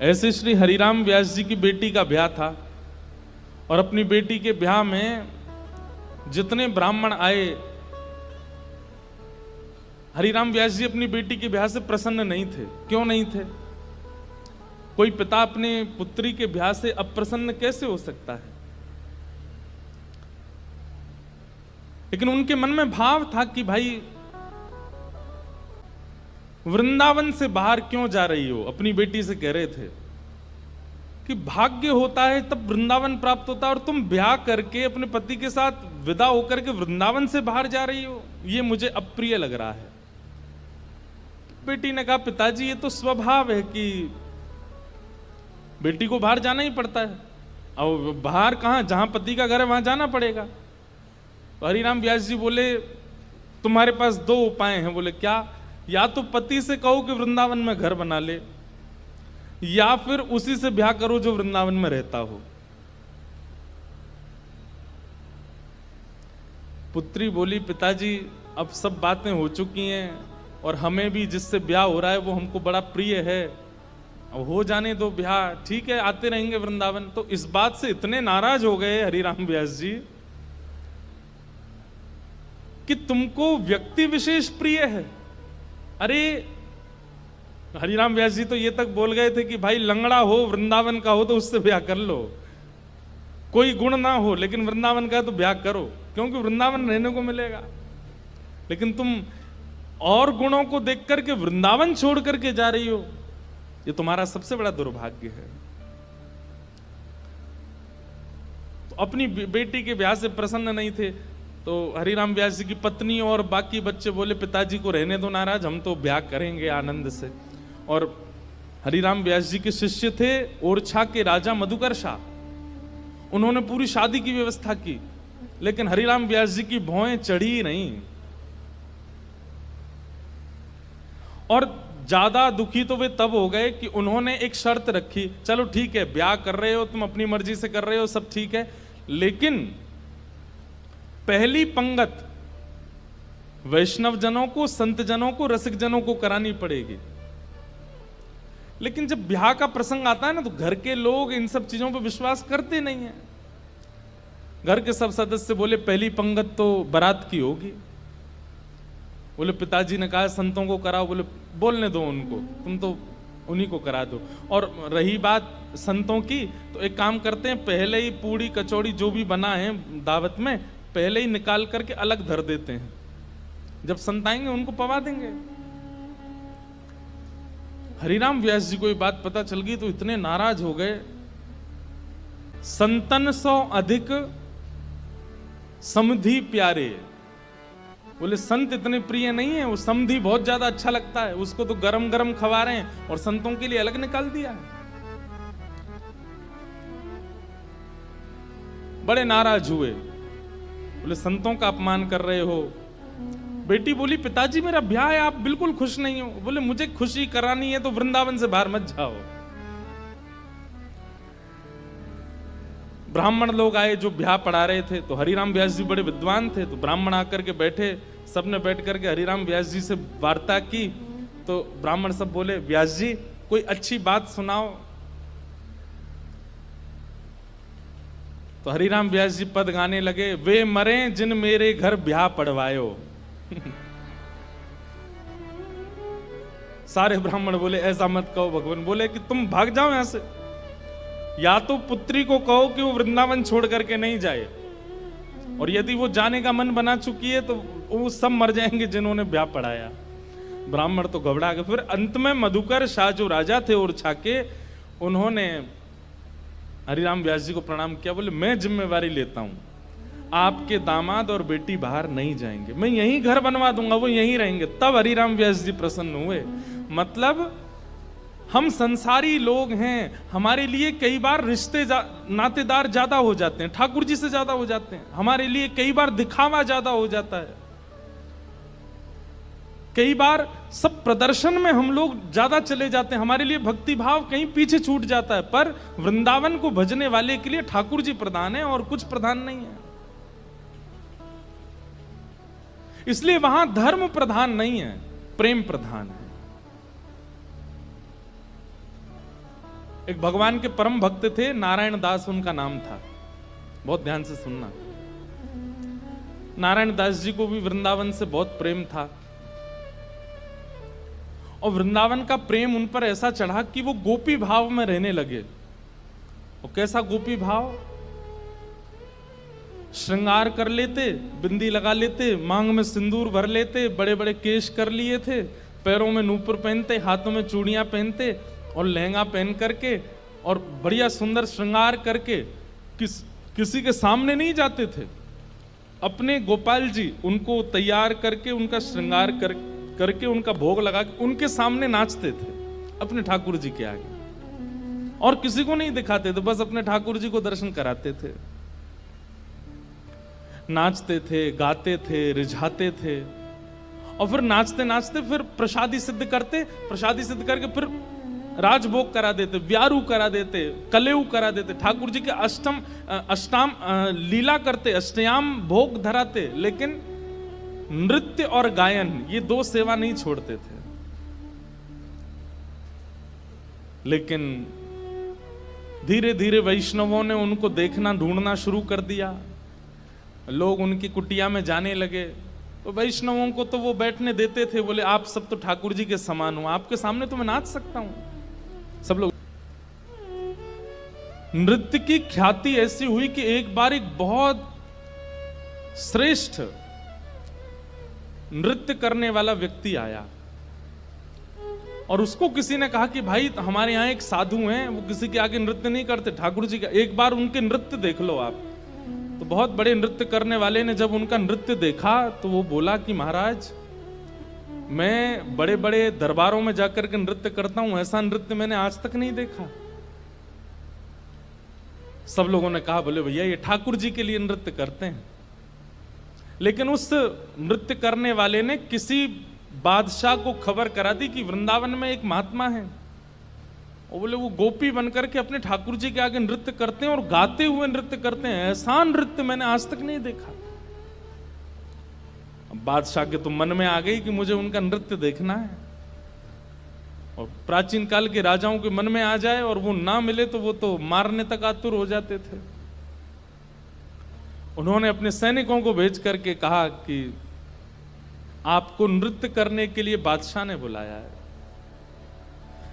ऐसे श्री हरिराम व्यास जी की बेटी का ब्याह था और अपनी बेटी के ब्याह में जितने ब्राह्मण आए, हरिराम व्यास जी अपनी बेटी के ब्याह से प्रसन्न नहीं थे। क्यों नहीं थे? कोई पिता अपने पुत्री के ब्याह से अप्रसन्न कैसे हो सकता है? लेकिन उनके मन में भाव था कि भाई वृंदावन से बाहर क्यों जा रही हो? अपनी बेटी से कह रहे थे कि भाग्य होता है तब वृंदावन प्राप्त होता है और तुम ब्याह करके अपने पति के साथ विदा होकर के वृंदावन से बाहर जा रही हो, ये मुझे अप्रिय लग रहा है। बेटी ने कहा पिताजी ये तो स्वभाव है कि बेटी को बाहर जाना ही पड़ता है, और बाहर कहां, जहां पति का घर है वहां जाना पड़ेगा। तो हरिराम व्यास जी बोले तुम्हारे पास दो उपाय हैं। बोले क्या? या तो पति से कहो कि वृंदावन में घर बना ले, या फिर उसी से ब्याह करो जो वृंदावन में रहता हो। पुत्री बोली पिताजी अब सब बातें हो चुकी हैं और हमें भी जिससे ब्याह हो रहा है वो हमको बड़ा प्रिय है, अब हो जाने दो ब्याह, ठीक है आते रहेंगे वृंदावन। तो इस बात से इतने नाराज हो गए हरिराम व्यास जी कि तुमको व्यक्ति विशेष प्रिय है। अरे हरिराम व्यास जी तो ये तक बोल गए थे कि भाई लंगड़ा हो, वृंदावन का हो तो उससे ब्याह कर लो, कोई गुण ना हो लेकिन वृंदावन का है तो ब्याह करो, क्योंकि वृंदावन रहने को मिलेगा। लेकिन तुम और गुणों को देख करके वृंदावन छोड़ करके जा रही हो, ये तुम्हारा सबसे बड़ा दुर्भाग्य है। तो अपनी बेटी के ब्याह से प्रसन्न नहीं थे, तो हरिराम व्यास जी की पत्नी और बाकी बच्चे बोले पिताजी को रहने दो नाराज, हम तो ब्याह करेंगे आनंद से। और हरिराम व्यास जी के शिष्य थे ओरछा के राजा मधुकर शाह, उन्होंने पूरी शादी की व्यवस्था की, लेकिन हरिराम व्यास जी की भौएं चढ़ी नहीं। और ज्यादा दुखी तो वे तब हो गए कि उन्होंने एक शर्त रखी, चलो ठीक है ब्याह कर रहे हो तुम, अपनी मर्जी से कर रहे हो, सब ठीक है, लेकिन पहली पंगत वैष्णव जनों को, संत जनों को, रसिक जनों को करानी पड़ेगी। लेकिन जब ब्याह का प्रसंग आता है ना, तो घर के लोग इन सब चीजों पर विश्वास करते नहीं है। घर के सब सदस्य बोले पहली पंगत तो बारात की होगी। बोले पिताजी ने कहा संतों को कराओ। बोले बोलने दो उनको, तुम तो उन्हीं को करा दो। और रही बात संतों की, तो एक काम करते हैं, पहले ही पूड़ी कचौड़ी जो भी बना है दावत में पहले ही निकाल करके अलग धर देते हैं, जब संत आएंगे उनको पवा देंगे। हरिराम व्यास जी को ये बात पता चल गई तो इतने नाराज हो गए, संतन सौ अधिक समधी प्यारे। बोले संत इतने प्रिय नहीं है, वो समधी बहुत ज्यादा अच्छा लगता है, उसको तो गरम गरम खवा रहे हैं और संतों के लिए अलग निकाल दिया है। बड़े नाराज हुए, बोले संतों का अपमान कर रहे हो। बेटी बोली पिताजी मेरा ब्याह है, आप बिल्कुल खुश नहीं हो। बोले मुझे खुशी करानी है तो वृंदावन से बाहर मत जाओ। ब्राह्मण लोग आए जो ब्याह पढ़ा रहे थे, तो हरिराम व्यास जी बड़े विद्वान थे, तो ब्राह्मण आकर के बैठे, सबने बैठ करके हरिराम व्यास जी से वार्ता की। तो ब्राह्मण सब बोले व्यास जी कोई अच्छी बात सुनाओ। तो हरिराम व्यास जी पद गाने लगे, वे मरे जिन मेरे घर ब्याह पढ़वायो। सारे ब्राह्मण बोले ऐसा मत कहो भगवान। बोले कि तुम भाग जाओ यहां से, या तो पुत्री को कहो कि वो वृंदावन छोड़ करके नहीं जाए, और यदि वो जाने का मन बना चुकी है तो वो सब मर जाएंगे जिन्होंने ब्याह पढ़ाया। ब्राह्मण तो घबरा गए। फिर अंत में मधुकर शाह जो राजा थे ओरछा के, उन्होंने हरिराम व्यास जी को प्रणाम किया। बोले मैं जिम्मेवारी लेता हूं, आपके दामाद और बेटी बाहर नहीं जाएंगे, मैं यहीं घर बनवा दूंगा, वो यहीं रहेंगे। तब हरिराम व्यास जी प्रसन्न हुए। मतलब हम संसारी लोग हैं, हमारे लिए कई बार रिश्ते नातेदार ज्यादा हो जाते हैं, ठाकुर जी से ज्यादा हो जाते हैं, हमारे लिए कई बार दिखावा ज्यादा हो जाता है, कई बार सब प्रदर्शन में हम लोग ज्यादा चले जाते हैं, हमारे लिए भक्ति भाव कहीं पीछे छूट जाता है। पर वृंदावन को भजने वाले के लिए ठाकुर जी प्रधान है और कुछ प्रधान नहीं है। इसलिए वहां धर्म प्रधान नहीं है, प्रेम प्रधान है। एक भगवान के परम भक्त थे, नारायण दास उनका नाम था। बहुत ध्यान से सुनना। नारायण दास जी को भी वृंदावन से बहुत प्रेम था, और वृंदावन का प्रेम उन पर ऐसा चढ़ा कि वो गोपी भाव में रहने लगे। और कैसा गोपी भाव? श्रृंगार कर लेते, बिंदी लगा लेते, मांग में सिंदूर भर लेते, बड़े बड़े केश कर लिए थे, पैरों में नूपुर पहनते, हाथों में चूड़ियां पहनते और लहंगा पहन करके और बढ़िया सुंदर श्रृंगार करके किसी के सामने नहीं जाते थे। अपने गोपाल जी उनको तैयार करके, उनका श्रृंगार करके उनका भोग लगा के उनके सामने नाचते थे, अपने ठाकुर जी के आगे, और किसी को नहीं दिखाते थे, बस अपने ठाकुर जी को दर्शन कराते थे। नाचते थे, गाते थे, रिझाते थे, और फिर नाचते नाचते फिर प्रसादी सिद्ध करते, प्रसादी सिद्ध करके फिर राजभोग करा देते, व्यारू करा देते, कलेऊ करा देते, ठाकुर जी के अष्टाम लीला करते, अष्टयाम भोग धराते, लेकिन नृत्य और गायन ये दो सेवा नहीं छोड़ते थे। लेकिन धीरे धीरे वैष्णवों ने उनको देखना, ढूंढना शुरू कर दिया। लोग उनकी कुटिया में जाने लगे, तो वैष्णवों को तो वो बैठने देते थे, बोले आप सब तो ठाकुर जी के समान हो, आपके सामने तो मैं नाच सकता हूं। सब लोग। नृत्य की ख्याति ऐसी हुई कि एक बार एक बहुत श्रेष्ठ नृत्य करने वाला व्यक्ति आया, और उसको किसी ने कहा कि भाई हमारे यहाँ एक साधु हैं, वो किसी के आगे नृत्य नहीं करते, ठाकुर जी का, एक बार उनके नृत्य देख लो आप। तो बहुत बड़े नृत्य करने वाले ने जब उनका नृत्य देखा तो वो बोला कि महाराज, मैं बड़े बड़े दरबारों में जाकर के नृत्य करता हूं, ऐसा नृत्य मैंने आज तक नहीं देखा। सब लोगों ने कहा बोले भैया ये ठाकुर जी के लिए नृत्य करते हैं। लेकिन उस नृत्य करने वाले ने किसी बादशाह को खबर करा दी कि वृंदावन में एक महात्मा है, और बोले वो गोपी बनकर के अपने ठाकुर जी के आगे नृत्य करते हैं और गाते हुए नृत्य करते हैं, ऐसा नृत्य मैंने आज तक नहीं देखा। बादशाह के तो मन में आ गई कि मुझे उनका नृत्य देखना है, और प्राचीन काल के राजाओं के मन में आ जाए और वो ना मिले तो वो तो मारने तक आतुर हो जाते थे। उन्होंने अपने सैनिकों को भेज करके कहा कि आपको नृत्य करने के लिए बादशाह ने बुलाया है,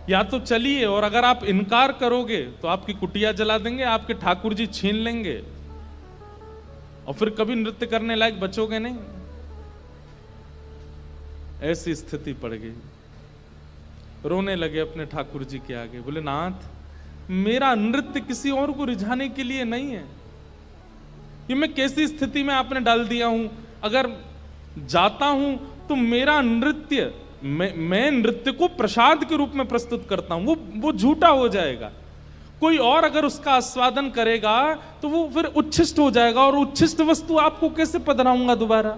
या तो चलिए, और अगर आप इनकार करोगे तो आपकी कुटिया जला देंगे, आपके ठाकुर जी छीन लेंगे, और फिर कभी नृत्य करने लायक बचोगे नहीं। ऐसी स्थिति पड़ गई। रोने लगे अपने ठाकुर जी के आगे, बोले नाथ मेरा नृत्य किसी और को रिझाने के लिए नहीं है, ये मैं कैसी स्थिति में आपने डाल दिया हूं। अगर जाता हूं तो मेरा नृत्य, मैं नृत्य को प्रसाद के रूप में प्रस्तुत करता हूं, वो झूठा हो जाएगा। कोई और अगर उसका आस्वादन करेगा तो वो फिर उच्छिष्ट हो जाएगा, और उच्छिष्ट वस्तु आपको कैसे पधराऊंगा दोबारा।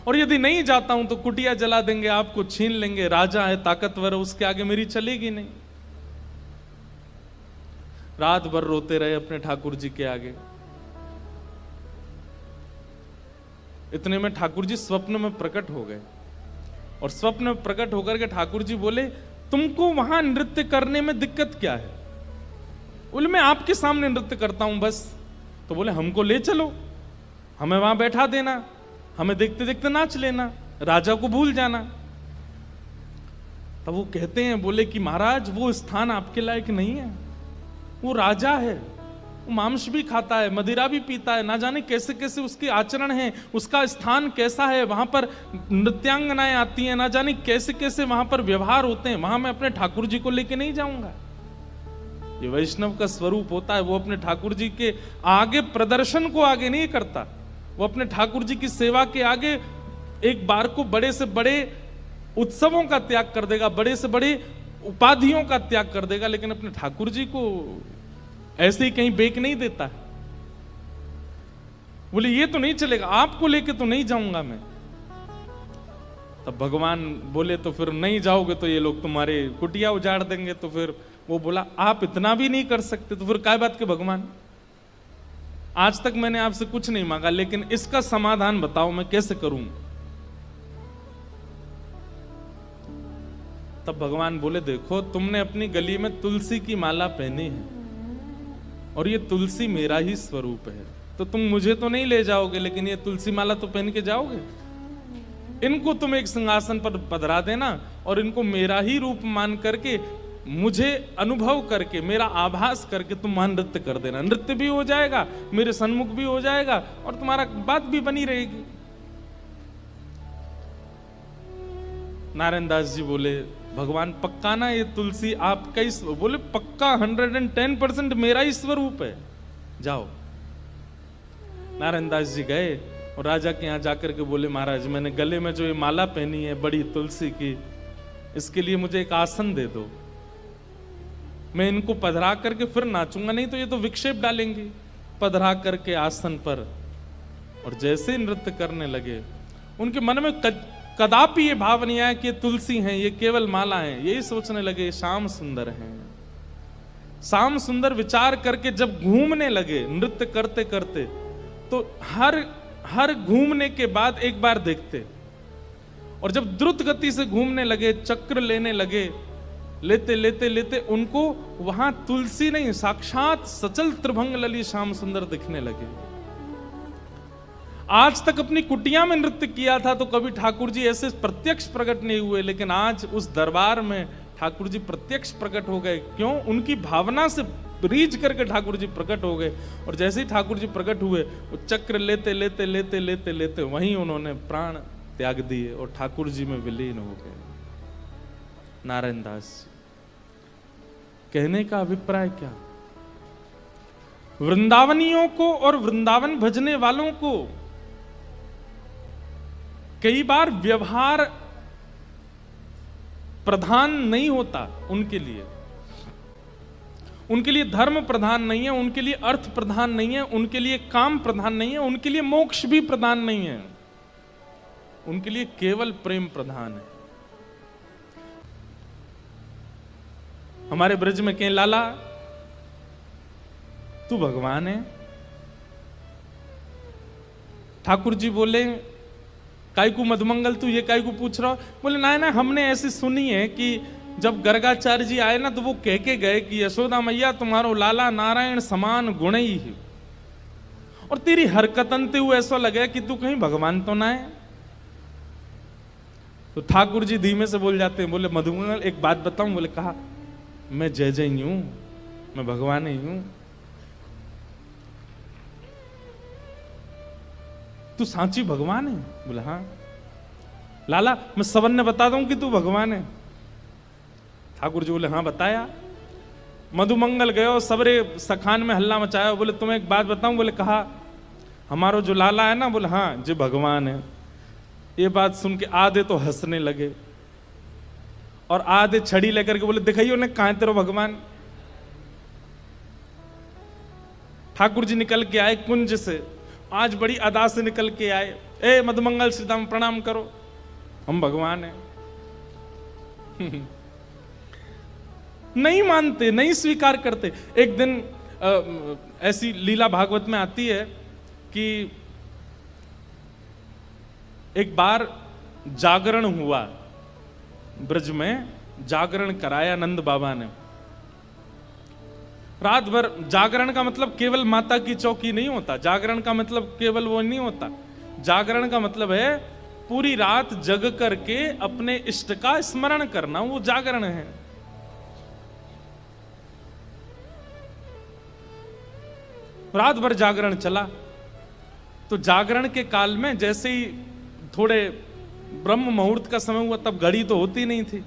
और यदि नहीं जाता हूं तो कुटिया जला देंगे, आपको छीन लेंगे, राजा है, ताकतवर है, उसके आगे मेरी चलेगी नहीं। रात भर रोते रहे अपने ठाकुर जी के आगे। इतने में ठाकुर जी स्वप्न में प्रकट हो गए, और स्वप्न में प्रकट होकर के ठाकुर जी बोले तुमको वहां नृत्य करने में दिक्कत क्या है? बोले मैं आपके सामने नृत्य करता हूं बस। तो बोले हमको ले चलो, हमें वहां बैठा देना, हमें देखते देखते नाच लेना, राजा को भूल जाना। तब वो कहते हैं, बोले कि महाराज वो स्थान आपके लायक नहीं है, वो राजा है, वो मांस भी खाता है, मदिरा भी पीता है, ना जाने कैसे कैसे उसके आचरण हैं, उसका स्थान कैसा है, वहां पर नृत्यांगनाएं आती हैं, ना जाने कैसे कैसे वहां पर व्यवहार होते हैं, वहां मैं अपने ठाकुर जी को लेके नहीं जाऊंगा। ये वैष्णव का स्वरूप होता है, वो अपने ठाकुर जी के आगे प्रदर्शन को आगे नहीं करता, वो अपने ठाकुर जी की सेवा के आगे एक बार को बड़े से बड़े उत्सवों का त्याग कर देगा, बड़े से बड़े उपाधियों का त्याग कर देगा, लेकिन अपने ठाकुर जी को ऐसे ही कहीं बेक नहीं देता। बोले ये तो नहीं चलेगा, आपको लेके तो नहीं जाऊंगा मैं। तब भगवान बोले तो फिर नहीं जाओगे तो ये लोग तुम्हारे कुटिया उजाड़ देंगे। तो फिर वो बोला आप इतना भी नहीं कर सकते, तो फिर काय बात के भगवान, आज तक मैंने आपसे कुछ नहीं मांगा, लेकिन इसका समाधान बताओ मैं कैसे करूं। तब भगवान बोले, देखो तुमने अपनी गली में तुलसी की माला पहनी है और ये तुलसी मेरा ही स्वरूप है, तो तुम मुझे तो नहीं ले जाओगे, लेकिन ये तुलसी माला तो पहन के जाओगे। इनको तुम एक सिंहासन पर पधरा देना और इनको मेरा ही रूप मान करके, मुझे अनुभव करके, मेरा आभास करके तुम वहां नृत्य कर देना। नृत्य भी हो जाएगा, मेरे सन्मुख भी हो जाएगा और तुम्हारा बात भी बनी रहेगी। नारायण दास जी बोले, भगवान पक्का ना ये तुलसी आपका ही? बोले पक्का, 110% मेरा ही स्वरूप है, जाओ। नारायण दास जी गए और राजा के यहां जाकर के बोले, महाराज मैंने गले में जो ये माला पहनी है बड़ी तुलसी की, इसके लिए मुझे एक आसन दे दो, मैं इनको पधरा करके फिर नाचूंगा, नहीं तो ये तो विक्षेप डालेंगी। पधरा करके आसन पर, और जैसे नृत्य करने लगे, उनके मन में कदापि ये भाव नहीं आया कि ये तुलसी हैं, ये केवल माला हैं। यही सोचने लगे श्याम सुंदर हैं। श्याम सुंदर विचार करके जब घूमने लगे नृत्य करते करते, तो हर घूमने के बाद एक बार देखते, और जब द्रुत गति से घूमने लगे, चक्र लेने लगे, लेते लेते लेते उनको वहां तुलसी नहीं, साक्षात सचल त्रिभंग लली श्याम सुंदर दिखने लगे। आज तक अपनी कुटिया में नृत्य किया था तो कभी ठाकुर जी ऐसे प्रत्यक्ष प्रकट नहीं हुए, लेकिन आज उस दरबार में ठाकुर जी प्रत्यक्ष प्रकट हो गए। क्यों? उनकी भावना से रीझ करके ठाकुर जी प्रकट हो गए, और जैसे ही ठाकुर जी प्रकट हुए, वो चक्र लेते लेते लेते लेते लेते वहीं उन्होंने प्राण त्याग दिए और ठाकुर जी में विलीन हो गए। नारायण दास कहने का अभिप्राय क्या? वृंदावनियों को और वृंदावन भजने वालों को कई बार व्यवहार प्रधान नहीं होता, उनके लिए धर्म प्रधान नहीं है, उनके लिए अर्थ प्रधान नहीं है, उनके लिए काम प्रधान नहीं है, उनके लिए मोक्ष भी प्रधान नहीं है, उनके लिए केवल प्रेम प्रधान है। हमारे ब्रज में कहें, लाला तू भगवान है। ठाकुर जी बोले, काय को मधुमंगल तू ये काय को पूछ रहा हो? बोले ना ना, हमने ऐसी सुनी है कि जब गर्गाचार्य जी आए ना, तो वो कह के गए कि यशोदा मैया तुम्हारो लाला नारायण समान गुण ही है, और तेरी हरकतन ते हुए ऐसा लगे कि तू कहीं भगवान तो ना है। तो ठाकुर जी धीमे से बोल जाते हैं, बोले मधुमंगल एक बात बताऊं? बोले कहा, मैं जय जय ही हूं, मैं भगवान ही हूं। तू सांची भगवान है? बोले हाँ। लाला मैं सबन ने बता दूं कि तू भगवान है? ठाकुर जी बोले हाँ बताया। मधुमंगल गयो, सबरे सखान में हल्ला मचाया। बोले तुम्हें एक बात बताऊं? बोले कहा, हमारो जो लाला है ना, बोले हाँ जी भगवान है। ये बात सुन के आधे तो हंसने लगे और आधे छड़ी लेकर के बोले, दिखाइयो ने कहां तेरो भगवान। ठाकुर जी निकल के आए कुंज से, आज बड़ी अदा से निकल के आए, ए मधुमंगल सीताम प्रणाम करो, हम भगवान हैं। नहीं मानते, नहीं स्वीकार करते। एक दिन ऐसी लीला भागवत में आती है कि एक बार जागरण हुआ, ब्रज में जागरण कराया नंद बाबा ने। रात भर जागरण का मतलब केवल माता की चौकी नहीं होता, जागरण का मतलब केवल वो नहीं होता। जागरण का मतलब है पूरी रात जग करके अपने इष्ट का स्मरण करना, वो जागरण है। रात भर जागरण चला, तो जागरण के काल में जैसे ही थोड़े ब्रह्म मुहूर्त का समय हुआ, तब घड़ी तो होती नहीं थी,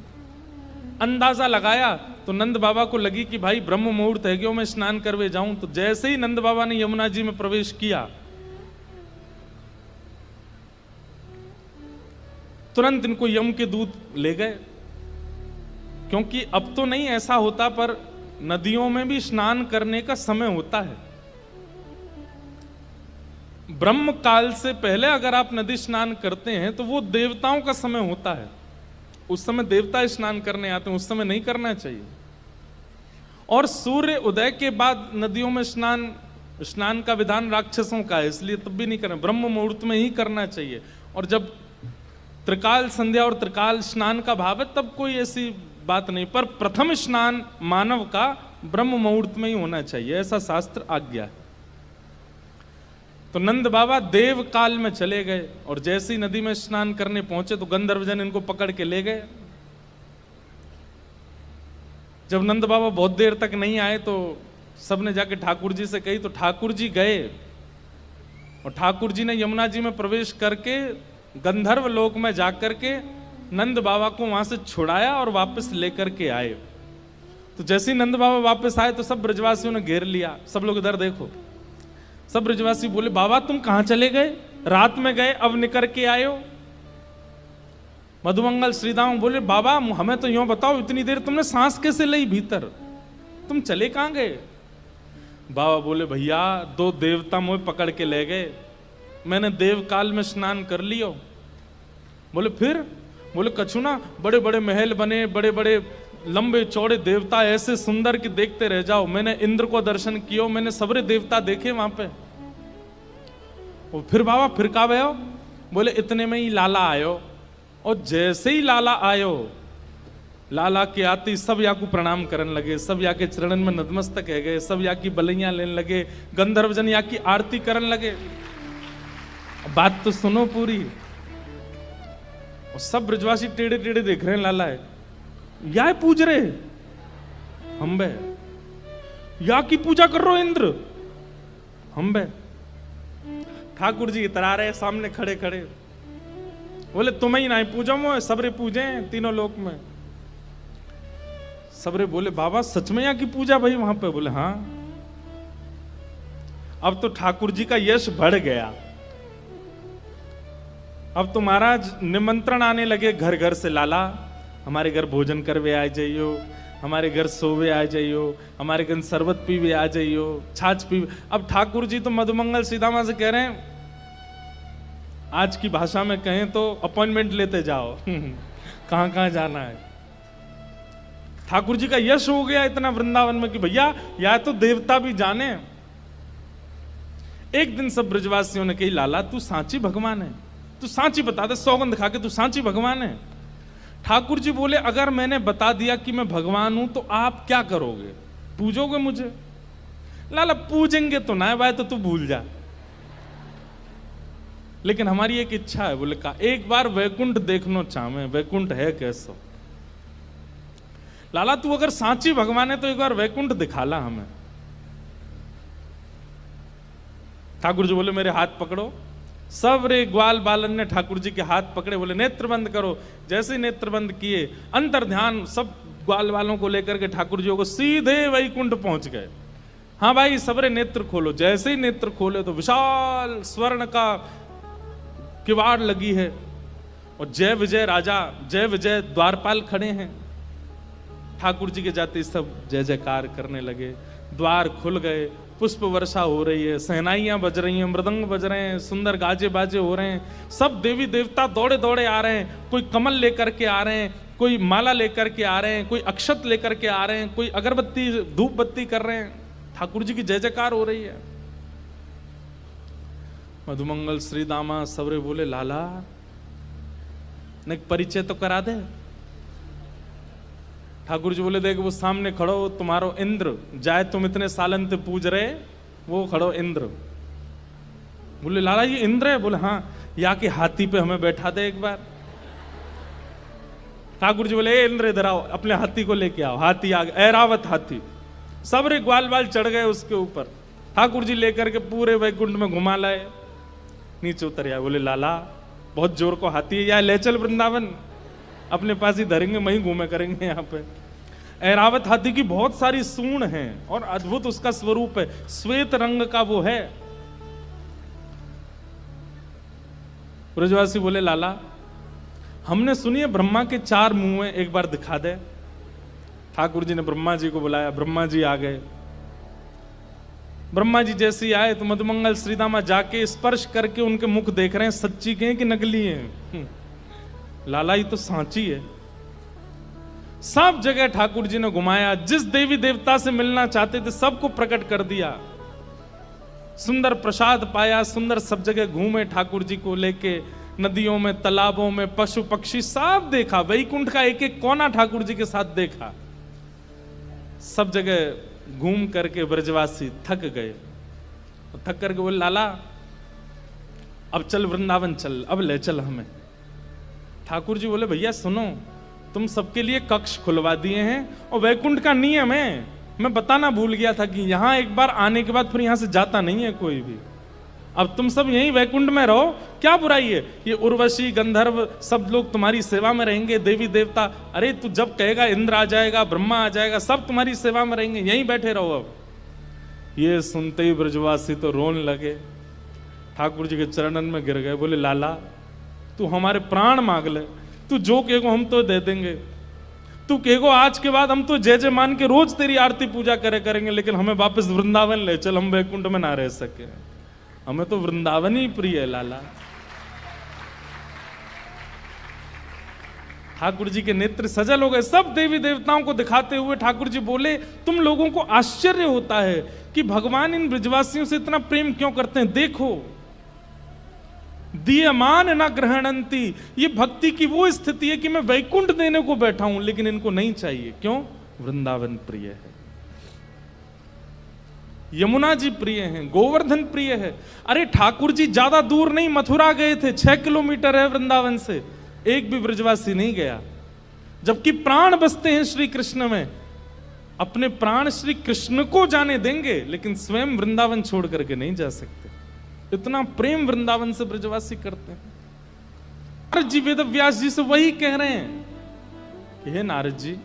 अंदाजा लगाया तो नंद बाबा को लगी कि भाई ब्रह्म मुहूर्त है, क्यों मैं स्नान करवे जाऊं। तो जैसे ही नंद बाबा ने यमुना जी में प्रवेश किया, तुरंत इनको यम के दूत ले गए, क्योंकि अब तो नहीं ऐसा होता, पर नदियों में भी स्नान करने का समय होता है। ब्रह्म काल से पहले अगर आप नदी स्नान करते हैं तो वो देवताओं का समय होता है, उस समय देवता स्नान करने आते हैं, उस समय नहीं करना चाहिए। और सूर्य उदय के बाद नदियों में स्नान का विधान राक्षसों का है, इसलिए तब भी नहीं करना, ब्रह्म मुहूर्त में ही करना चाहिए। और जब त्रिकाल संध्या और त्रिकाल स्नान का भाव है, तब कोई ऐसी बात नहीं। पर प्रथम स्नान मानव का ब्रह्म मुहूर्त में ही होना चाहिए, ऐसा शास्त्र आज्ञा है। तो नंद बाबा देव काल में चले गए और जैसी नदी में स्नान करने पहुंचे तो गंधर्वजन इनको पकड़ के ले गए। जब नंद बाबा बहुत देर तक नहीं आए तो सबने जाके ठाकुर जी से कही, तो ठाकुर जी गए और ठाकुर जी ने यमुना जी में प्रवेश करके गंधर्व लोक में जाकर के नंद बाबा को वहां से छुड़ाया और वापस लेकर के आए। तो जैसे ही नंद बाबा वापस आए तो सब ब्रजवासियों ने घेर लिया। सब लोग इधर देखो, सब ब्रजवासी बोले, बाबा तुम कहां चले गए, रात में गए अब निकल के आए हो। मधुमंगल श्रीदाम बोले, बाबा हमें तो यूं बताओ, इतनी देर तुमने सांस कैसे ली भीतर, तुम चले कहां गए। बाबा बोले, भैया 2 देवता मुझे पकड़ के ले गए, मैंने देव काल में स्नान कर लियो। बोले फिर? बोले कछु ना, बड़े बड़े महल बने, बड़े बड़े लंबे चौड़े देवता ऐसे सुंदर कि देखते रह जाओ। मैंने इंद्र को दर्शन कियो, मैंने सबरे देवता देखे वहां पे। और फिर बाबा फिर का भयो? बोले इतने में ही लाला आयो, और जैसे ही लाला आयो, लाला के आते सब या को प्रणाम करने लगे, सब या के चरणन में नतमस्तक है गए, सब या की बलैया लेने लगे, गंधर्वजन या की आरती करने लगे। बात तो सुनो पूरी। और सब ब्रजवासी टेढ़े टेढ़े देख रहे हैं, लाला है या पूज रहे हम बे, या की पूजा कर रहे हो इंद्र हम बे। ठाकुर जी इतरा रहे सामने खड़े खड़े, बोले तुम्हें ही नहीं पूजा मो, सबरे पूजे तीनों लोक में। सबरे बोले, बाबा सच में यहाँ की पूजा भाई वहां पे? बोले हाँ। अब तो ठाकुर जी का यश बढ़ गया। अब तो महाराज निमंत्रण आने लगे घर घर से, लाला हमारे घर भोजन करवे आ जाइयो, हमारे घर सोवे आ जाइयो, हमारे घर शरबत पीवे आ जाइयो, छाछ पीवे। अब ठाकुर जी तो मधुमंगल सीतामा से कह रहे हैं, आज की भाषा में कहें तो अपॉइंटमेंट लेते जाओ कहां कहां जाना है। ठाकुर जी का यश हो गया इतना वृंदावन में कि भैया या तो देवता भी जाने। एक दिन सब ब्रजवासियों ने कही, लाला तू सांची भगवान है, तू सांची बता दे, सौगंध खा के तू सांची भगवान है। ठाकुर जी बोले, अगर मैंने बता दिया कि मैं भगवान हूं तो आप क्या करोगे, पूजोगे मुझे? लाला पूजेंगे तो ना भाई, तो तू भूल जा, लेकिन हमारी एक इच्छा है। बोले का एक बार वैकुंठ देखना चाहे, वैकुंठ है कैसो? लाला तू अगर सांची भगवान है तो एक बार वैकुंठ दिखाला हमें। ठाकुर जी बोले, मेरे हाथ पकड़ो। सब रे ग्वाल बालन ने ठाकुर जी के हाथ पकड़े, बोले नेत्र बंद करो। जैसे नेत्र बंद किए, अंतर ध्यान सब ग्वाल वालों को लेकर के ठाकुर जी को सीधे वैकुंठ पहुंच गए। हाँ भाई सबरे नेत्र खोलो। जैसे ही नेत्र खोले तो विशाल स्वर्ण का किवाड़ लगी है और जय विजय राजा, जय विजय द्वारपाल खड़े हैं। ठाकुर जी के जाते सब जय जयकार करने लगे, द्वार खुल गए, पुष्प वर्षा हो रही है, सहनाइयां बज रही हैं, मृदंग बज रहे हैं, सुंदर गाजे बाजे हो रहे हैं। सब देवी देवता दौड़े दौड़े आ रहे हैं, कोई कमल लेकर के आ रहे हैं, कोई माला लेकर के आ रहे हैं, कोई अक्षत लेकर के आ रहे हैं, कोई अगरबत्ती धूप बत्ती कर रहे हैं। ठाकुर जी की जय जयकार हो रही है। मधुमंगल श्री दामा सबरे बोले, लाला ने परिचय तो करा दे। ठाकुर जी बोले, देख वो सामने खड़ो तुम्हारो इंद्र, जाए तुम इतने सालन से पूज रहे, वो खड़ो इंद्र। बोले लाला ये इंद्र है? बोले हाँ। या के हाथी पे हमें बैठा दे एक बार। ठाकुर जी बोले, इंद्र इधर आओ, अपने हाथी को लेके आओ। हाथी आ गया, ऐरावत हाथी। सब रे ग्वाल बाल चढ़ गए उसके ऊपर। ठाकुर जी लेकर के पूरे वैकुंठ में घुमा लाए, नीचे उतर आए। बोले लाला बहुत जोर को हाथी है, या ले चल वृंदावन, अपने पास ही धरेंगे, वहीं घूमे करेंगे। यहाँ पे ऐरावत हाथी की बहुत सारी सूंड हैं और अद्भुत उसका स्वरूप है, श्वेत रंग का वो है। ब्रजवासी बोले, लाला हमने सुनी है ब्रह्मा के 4 मुंह हैं, एक बार दिखा दे। ठाकुर जी ने ब्रह्मा जी को बुलाया, ब्रह्मा जी आ गए। ब्रह्मा जी जैसे ही आए तो मधुमंगल श्रीदामा जाके स्पर्श करके उनके मुख देख रहे हैं, सच्ची के हैं कि नकली हैं। लाला ये तो सांची है। सब जगह ठाकुर जी ने घुमाया, जिस देवी देवता से मिलना चाहते थे सबको प्रकट कर दिया। सुंदर प्रसाद पाया, सुंदर सब जगह घूमे ठाकुर जी को लेके। नदियों में, तालाबों में, पशु पक्षी सब देखा, वैकुंठ का एक एक कोना ठाकुर जी के साथ देखा। सब जगह घूम करके ब्रजवासी थक गए, थक करके बोले लाला अब चल वृंदावन चल, अब ले चल हमें। ठाकुर जी बोले भैया सुनो, तुम सबके लिए कक्ष खुलवा दिए हैं और वैकुंठ का नियम है, मैं बताना भूल गया था कि यहां एक बार आने के बाद फिर यहां से जाता नहीं है कोई भी। अब तुम सब यहीं वैकुंठ में रहो, क्या बुराई है? ये उर्वशी गंधर्व सब लोग तुम्हारी सेवा में रहेंगे, देवी देवता, अरे तू जब कहेगा इंद्र आ जाएगा, ब्रह्मा आ जाएगा, सब तुम्हारी सेवा में रहेंगे, यहीं बैठे रहो। अब ये सुनते ही ब्रजवासी तो रोने लगे, ठाकुर जी के चरणन में गिर गए, बोले लाला तू हमारे प्राण मांग ले, तू जो कहेगो हम तो दे देंगे, तू कहेगो आज के बाद हम तो जय जय मान के रोज तेरी आरती पूजा करेंगे, लेकिन हमें वापस वृंदावन ले चल, हम वैकुंठ में ना रह सके, हमें तो वृंदावन ही प्रिय है लाला। ठाकुर जी के नेत्र सजल हो गए, सब देवी देवताओं को दिखाते हुए ठाकुर जी बोले तुम लोगों को आश्चर्य होता है कि भगवान इन ब्रजवासियों से इतना प्रेम क्यों करते हैं, देखो दीयमान न ग्रहणंती, ये भक्ति की वो स्थिति है कि मैं वैकुंठ देने को बैठा हूं लेकिन इनको नहीं चाहिए, क्यों? वृंदावन प्रिय है, यमुना जी प्रिय हैं, गोवर्धन प्रिय है। अरे ठाकुर जी ज्यादा दूर नहीं, मथुरा गए थे, 6 किलोमीटर है वृंदावन से, एक भी ब्रजवासी नहीं गया, जबकि प्राण बसते हैं श्री कृष्ण में। अपने प्राण श्री कृष्ण को जाने देंगे लेकिन स्वयं वृंदावन छोड़ करके नहीं जा सकते, इतना प्रेम वृंदावन से ब्रजवासी करते हैं। नारद जी वेद व्यास जी से वही कह रहे हैं कि हे नारद जी,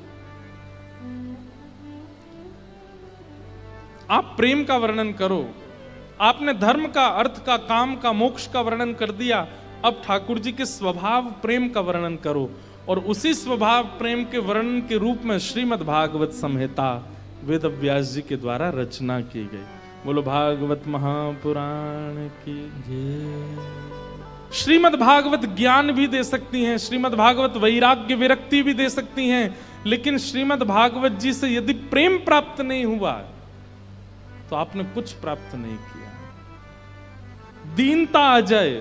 आप प्रेम का वर्णन करो, आपने धर्म का, अर्थ का, काम का, मोक्ष का वर्णन कर दिया, अब ठाकुर जी के स्वभाव प्रेम का वर्णन करो। और उसी स्वभाव प्रेम के वर्णन के रूप में श्रीमद् भागवत संहिता वेद व्यास जी के द्वारा रचना की गई। बोलो भागवत महापुराण की जय। श्रीमद् भागवत ज्ञान भी दे सकती हैं, श्रीमद् भागवत वैराग्य विरक्ति भी दे सकती हैं, लेकिन श्रीमद् भागवत जी से यदि प्रेम प्राप्त नहीं हुआ तो आपने कुछ प्राप्त नहीं किया। दीनता आ जाए,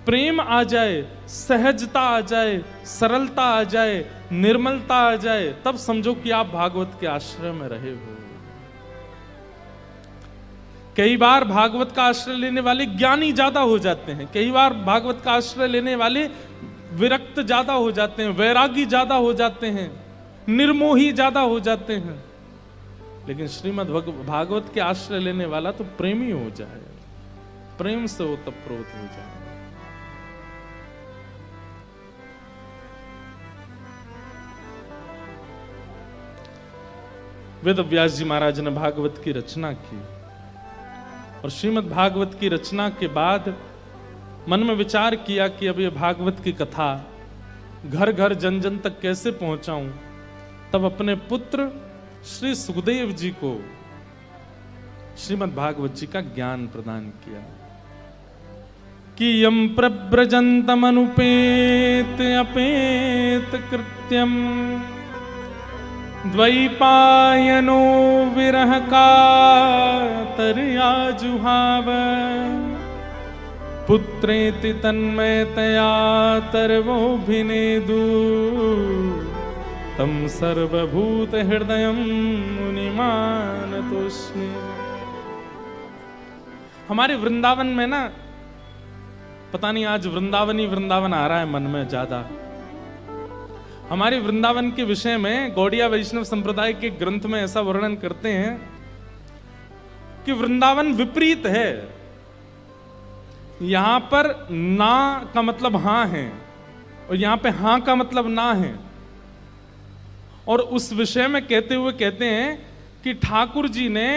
प्रेम आ जाए, सहजता आ जाए, सरलता आ जाए, निर्मलता आ जाए, तब समझो कि आप भागवत के आश्रय में रहे हो। कई बार भागवत का आश्रय लेने वाले ज्ञानी ज्यादा हो जाते हैं, कई बार भागवत का आश्रय लेने वाले विरक्त ज्यादा हो जाते हैं, वैरागी ज्यादा हो जाते हैं, निर्मोही ज्यादा हो जाते हैं, लेकिन श्रीमद् भागवत के आश्रय लेने वाला तो प्रेमी हो जाए, प्रेम से ओतप्रोत हो जाए। वेद व्यास जी महाराज ने भागवत की रचना की और श्रीमद् भागवत की रचना के बाद मन में विचार किया कि अब ये भागवत की कथा घर घर जन जन तक कैसे पहुंचाऊं। तब अपने पुत्र श्री सुखदेव जी को श्रीमद् भागवत जी का ज्ञान प्रदान किया कि यम प्रव्रजन्तम अनुपेत अपेत कृत्यम द्वैपायनो विरह कातर्या जुहाव पुत्रेति तन्मयतया तर्वोऽभिनेदु तम सर्वभूत हृदयं मुनिमानतोऽस्मि। हमारे वृंदावन में ना, पता नहीं आज वृंदावन ही वृंदावन आ रहा है मन में ज्यादा। हमारे वृंदावन के विषय में गौड़िया वैष्णव संप्रदाय के ग्रंथ में ऐसा वर्णन करते हैं कि वृंदावन विपरीत है। यहां पर ना का मतलब हां है और यहां पे हां का मतलब ना है। और उस विषय में कहते हुए कहते हैं कि ठाकुर जी ने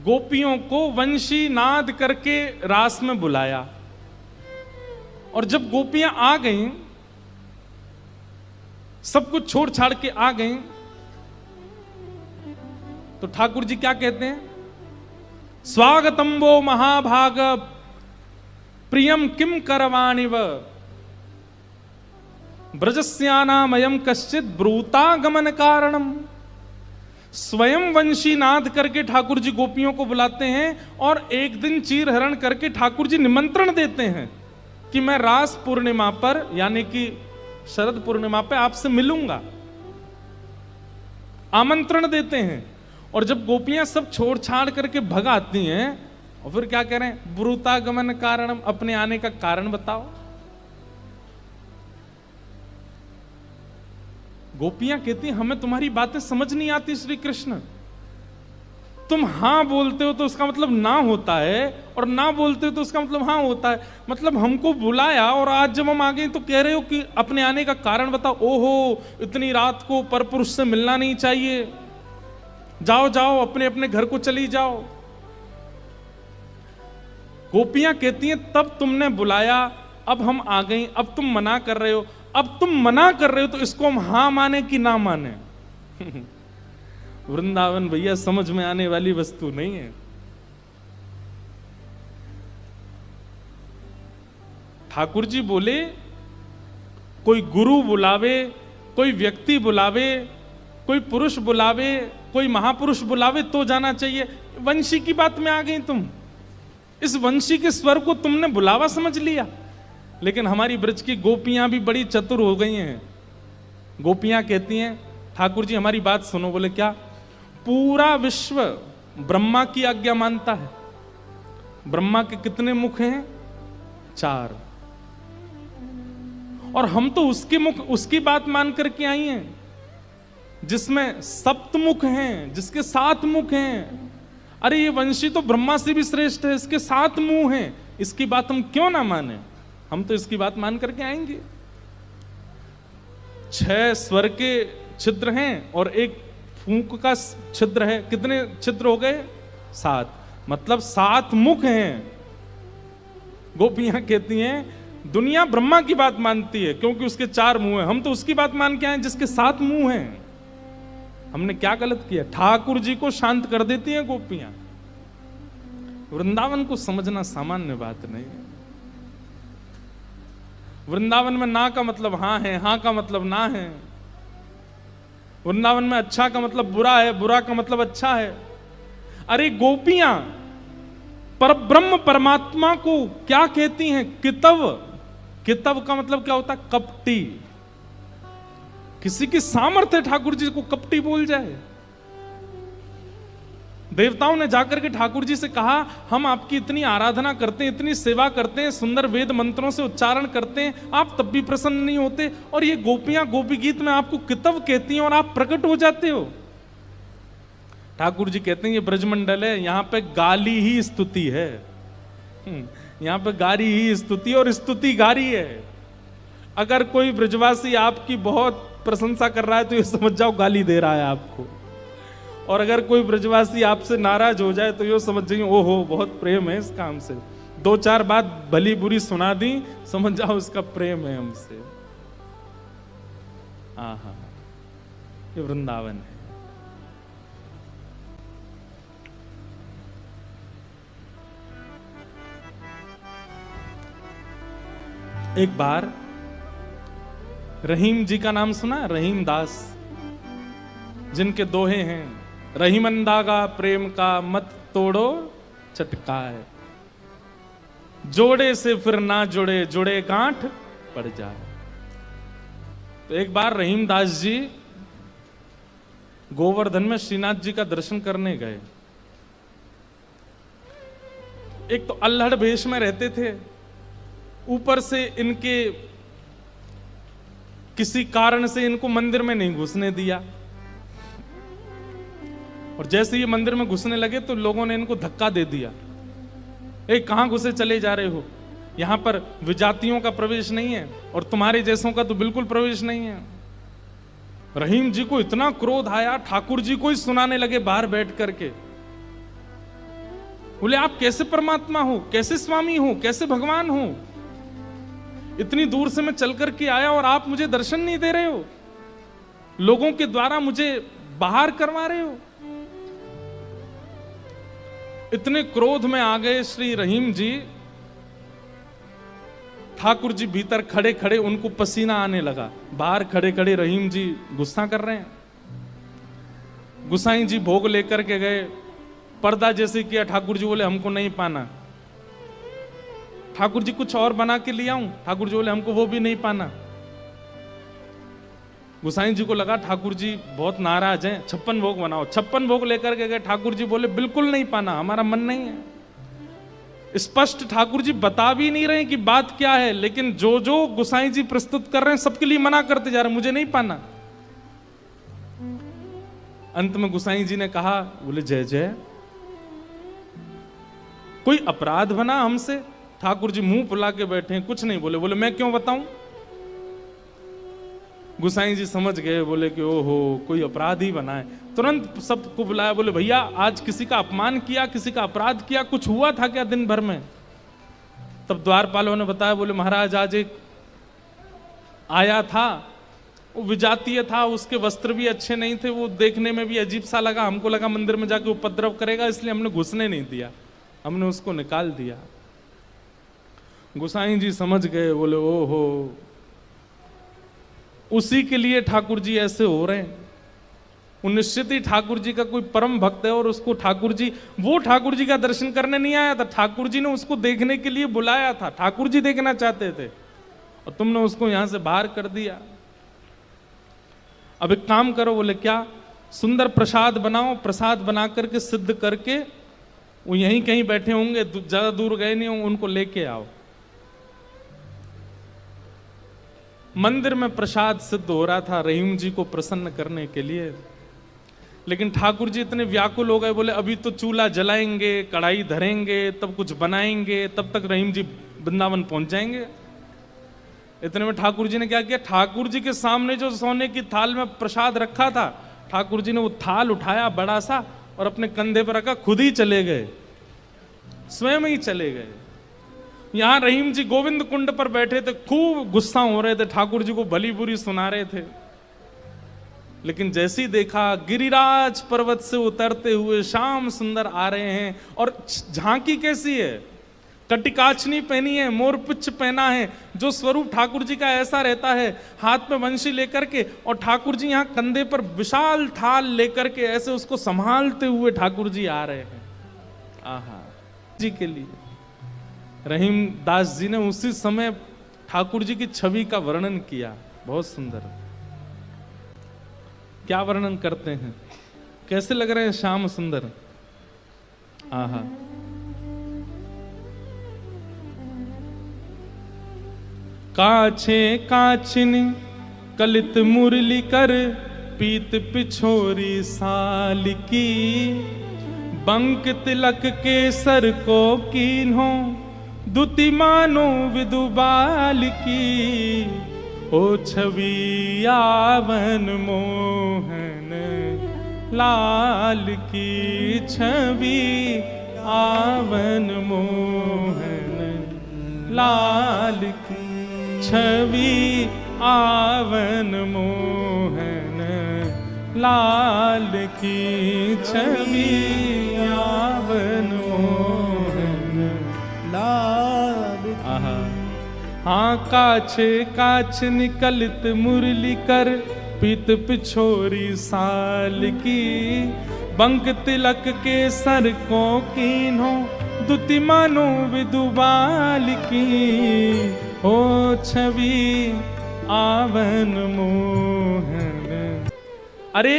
गोपियों को वंशी नाद करके रास में बुलाया और जब गोपियां आ गईं, सब कुछ छोड़ छाड़ के आ गईं, तो ठाकुर जी क्या कहते हैं? स्वागतम वो महाभाग प्रियम किम करवाणिव ब्रजस्यानामयम कश्चित ब्रूतागमन कारणम। स्वयं वंशी नाद करके ठाकुर जी गोपियों को बुलाते हैं और एक दिन चीर हरण करके ठाकुर जी निमंत्रण देते हैं कि मैं रास पूर्णिमा पर यानी कि शरद पूर्णिमा पे आपसे मिलूंगा, आमंत्रण देते हैं। और जब गोपियां सब छोड़ छाड़ करके भग आती हैं और फिर क्या कह रहे हैं, ब्रूतागमन कारणम, अपने आने का कारण बताओ। गोपियां कहती हैं हमें तुम्हारी बातें समझ नहीं आती श्री कृष्ण, तुम हां बोलते हो तो उसका मतलब ना होता है, और ना बोलते हो तो उसका मतलब हां होता है। मतलब हमको बुलाया और आज जब हम आ गए तो कह रहे हो कि अपने आने का कारण बताओ। ओहो, इतनी रात को परपुरुष से मिलना नहीं चाहिए, जाओ जाओ अपने अपने घर को चली जाओ। गोपियां कहती हैं तब तुमने बुलाया, अब हम आ गई, अब तुम मना कर रहे हो। अब तुम मना कर रहे हो तो इसको हम हां माने कि ना माने? वृंदावन भैया समझ में आने वाली वस्तु नहीं है। ठाकुर जी बोले कोई गुरु बुलावे, कोई व्यक्ति बुलावे, कोई पुरुष बुलावे, कोई महापुरुष बुलावे तो जाना चाहिए। वंशी की बात में आ गई तुम, इस वंशी के स्वर को तुमने बुलावा समझ लिया। लेकिन हमारी ब्रज की गोपियां भी बड़ी चतुर हो गई हैं। गोपियां कहती हैं ठाकुर जी हमारी बात सुनो। बोले क्या? पूरा विश्व ब्रह्मा की आज्ञा मानता है। ब्रह्मा के कितने मुख हैं? 4। और हम तो उसके मुख, उसकी बात मान करके आई हैं जिसमें सप्तमुख हैं, जिसके 7 मुख हैं। अरे ये वंशी तो ब्रह्मा से भी श्रेष्ठ है, इसके 7 मुंह हैं, इसकी बात हम क्यों ना माने? हम तो इसकी बात मान करके आएंगे। 6 स्वर के छिद्र हैं और 1 फूंक का छिद्र है। कितने छिद्र हो गए? 7। मतलब 7 मुख हैं। गोपियां कहती हैं दुनिया ब्रह्मा की बात मानती है क्योंकि उसके 4 मुंह हैं, हम तो उसकी बात मान के आए जिसके 7 मुंह हैं। हमने क्या गलत किया? ठाकुर जी को शांत कर देती हैं गोपियां। वृंदावन को समझना सामान्य बात नहीं है। वृंदावन में ना का मतलब हां है, हां का मतलब ना है। वृंदावन में अच्छा का मतलब बुरा है, बुरा का मतलब अच्छा है। अरे गोपियां परब्रह्म परमात्मा को क्या कहती हैं? कितव। कितव का मतलब क्या होता है? कपटी। किसी की सामर्थ्य ठाकुर जी को कपटी बोल जाए। देवताओं ने जाकर के ठाकुर जी से कहा हम आपकी इतनी आराधना करते हैं, इतनी सेवा करते हैं, सुंदर वेद मंत्रों से उच्चारण करते हैं, आप तब भी प्रसन्न नहीं होते, और ये गोपियां गोपी गीत में आपको कितव कहती हैं और आप प्रकट हो जाते हो। ठाकुर जी कहते हैं ये ब्रजमंडल है, यहां पे गाली ही स्तुति है। यहां पे गाली ही स्तुति, और स्तुति गाली है। अगर कोई ब्रजवासी आपकी बहुत प्रशंसा कर रहा है तो ये समझ जाओ गाली दे रहा है आपको, और अगर कोई ब्रजवासी आपसे नाराज हो जाए तो ये समझ जाइए ओहो बहुत प्रेम है इस काम से। 2-4 बात भली बुरी सुना दी, समझ जाओ उसका प्रेम है हमसे। आहा, ये वृंदावन है। एक बार रहीम जी का नाम सुना? रहीम दास, जिनके दोहे हैं रहीमंदागा प्रेम का मत तोड़ो चटकाए, जोड़े से फिर ना जुड़े, जुड़े गांठ पड़ जाए। तो एक बार रहीम दास जी गोवर्धन में श्रीनाथ जी का दर्शन करने गए। एक तो अल्हड़ भेष में रहते थे, ऊपर से इनके किसी कारण से इनको मंदिर में नहीं घुसने दिया, और जैसे ये मंदिर में घुसने लगे तो लोगों ने इनको धक्का दे दिया। कहां घुसे चले जा रहे हो? यहां पर विजातियों का प्रवेश नहीं है और तुम्हारे जैसों का तो बिल्कुल प्रवेश नहीं है। रहीम जी को इतना क्रोध आया, ठाकुर जी को ही सुनाने लगे बाहर बैठ करके। बोले आप कैसे परमात्मा हो, कैसे स्वामी हो, कैसे भगवान हो? इतनी दूर से मैं चल करके आया और आप मुझे दर्शन नहीं दे रहे हो, लोगों के द्वारा मुझे बाहर करवा रहे हो। इतने क्रोध में आ गए श्री रहीम जी। ठाकुर जी भीतर खड़े खड़े उनको पसीना आने लगा, बाहर खड़े खड़े रहीम जी गुस्सा कर रहे हैं। गुसाई जी भोग लेकर के गए, पर्दा जैसे किया, ठाकुर जी बोले हमको नहीं पाना। ठाकुर जी कुछ और बना के ले आऊं? ठाकुर जी बोले हमको वो भी नहीं पाना। गोसाई जी को लगा ठाकुर जी बहुत नाराज हैं, 56 भोग बनाओ। 56 भोग लेकर के गए, ठाकुर जी बोले बिल्कुल नहीं पाना, हमारा मन नहीं है। स्पष्ट ठाकुर जी बता भी नहीं रहे कि बात क्या है, लेकिन जो जो गोसाई जी प्रस्तुत कर रहे हैं सबके लिए मना करते जा रहे, मुझे नहीं पाना। अंत में गोसाई जी ने कहा, बोले जय जय, कोई अपराध बना हमसे? ठाकुर जी मुंह फुला के बैठे हैं, कुछ नहीं बोले। बोले मैं क्यों बताऊं? गोसाई जी समझ गए, बोले कि ओहो कोई अपराध ही बना है। तुरंत सबको बुलाया, बोले भैया आज किसी का अपमान किया, किसी का अपराध किया, कुछ हुआ था क्या दिन भर में? तब द्वारपालों ने बताया, बोले महाराज आज एक आया था, वो विजातीय था, उसके वस्त्र भी अच्छे नहीं थे, वो देखने में भी अजीब सा लगा, हमको लगा मंदिर में जाके उपद्रव करेगा, इसलिए हमने घुसने नहीं दिया, हमने उसको निकाल दिया। गोसाई जी समझ गए, बोले ओहो उसी के लिए ठाकुर जी ऐसे हो रहे हैं। वो निश्चित ही ठाकुर जी का कोई परम भक्त है, और उसको ठाकुर जी, वो ठाकुर जी का दर्शन करने नहीं आया था, ठाकुर जी ने उसको देखने के लिए बुलाया था, ठाकुर जी देखना चाहते थे, और तुमने उसको यहां से बाहर कर दिया। अब एक काम करो। बोले क्या? सुंदर प्रसाद बनाओ, प्रसाद बना करके सिद्ध करके, वो यहीं कहीं बैठे होंगे, ज्यादा दूर गए नहीं होंगे, उनको लेके आओ। मंदिर में प्रसाद सिद्ध हो रहा था रहीम जी को प्रसन्न करने के लिए, लेकिन ठाकुर जी इतने व्याकुल हो गए, बोले अभी तो चूल्हा जलाएंगे, कढ़ाई धरेंगे, तब कुछ बनाएंगे, तब तक रहीम जी वृंदावन पहुंच जाएंगे। इतने में ठाकुर जी ने क्या किया, ठाकुर जी के सामने जो सोने की थाल में प्रसाद रखा था, ठाकुर जी ने वो थाल उठाया बड़ा सा और अपने कंधे पर रखा, खुद ही चले गए, स्वयं ही चले गए। यहां रहीम जी गोविंद कुंड पर बैठे थे, खूब गुस्सा हो रहे थे, ठाकुर जी को भली बुरी सुना रहे थे। लेकिन जैसे ही देखा गिरिराज पर्वत से उतरते हुए श्याम सुंदर आ रहे हैं, और झांकी कैसी है, कटिकाचनी पहनी है, मोरपिच्छ पहना है, जो स्वरूप ठाकुर जी का ऐसा रहता है, हाथ में वंशी लेकर के, और ठाकुर जी यहाँ कंधे पर विशाल थाल लेकर के ऐसे उसको संभालते हुए ठाकुर जी आ रहे हैं। आहा जी के लिए रहीम दास जी ने उसी समय ठाकुर जी की छवि का वर्णन किया, बहुत सुंदर। क्या वर्णन करते हैं, कैसे लग रहे हैं श्याम सुंदर? आहा काछे काछिन कलित मुरली कर, पीत पिछोरी साल की, बंक तिलक के सर को कीन्हो, दुति मानो विदुबाल की, ओ छवि आवन मोहन लाल की, छवि आवन मोहन लाल की, छवि आवन मोहन लाल की, छवि आवन मोहन लाल की। हाँ काछे काछ निकलित मुरली कर, पीत पिछोरी साल की, बंक तिलक के सर को कीन्हो, दुति मानो विदुबाल की, ओ छवि आवन मोहन। अरे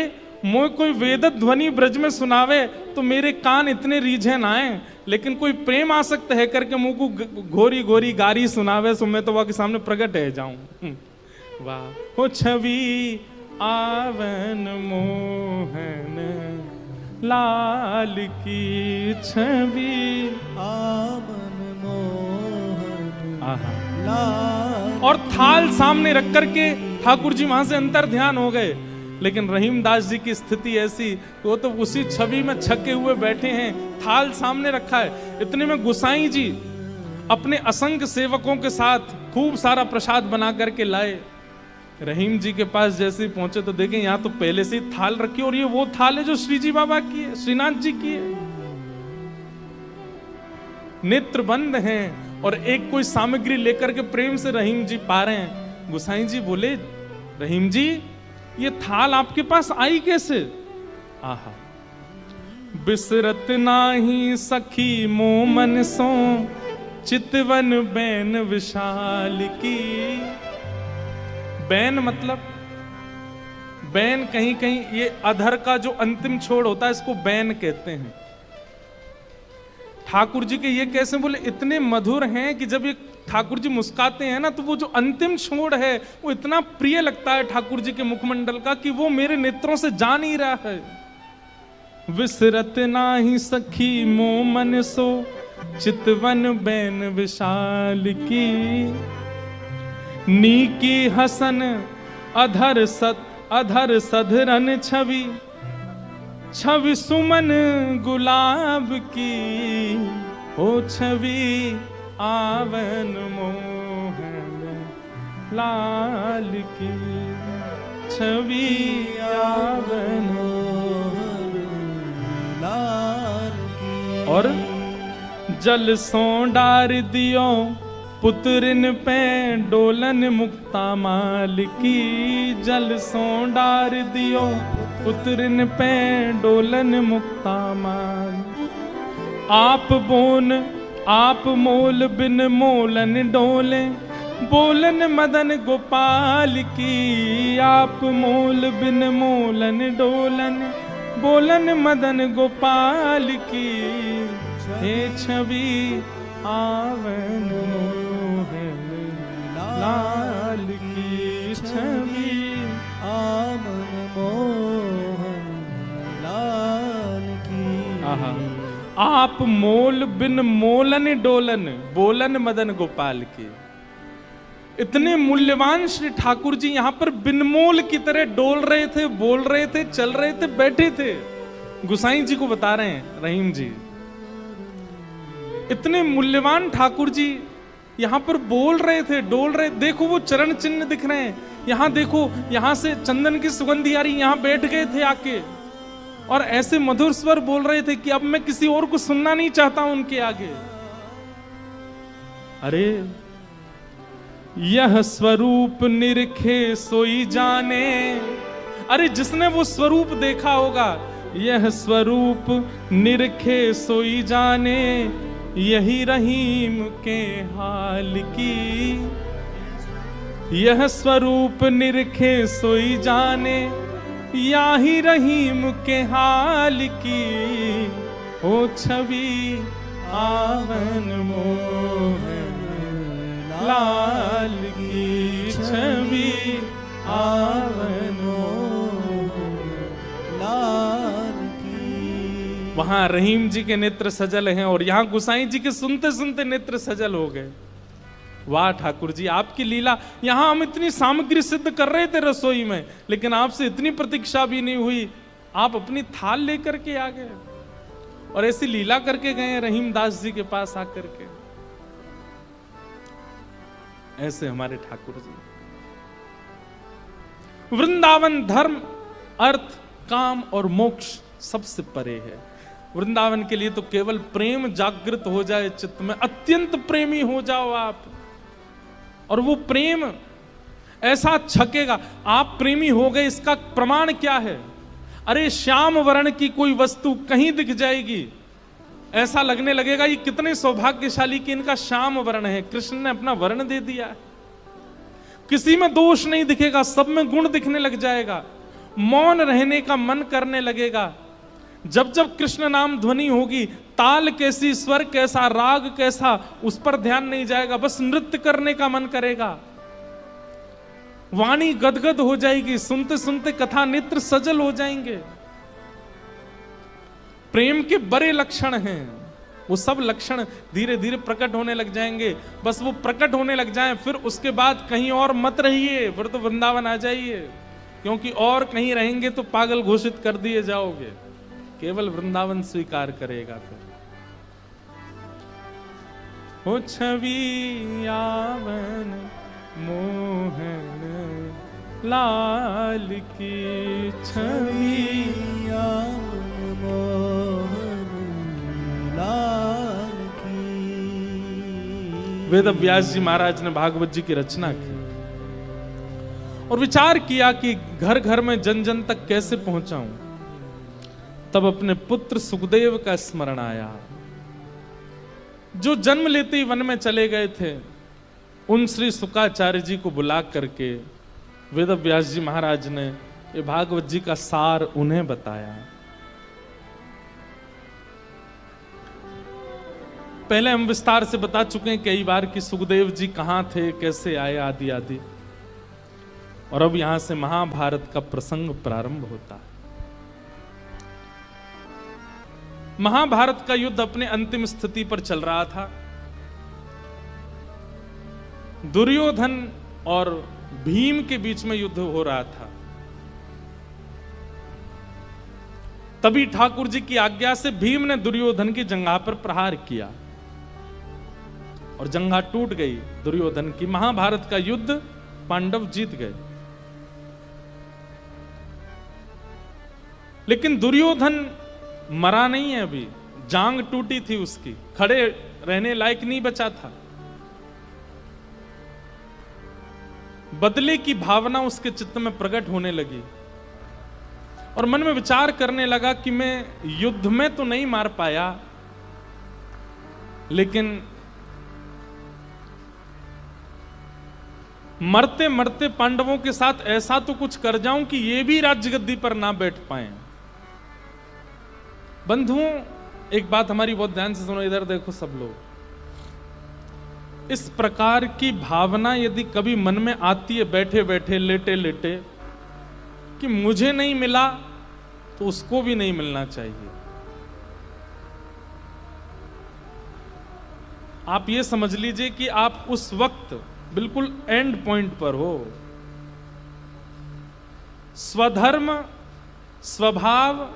मोय कोई वेद ध्वनि ब्रज में सुनावे तो मेरे कान इतने रीझे ना आए, लेकिन कोई प्रेम आसक्त है करके मुंह को घोरी घोरी गारी सुनावे, सो मैं तो वह के सामने प्रकट है जाऊं। वाह। ओ छवि आवन मोहन लाल की, छवि आवन मोहन लाल। और थाल सामने रख करके ठाकुर जी वहां से अंतर ध्यान हो गए, लेकिन रहीम दास जी की स्थिति ऐसी, वो तो उसी छवि में छके हुए बैठे हैं, थाल सामने रखा है। इतने में गोसाई जी अपने असंख्य सेवकों के साथ खूब सारा प्रसाद बना करके लाए। रहीम जी के पास जैसे पहुंचे तो देखें यहाँ तो पहले से ही थाल रखी, और ये वो थाल है जो श्री जी बाबा की है, श्रीनाथ जी की है। नेत्र बंद हैं और एक कोई सामग्री लेकर के प्रेम से रहीम जी पा रहे हैं। गोसाई जी बोले, रहीम जी ये थाल आपके पास आई कैसे? आहा। बिसरत नाही सखी मोमन सो, चितवन बैन विशाल की। बैन मतलब, बैन कहीं कहीं ये अधर का जो अंतिम छोड़ होता है इसको बैन कहते हैं। ठाकुर जी के ये कैसे बोले, इतने मधुर हैं कि जब ये ठाकुर जी मुस्काते हैं ना तो वो जो अंतिम छोड़ है वो इतना प्रिय लगता है ठाकुर जी के मुखमंडल का कि वो मेरे नेत्रों से जा नहीं रहा है। विसरत नाही सखी मोमन सो चितवन बैन विशाल की। नीकी हसन अधर सधरन छवि, छवि सुमन गुलाब की। हो छवि आवन मोहन लाल की, छवि आवन लाल की। और जल सो डार दियो पुत्रिन पे डोलन मुक्ता माल की। जल सो डार दियो पुत्रिन पे डोलन मुक्ता माल। आप मोल बिन मोलन डोले, बोलन मदन गोपाल की। आप मोल बिन मोलन डोलन, बोलन मदन गोपाल की। हे छवि आवन मोहन लाल की, छवि आवन मोहन लाल की। आहा। आप मोल बिन मोलन डोलन, बोलन मदन गोपाल की। इतने मूल्यवान श्री ठाकुर जी यहाँ पर बिन मोल की तरह डोल रहे थे, बोल रहे थे, चल रहे थे, बैठे थे। गुसाई जी को बता रहे हैं रहीम जी, इतने मूल्यवान ठाकुर जी यहाँ पर बोल रहे थे, डोल रहे। देखो वो चरण चिन्ह दिख रहे हैं। यहाँ देखो, यहाँ से चंदन की सुगंधी आ रही, यहाँ बैठ गए थे आके और ऐसे मधुर स्वर बोल रहे थे कि अब मैं किसी और को सुनना नहीं चाहता उनके आगे। अरे यह स्वरूप निरखे सोई जाने। अरे जिसने वो स्वरूप देखा होगा, यह स्वरूप निरखे सोई जाने। यही रहीम के हाल की। यह स्वरूप निरखे सोई जाने, याही रहीम के हाल की। ओ छवि आवन मोहन लाल की, छवि आवन मोहन लाल की। वहां रहीम जी के नेत्र सजल हैं और यहां गुसाई जी के सुनते सुनते नेत्र सजल हो गए। वाह ठाकुर जी, आपकी लीला। यहां हम इतनी सामग्री सिद्ध कर रहे थे रसोई में, लेकिन आपसे इतनी प्रतीक्षा भी नहीं हुई। आप अपनी थाल लेकर के आ गए और ऐसी लीला करके गए रहीम दास जी के पास आकर के। ऐसे हमारे ठाकुर जी। वृंदावन धर्म, अर्थ, काम और मोक्ष सबसे परे है। वृंदावन के लिए तो केवल प्रेम जागृत हो जाए चित्त में, अत्यंत प्रेमी हो जाओ आप, और वो प्रेम ऐसा छकेगा। आप प्रेमी हो गए, इसका प्रमाण क्या है? अरे श्याम वर्ण की कोई वस्तु कहीं दिख जाएगी, ऐसा लगने लगेगा ये कितने सौभाग्यशाली कि इनका श्याम वर्ण है। कृष्ण ने अपना वर्ण दे दिया। किसी में दोष नहीं दिखेगा, सब में गुण दिखने लग जाएगा। मौन रहने का मन करने लगेगा। जब जब कृष्ण नाम ध्वनि होगी, ताल कैसी, स्वर कैसा, राग कैसा, उस पर ध्यान नहीं जाएगा, बस नृत्य करने का मन करेगा। वाणी गदगद हो जाएगी, सुनते सुनते कथा नेत्र सजल हो जाएंगे। प्रेम के बड़े लक्षण हैं, वो सब लक्षण धीरे धीरे प्रकट होने लग जाएंगे। बस वो प्रकट होने लग जाएं, फिर उसके बाद कहीं और मत रहिए, फिर तो वृंदावन आ जाइए, क्योंकि और कहीं रहेंगे तो पागल घोषित कर दिए जाओगे। केवल वृंदावन स्वीकार करेगा फिर। हो छवि आवन मोहन लाल की, छवि आवन मोहन लाल की। वेद व्यास जी महाराज ने भागवत जी की रचना की और विचार किया कि घर घर में जन जन तक कैसे पहुंचाऊं। तब अपने पुत्र सुखदेव का स्मरण आया। जो जन्म लेते ही वन में चले गए थे, उन श्री शुकाचार्य जी को बुला करके वेद व्यास जी महाराज ने ये भागवत जी का सार उन्हें बताया। पहले हम विस्तार से बता चुके हैं कई बार कि सुखदेव जी कहां थे, कैसे आए, आदि आदि। और अब यहां से महाभारत का प्रसंग प्रारंभ होता है। महाभारत का युद्ध अपने अंतिम स्थिति पर चल रहा था। दुर्योधन और भीम के बीच में युद्ध हो रहा था। तभी ठाकुर जी की आज्ञा से भीम ने दुर्योधन की जंघा पर प्रहार किया और जंघा टूट गई दुर्योधन की। महाभारत का युद्ध पांडव जीत गए। लेकिन दुर्योधन मरा नहीं है अभी, जांग टूटी थी उसकी, खड़े रहने लायक नहीं बचा था। बदले की भावना उसके चित्त में प्रकट होने लगी और मन में विचार करने लगा कि मैं युद्ध में तो नहीं मार पाया, लेकिन मरते मरते पांडवों के साथ ऐसा तो कुछ कर जाऊं कि ये भी राज्य गद्दी पर ना बैठ पाए। बंधुओं, एक बात हमारी बहुत ध्यान से सुनो, इधर देखो सब लोग। इस प्रकार की भावना यदि कभी मन में आती है बैठे बैठे, लेटे लेटे, कि मुझे नहीं मिला तो उसको भी नहीं मिलना चाहिए। आप ये समझ लीजिए कि आप उस वक्त बिल्कुल एंड पॉइंट पर हो। स्वधर्म, स्वभाव,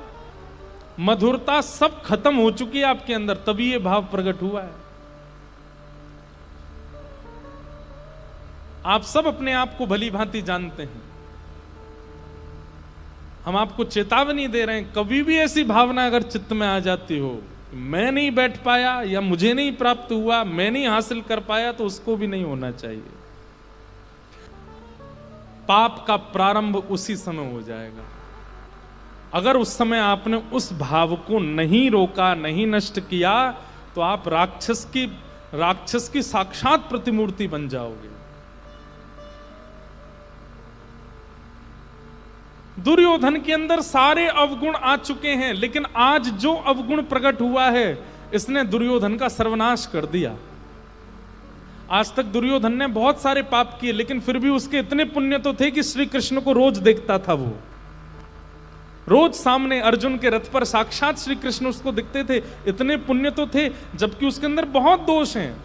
मधुरता सब खत्म हो चुकी है आपके अंदर, तभी ये भाव प्रकट हुआ है। आप सब अपने आप को भली भांति जानते हैं। हम आपको चेतावनी दे रहे हैं, कभी भी ऐसी भावना अगर चित्त में आ जाती हो, मैं नहीं बैठ पाया या मुझे नहीं प्राप्त हुआ, मैं नहीं हासिल कर पाया, तो उसको भी नहीं होना चाहिए। पाप का प्रारंभ उसी समय हो जाएगा। अगर उस समय आपने उस भाव को नहीं रोका, नहीं नष्ट किया, तो आप राक्षस की साक्षात प्रतिमूर्ति बन जाओगे। दुर्योधन के अंदर सारे अवगुण आ चुके हैं, लेकिन आज जो अवगुण प्रकट हुआ है, इसने दुर्योधन का सर्वनाश कर दिया। आज तक दुर्योधन ने बहुत सारे पाप किए, लेकिन फिर भी उसके इतने पुण्य तो थे कि श्री कृष्ण को रोज देखता था। वो रोज सामने अर्जुन के रथ पर साक्षात श्री कृष्ण उसको दिखते थे। इतने पुण्य तो थे, जबकि उसके अंदर बहुत दोष हैं,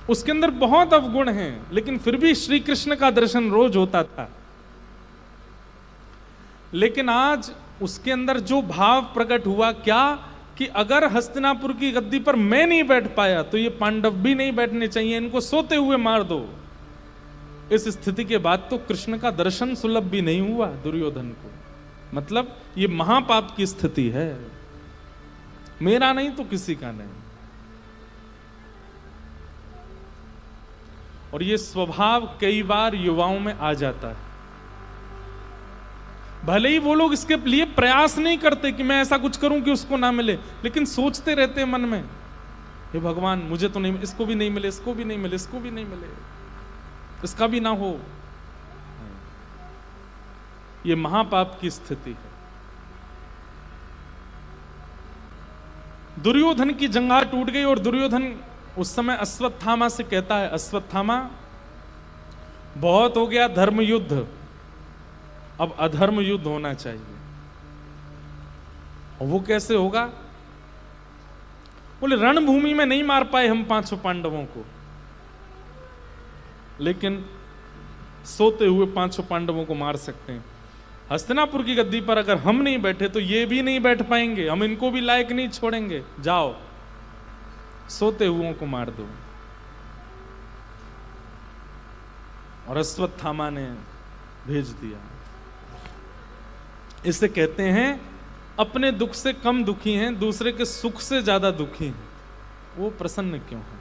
उसके अंदर बहुत अवगुण हैं, लेकिन फिर भी श्री कृष्ण का दर्शन रोज होता था। लेकिन आज उसके अंदर जो भाव प्रकट हुआ, क्या कि अगर हस्तिनापुर की गद्दी पर मैं नहीं बैठ पाया तो ये पांडव भी नहीं बैठने चाहिए, इनको सोते हुए मार दो। इस स्थिति के बाद तो कृष्ण का दर्शन सुलभ भी नहीं हुआ दुर्योधन को। मतलब ये महापाप की स्थिति है, मेरा नहीं तो किसी का नहीं। और ये स्वभाव कई बार युवाओं में आ जाता है। भले ही वो लोग इसके लिए प्रयास नहीं करते कि मैं ऐसा कुछ करूं कि उसको ना मिले, लेकिन सोचते रहते हैं मन में, हे भगवान मुझे तो नहीं, इसको भी नहीं मिले, इसको भी नहीं मिले, इसको भी नहीं मिले, इसका भी ना हो। ये महापाप की स्थिति है। दुर्योधन की जंघा टूट गई और दुर्योधन उस समय अश्वत्थामा से कहता है, अश्वत्थामा बहुत हो गया धर्म युद्ध, अब अधर्म युद्ध होना चाहिए। और वो कैसे होगा? बोले रणभूमि में नहीं मार पाए हम 500 पांडवों को, लेकिन सोते हुए 500 पांडवों को मार सकते हैं। हस्तिनापुर की गद्दी पर अगर हम नहीं बैठे तो ये भी नहीं बैठ पाएंगे, हम इनको भी लायक नहीं छोड़ेंगे, जाओ सोते हुओं को मार दो। और अश्वत्थामा ने भेज दिया। इसे कहते हैं अपने दुख से कम दुखी हैं, दूसरे के सुख से ज्यादा दुखी हैं, वो प्रसन्न क्यों है?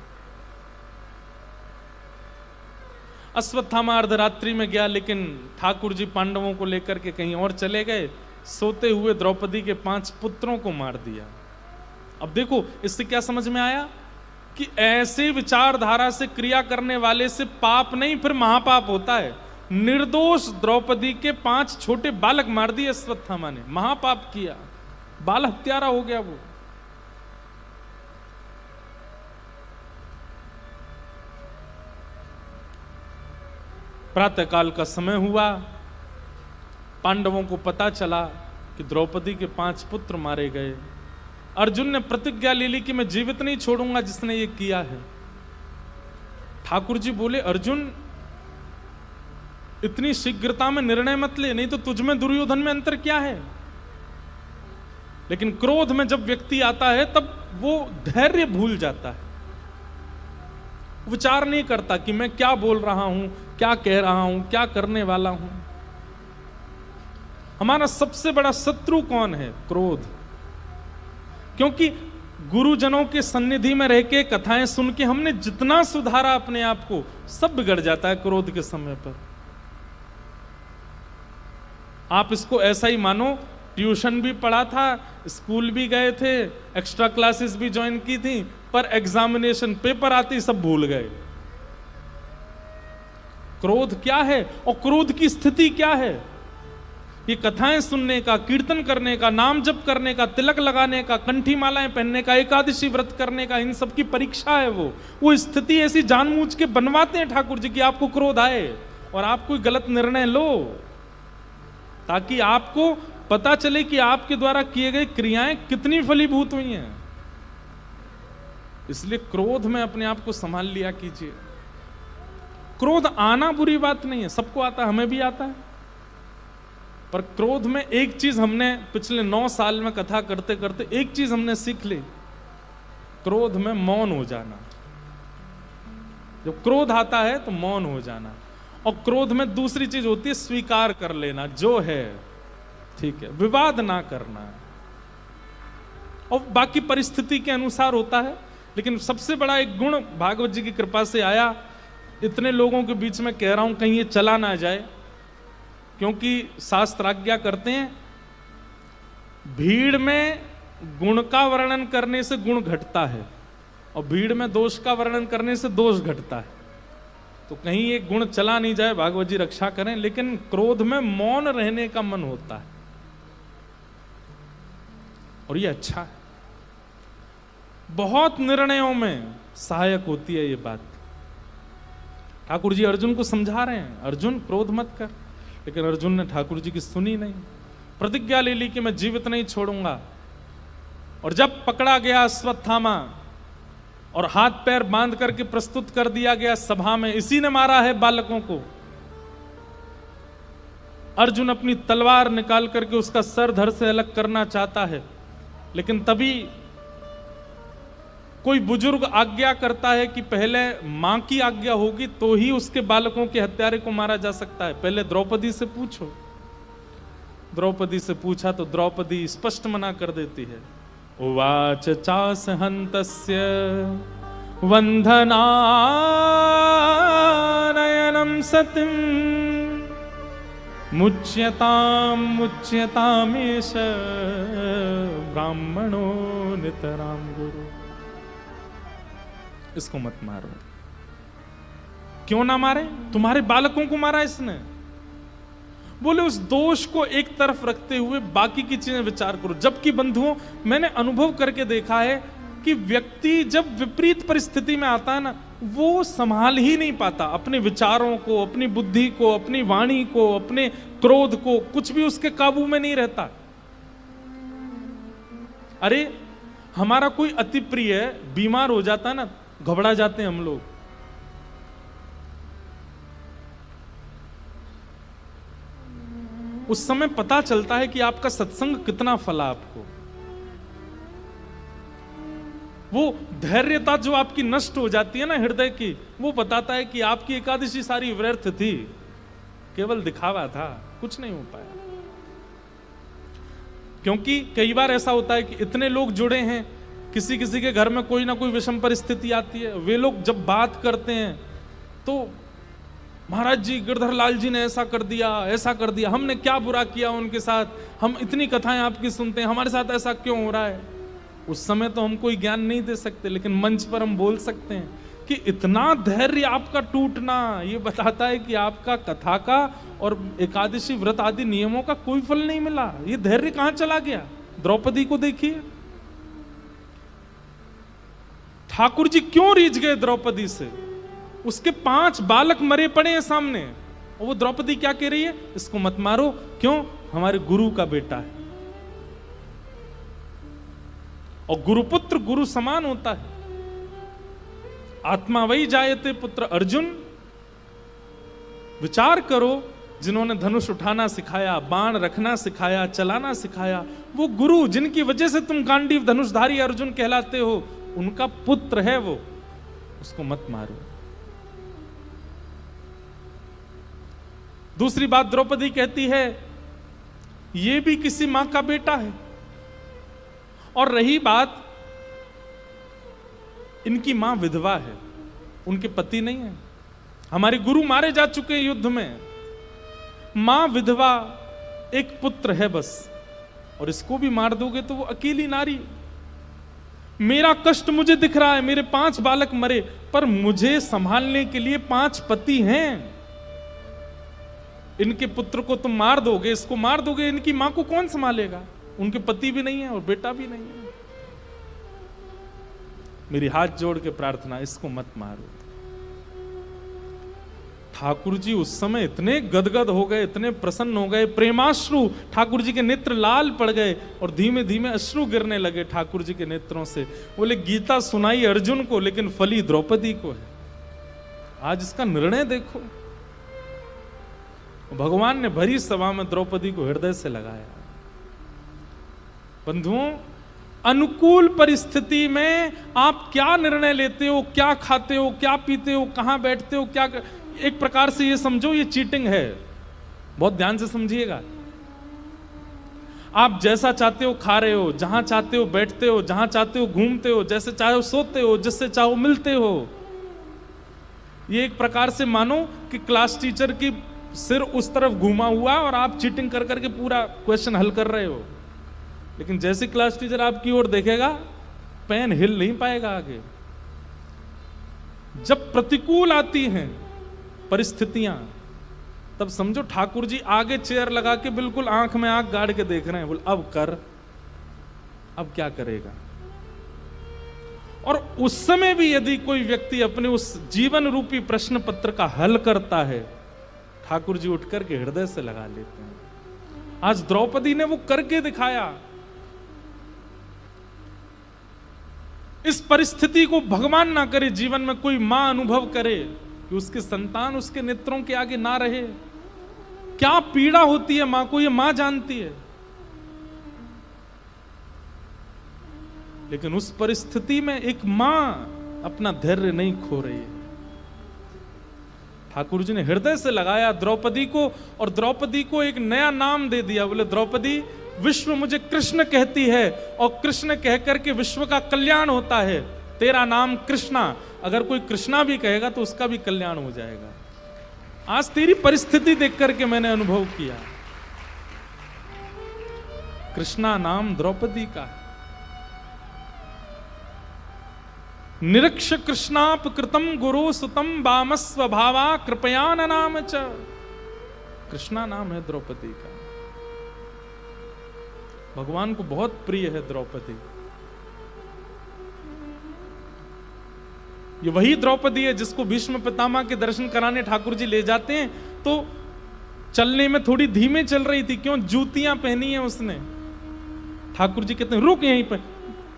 अश्वत्थामा अर्धरात्रि में गया, लेकिन ठाकुर जी पांडवों को लेकर के कहीं और चले गए। सोते हुए द्रौपदी के 5 पुत्रों को मार दिया। अब देखो इससे क्या समझ में आया कि ऐसे विचारधारा से क्रिया करने वाले से पाप नहीं फिर महापाप होता है। निर्दोष द्रौपदी के 5 छोटे बालक मार दिए अश्वत्थामा ने, महापाप किया, बाल हत्यारा हो गया वो। प्रातःकाल का समय हुआ, पांडवों को पता चला कि द्रौपदी के 5 पुत्र मारे गए। अर्जुन ने प्रतिज्ञा ले ली कि मैं जीवित नहीं छोड़ूंगा जिसने ये किया है। ठाकुर जी बोले, अर्जुन इतनी शीघ्रता में निर्णय मत ले, नहीं तो तुझ में दुर्योधन में अंतर क्या है। लेकिन क्रोध में जब व्यक्ति आता है तब वो धैर्य भूल जाता है, विचार नहीं करता कि मैं क्या बोल रहा हूं, क्या कह रहा हूं, क्या करने वाला हूं। हमारा सबसे बड़ा शत्रु कौन है? क्रोध। क्योंकि गुरुजनों के सन्निधि में रह के कथाएं सुन के हमने जितना सुधारा अपने आप को, सब बिगड़ जाता है क्रोध के समय पर। आप इसको ऐसा ही मानो, ट्यूशन भी पढ़ा था, स्कूल भी गए थे, एक्स्ट्रा क्लासेस भी ज्वाइन की थी, पर एग्जामिनेशन पेपर आते ही सब भूल गए। क्रोध क्या है और क्रोध की स्थिति क्या है? ये कथाएं सुनने का, कीर्तन करने का, नाम जप करने का, तिलक लगाने का, कंठी मालाएं पहनने का, एकादशी व्रत करने का, इन सब की परीक्षा है। वो स्थिति ऐसी जानबूझ के बनवाते हैं ठाकुर जी कि आपको क्रोध आए और आप कोई गलत निर्णय लो, ताकि आपको पता चले कि आपके द्वारा किए गए क्रियाएं कितनी फलीभूत हुई हैं। इसलिए क्रोध में अपने आप को संभाल लिया कीजिए। क्रोध आना बुरी बात नहीं है, सबको आता है, हमें भी आता है। पर क्रोध में एक चीज हमने पिछले 9 साल में कथा करते करते एक चीज हमने सीख ली, क्रोध में मौन हो जाना। जब क्रोध आता है तो मौन हो जाना। और क्रोध में दूसरी चीज होती है स्वीकार कर लेना, जो है ठीक है, विवाद ना करना। और बाकी परिस्थिति के अनुसार होता है। लेकिन सबसे बड़ा एक गुण भागवत जी की कृपा से आया, इतने लोगों के बीच में कह रहा हूं कहीं ये चला ना जाए, क्योंकि शास्त्र आज्ञा करते हैं भीड़ में गुण का वर्णन करने से गुण घटता है और भीड़ में दोष का वर्णन करने से दोष घटता है। तो कहीं ये गुण चला नहीं जाए, भागवत जी रक्षा करें। लेकिन क्रोध में मौन रहने का मन होता है और ये अच्छा है, बहुत निर्णयों में सहायक होती है ये बात। ठाकुर जी अर्जुन को समझा रहे हैं, अर्जुन क्रोध मत कर, लेकिन अर्जुन ने ठाकुर जी की सुनी नहीं। प्रतिज्ञा ले ली कि मैं जीवित नहीं छोड़ूंगा। और जब पकड़ा गया अश्वत्थामा और हाथ पैर बांध करके प्रस्तुत कर दिया गया सभा में, इसी ने मारा है बालकों को, अर्जुन अपनी तलवार निकाल करके उसका सर धड़ से अलग करना चाहता है। लेकिन तभी कोई बुजुर्ग आज्ञा करता है कि पहले मां की आज्ञा होगी तो ही उसके बालकों के हत्यारे को मारा जा सकता है, पहले द्रौपदी से पूछो। द्रौपदी से पूछा तो द्रौपदी स्पष्ट मना कर देती है। उवाच चास हन्तस्य वंधनानयनं सतिं मुच्यतामेष ब्राह्मणो नितरां गुरु। इसको मत मारो। क्यों ना मारे? तुम्हारे बालकों को मारा इसने। बोले उस दोष को एक तरफ रखते हुए बाकी की चीजें विचार करो। जबकि बंधुओं, मैंने अनुभव करके देखा है कि व्यक्ति जब विपरीत परिस्थिति में आता है ना, वो संभाल ही नहीं पाता अपने विचारों को, अपनी बुद्धि को, अपनी वाणी को, अपने क्रोध को, कुछ भी उसके काबू में नहीं रहता। अरे हमारा कोई अति प्रिय बीमार हो जाता है ना, घबरा जाते हैं हम लोग। उस समय पता चलता है कि आपका सत्संग कितना फला आपको। वो धैर्यता जो आपकी नष्ट हो जाती है ना हृदय की, वो बताता है कि आपकी एकादशी सारी व्यर्थ थी, केवल दिखावा था, कुछ नहीं हो पाया। क्योंकि कई बार ऐसा होता है कि इतने लोग जुड़े हैं, किसी किसी के घर में कोई ना कोई विषम परिस्थिति आती है, वे लोग जब बात करते हैं तो महाराज जी, गिरधर लाल जी ने ऐसा कर दिया, ऐसा कर दिया, हमने क्या बुरा किया उनके साथ, हम इतनी कथाएं आपकी सुनते हैं, हमारे साथ ऐसा क्यों हो रहा है। उस समय तो हम कोई ज्ञान नहीं दे सकते, लेकिन मंच पर हम बोल सकते हैं कि इतना धैर्य आपका टूटना ये बताता है कि आपका कथा का और एकादशी व्रत आदि नियमों का कोई फल नहीं मिला। ये धैर्य कहां चला गया? द्रौपदी को देखिए, ठाकुर जी क्यों रीझ गए द्रौपदी से? उसके 5 बालक मरे पड़े हैं सामने, और वो द्रौपदी क्या कह रही है? इसको मत मारो। क्यों? हमारे गुरु का बेटा है, और गुरुपुत्र गुरु समान होता है। आत्मा वही जायते पुत्र अर्जुन। विचार करो, जिन्होंने धनुष उठाना सिखाया, बाण रखना सिखाया, चलाना सिखाया, वो गुरु जिनकी वजह से तुम गांडीव धनुषधारी अर्जुन कहलाते हो, उनका पुत्र है वो, उसको मत मारो। दूसरी बात द्रौपदी कहती है, ये भी किसी मां का बेटा है। और रही बात, इनकी मां विधवा है, उनके पति नहीं है। हमारे गुरु मारे जा चुके हैं युद्ध में, मां विधवा, एक पुत्र है बस, और इसको भी मार दोगे तो वो अकेली नारी। मेरा कष्ट मुझे दिख रहा है, मेरे 5 बालक मरे, पर मुझे संभालने के लिए 5 पति हैं। इनके पुत्र को तुम मार दोगे, इसको मार दोगे, इनकी मां को कौन संभालेगा? उनके पति भी नहीं है और बेटा भी नहीं है। मेरी हाथ जोड़ के प्रार्थना, इसको मत मारो। ठाकुर जी उस समय इतने गदगद हो गए, इतने प्रसन्न हो गए, प्रेमाश्रु, ठाकुर जी के नेत्र लाल पड़ गए और धीमे धीमे अश्रु गिरने लगे ठाकुर जी के नेत्रों से। बोले, गीता सुनाई अर्जुन को, लेकिन फली द्रौपदी को है। आज इसका निर्णय देखो। भगवान ने भरी सभा में द्रौपदी को हृदय से लगाया। बंधुओं, अनुकूल परिस्थिति में आप क्या निर्णय लेते हो, क्या खाते हो, क्या पीते हो, कहां बैठते हो, क्या एक प्रकार से ये समझो ये चीटिंग है। बहुत ध्यान से समझिएगा। आप जैसा चाहते हो खा रहे हो, जहां चाहते हो बैठते हो, जहां चाहते हो घूमते हो, जैसे चाहे सोते हो, जिससे चाहो मिलते हो। ये एक प्रकार से मानो कि क्लास टीचर की सिर उस तरफ घूमा हुआ और आप चीटिंग कर करके पूरा क्वेश्चन हल कर रहे हो, लेकिन जैसे क्लास टीचर आपकी ओर देखेगा, पेन हिल नहीं पाएगा आगे। जब प्रतिकूल आती हैं परिस्थितियां, तब समझो ठाकुर जी आगे चेयर लगा के बिल्कुल आंख में आंख गाड़ के देख रहे हैं। बोल, अब कर, अब क्या करेगा? और उस समय भी यदि कोई व्यक्ति अपने उस जीवन रूपी प्रश्न पत्र का हल करता है, ठाकुर जी उठ करके हृदय से लगा लेते हैं। आज द्रौपदी ने वो करके दिखाया। इस परिस्थिति को भगवान ना करे, जीवन में कोई मां अनुभव करे कि उसके संतान उसके नेत्रों के आगे ना रहे। क्या पीड़ा होती है मां को, ये मां जानती है। लेकिन उस परिस्थिति में एक मां अपना धैर्य नहीं खो रही है। ठाकुर जी ने हृदय से लगाया द्रौपदी को, और द्रौपदी को एक नया नाम दे दिया। बोले, द्रौपदी, विश्व मुझे कृष्ण कहती है, और कृष्ण कहकर के विश्व का कल्याण होता है। तेरा नाम कृष्णा, अगर कोई कृष्णा भी कहेगा तो उसका भी कल्याण हो जाएगा। आज तेरी परिस्थिति देख करके मैंने अनुभव किया, कृष्णा नाम द्रौपदी का। निरीक्ष कृष्णाप कृतम गुरु सुतम बामस्व भावा कृपया नाम च। कृष्णा नाम है द्रौपदी का। भगवान को बहुत प्रिय है द्रौपदी। ये वही द्रौपदी है जिसको भीष्म पितामह के दर्शन कराने ठाकुर जी ले जाते हैं, तो चलने में थोड़ी धीमे चल रही थी। क्यों? जूतियां पहनी है उसने। ठाकुर जी कहते हैं, रुक यहीं पर,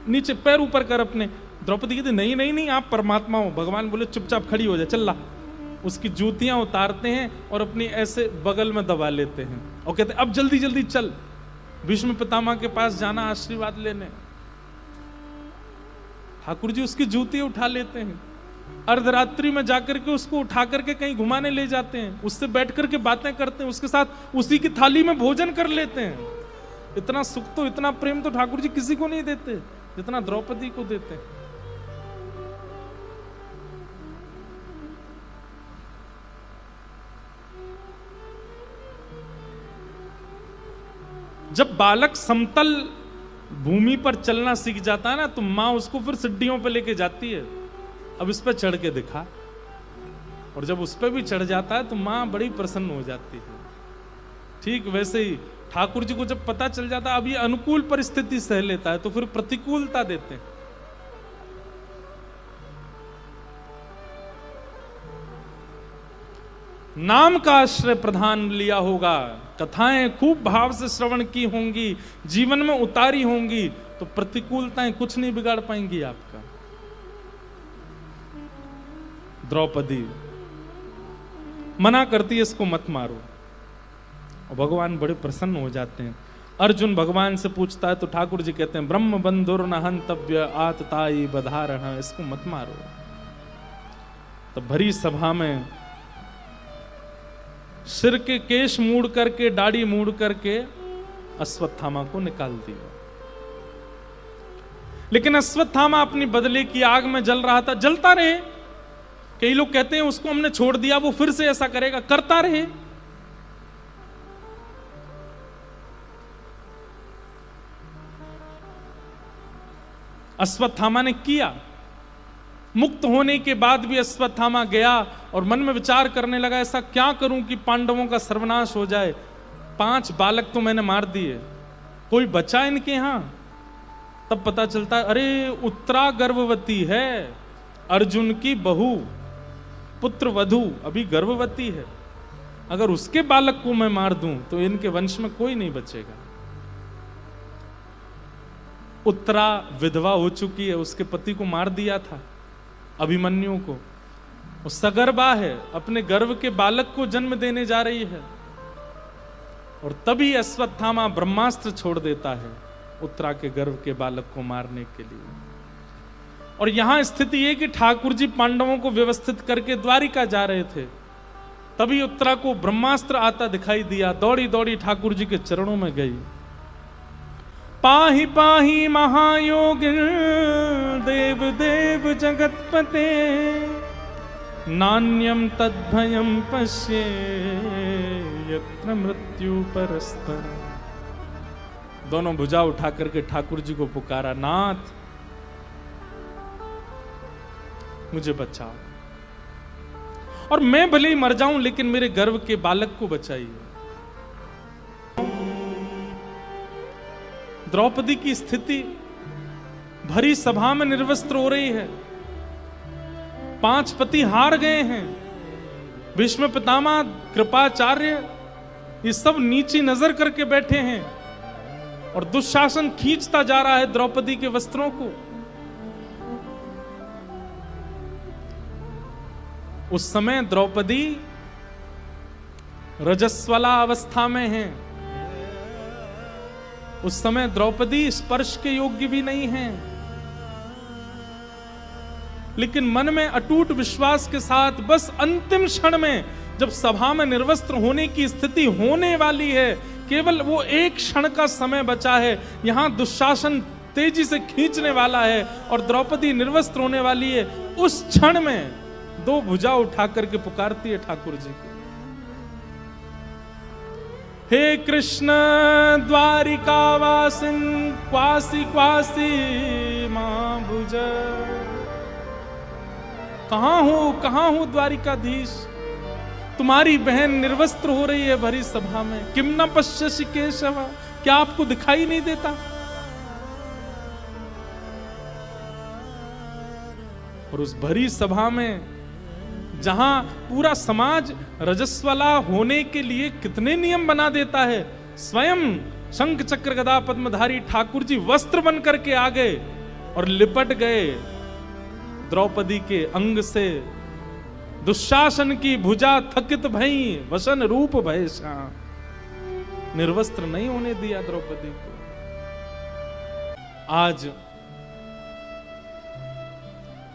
नीचे पैर ऊपर कर अपने। द्रौपदी कहती, नहीं नहीं नहीं, आप परमात्मा हो। भगवान बोले, चुपचाप खड़ी हो जा, चल ला। उसकी जूतियां उतारते हैं और अपनी ऐसे बगल में दबा लेते हैं और कहते हैं, अब जल्दी जल्दी चल, भीष्म पितामह के पास जाना आशीर्वाद लेने। ठाकुर जी उसकी जूती उठा लेते हैं, अर्धरात्रि में जाकर के उसको उठा करके कहीं घुमाने ले जाते हैं, उससे बैठ करके बातें करते हैं, उसके साथ उसी की थाली में भोजन कर लेते हैं। इतना सुख तो, इतना प्रेम तो ठाकुर जी किसी को नहीं देते जितना द्रौपदी को देते हैं। जब बालक समतल भूमि पर चलना सीख जाता है ना, तो माँ उसको फिर सीढ़ियों पे लेके जाती है, अब इस पे चढ़ के दिखा। और जब उस पे भी चढ़ जाता है तो माँ बड़ी प्रसन्न हो जाती है। ठीक वैसे ही ठाकुर जी को जब पता चल जाता है अब ये अनुकूल परिस्थिति सह लेता है, तो फिर प्रतिकूलता देते हैं। नाम का आश्रय प्रधान लिया होगा, कथाएं खूब भाव से श्रवण की होंगी, जीवन में उतारी होंगी, तो प्रतिकूलताएं कुछ नहीं बिगाड़ पाएंगी आपका। द्रौपदी मना करती है इसको मत मारो, और भगवान बड़े प्रसन्न हो जाते हैं। अर्जुन भगवान से पूछता है तो ठाकुर जी कहते हैं ब्रह्म बंधुर न हंतव्य आतताई बधारण, इसको मत मारो। तो भरी सभा में सिर के केश मूड़ करके, दाढ़ी मूड़ करके अश्वत्थामा को निकाल दिया। लेकिन अश्वत्थामा अपनी बदले की आग में जल रहा था। जलता रहे, कई लोग कहते हैं उसको हमने छोड़ दिया वो फिर से ऐसा करेगा, करता रहे। अश्वत्थामा ने किया। मुक्त होने के बाद भी अश्वत्थामा गया और मन में विचार करने लगा ऐसा क्या करूं कि पांडवों का सर्वनाश हो जाए। 5 बालक तो मैंने मार दिए, कोई बचा इनके यहां? तब पता चलता है अरे उत्तरा गर्भवती है, अर्जुन की बहू पुत्र वधू अभी गर्भवती है, अगर उसके बालक को मैं मार दूं तो इनके वंश में कोई नहीं बचेगा। उत्तरा विधवा हो चुकी है, उसके पति को मार दिया था अभिमन्यु को, वो सगर्भा है, अपने गर्भ के बालक को जन्म देने जा रही है। और तभी अश्वत्थामा ब्रह्मास्त्र छोड़ देता है उत्तरा के गर्भ के बालक को मारने के लिए। और यहां स्थिति यह कि ठाकुर जी पांडवों को व्यवस्थित करके द्वारिका जा रहे थे, तभी उत्तरा को ब्रह्मास्त्र आता दिखाई दिया, दौड़ी दौड़ी ठाकुर जी के चरणों में गई। पाहि पाहि महायोगिन देव देव जगतपते, नान्यम तद्भयम पश्ये यत्र मृत्यु परस्पर। दोनों भुजा उठा करके ठाकुर जी को पुकारा, नाथ मुझे बचाओ, और मैं भले ही मर जाऊं लेकिन मेरे गर्भ के बालक को बचाइए। द्रौपदी की स्थिति भरी सभा में निर्वस्त्र हो रही है। 5 पति हार गए हैं, भीष्म पितामह कृपाचार्य ये सब नीची नजर करके बैठे हैं, और दुशासन खींचता जा रहा है द्रौपदी के वस्त्रों को। उस समय द्रौपदी रजस्वला अवस्था में है, उस समय द्रौपदी स्पर्श के योग्य भी नहीं है, लेकिन मन में अटूट विश्वास के साथ बस अंतिम क्षण में जब सभा में निर्वस्त्र होने की स्थिति होने वाली है, केवल वो एक क्षण का समय बचा है, यहां दुशासन तेजी से खींचने वाला है और द्रौपदी निर्वस्त्र होने वाली है। उस क्षण में 2 भुजा उठा करके पुकारती है ठाकुर जी को, हे कृष्ण द्वारिकावासिन क्वासी क्वासी मां भुज। कहां हो द्वारिकाधीश, तुम्हारी बहन निर्वस्त्र हो रही है भरी सभा में। किम न पश्यसि केशव, क्या आपको दिखाई नहीं देता? और उस भरी सभा में जहां पूरा समाज रजस्वला होने के लिए कितने नियम बना देता है, स्वयं शंख चक्र गदा पद्मधारी ठाकुर जी वस्त्र बन करके आ गए और लिपट गए द्रौपदी के अंग से। दुशासन की भुजा थकित भई वसन रूप भय श्याम, निर्वस्त्र नहीं होने दिया द्रौपदी को। आज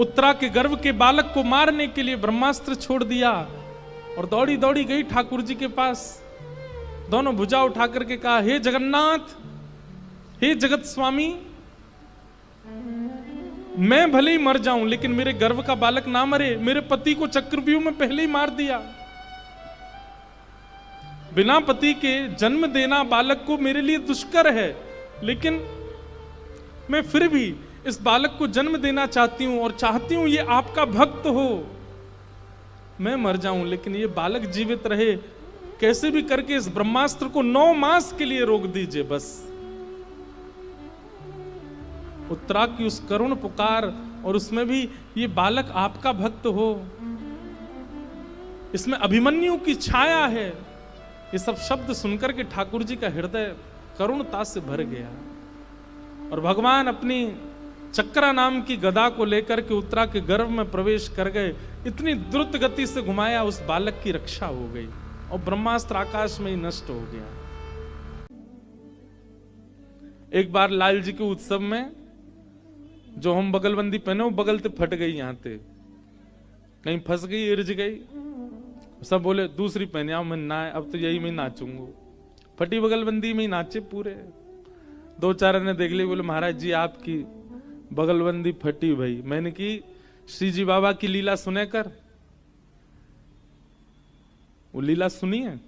उत्तरा के गर्भ के बालक को मारने के लिए ब्रह्मास्त्र छोड़ दिया और दौड़ी दौड़ी गई ठाकुर जी के पास। दोनों भुजा उठा करके कहा, हे जगन्नाथ, हे जगत स्वामी, मैं भले ही मर जाऊं लेकिन मेरे गर्भ का बालक ना मरे। मेरे पति को चक्रव्यूह में पहले ही मार दिया। बिना पति के जन्म देना बालक को मेरे लिए दुष्कर है, लेकिन मैं फिर भी इस बालक को जन्म देना चाहती हूं और चाहती हूं ये आपका भक्त हो। मैं मर जाऊं लेकिन ये बालक जीवित रहे, कैसे भी करके इस ब्रह्मास्त्र को 9 मास के लिए रोक दीजिए बस। उत्तरा की उस करुण पुकार, और उसमें भी ये बालक आपका भक्त हो, इसमें अभिमन्यु की छाया है। ये सब शब्द सुनकर के ठाकुर जी का हृदय करुणता से भर गया और भगवान अपनी चक्रा नाम की गदा को लेकर के उत्तरा के गर्भ में प्रवेश कर गए। इतनी द्रुत गति से घुमाया, उस बालक की रक्षा हो गई और ब्रह्मास्त्र आकाश में ही नष्ट हो गया। एक बार लाल जी के उत्सव में जो हम बगलबंदी पहने वो बगल से फट गई, यहां से कहीं फंस गई, इर्ज गई। सब बोले दूसरी पहने आओ, मैं ना अब तो यही मैं नाचूंगा। फटी बगलबंदी में ही नाचे पूरे। 2-4 ने देख ली, बोले महाराज जी आपकी बगलबंदी फटी भाई। मैंने की श्री जी बाबा की लीला सुने कर, वो लीला सुनी है।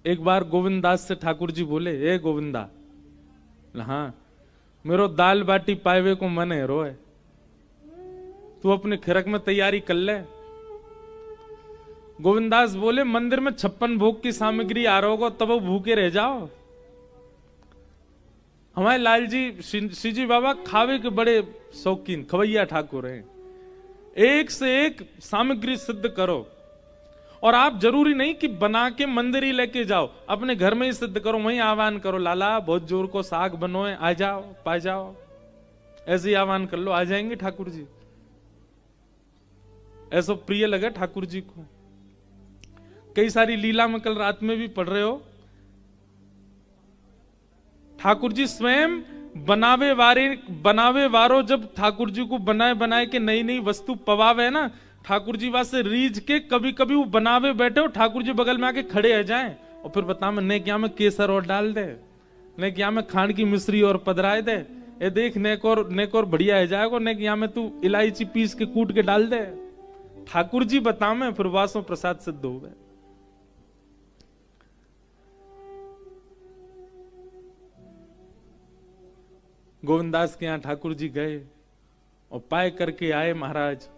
एक बार गोविंद दास से ठाकुर जी बोले, ए गोविंदा, हाँ मेरो दाल बाटी पावे को मन है रोए, तू अपने खिरक में तैयारी कर ले। गोविंदास बोले मंदिर में 56 भोग की सामग्री आ रहा तब वो भूखे रह जाओ। हमारे लाल जी श्री जी बाबा खावे के बड़े शौकीन खवैया ठाकुर हैं। एक से एक सामग्री सिद्ध करो, और आप जरूरी नहीं कि बना के मंदिर ही लेके जाओ, अपने घर में ही सिद्ध करो, वहीं आह्वान करो, लाला बहुत जोर को साग बनोए, आ जाओ पा जाओ, ऐसे ही आह्वान कर लो, आ जाएंगे ठाकुर जी। ऐसा प्रिय लगा ठाकुर जी को। कई सारी लीला में कल रात में भी पढ़ रहे हो, ठाकुर जी स्वयं बनावे वारो जब ठाकुर जी को बनाए के नई नई वस्तु पवावे ना, ठाकुर जी वास्ते रीझ के कभी कभी वो बनावे बैठे हो, ठाकुर जी बगल में आके खड़े आ जाएं और फिर बता मैं ने क्या में केसर और डाल दे, ने क्या में खांड की मिश्री और पधराए दे, ये देख नेक और बढ़िया है जाएगा, ने क्या में तू इलायची पीस के कूट के डाल दे। ठाकुर जी बता में फिर वासों प्रसाद सिद्ध हो गए। गोविंदास के यहां ठाकुर जी गए और पाए करके आए महाराज।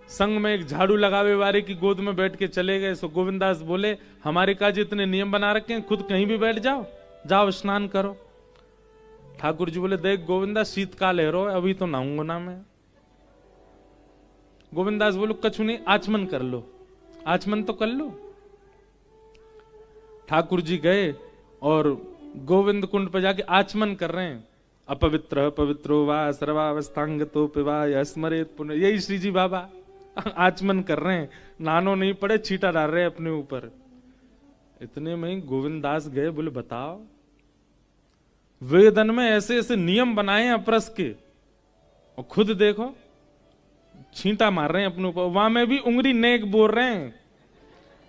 संग में एक झाड़ू लगावे वाले की गोद में बैठ के चले गए। सो गोविंदास बोले हमारे काज इतने नियम बना रखे हैं, खुद कहीं भी बैठ जाओ, जाओ स्नान करो। ठाकुर जी बोले देख गोविंदास शीतकाल है रो, अभी तो नहाऊंगा ना मैं। गोविंदास बोलो कछु नहीं, आचमन कर लो, आचमन तो कर लो। ठाकुर जी गए और गोविंद कुंड पर जाके आचमन कर रहे हैं। अपवित्र पवित्रो वा सर्वावस्थांग तो पिवा स्मरेत पुण्य, यही श्री जी बाबा आचमन कर रहे हैं, नानो नहीं पड़े, छीटा डाल रहे हैं अपने ऊपर। इतने में ही गोविंदास गए, बोले बताओ वेदन में ऐसे ऐसे नियम बनाए हैं अपरस के, और खुद देखो छींटा मार रहे हैं अपने ऊपर। वहां में भी उंगली नेक बोल रहे हैं,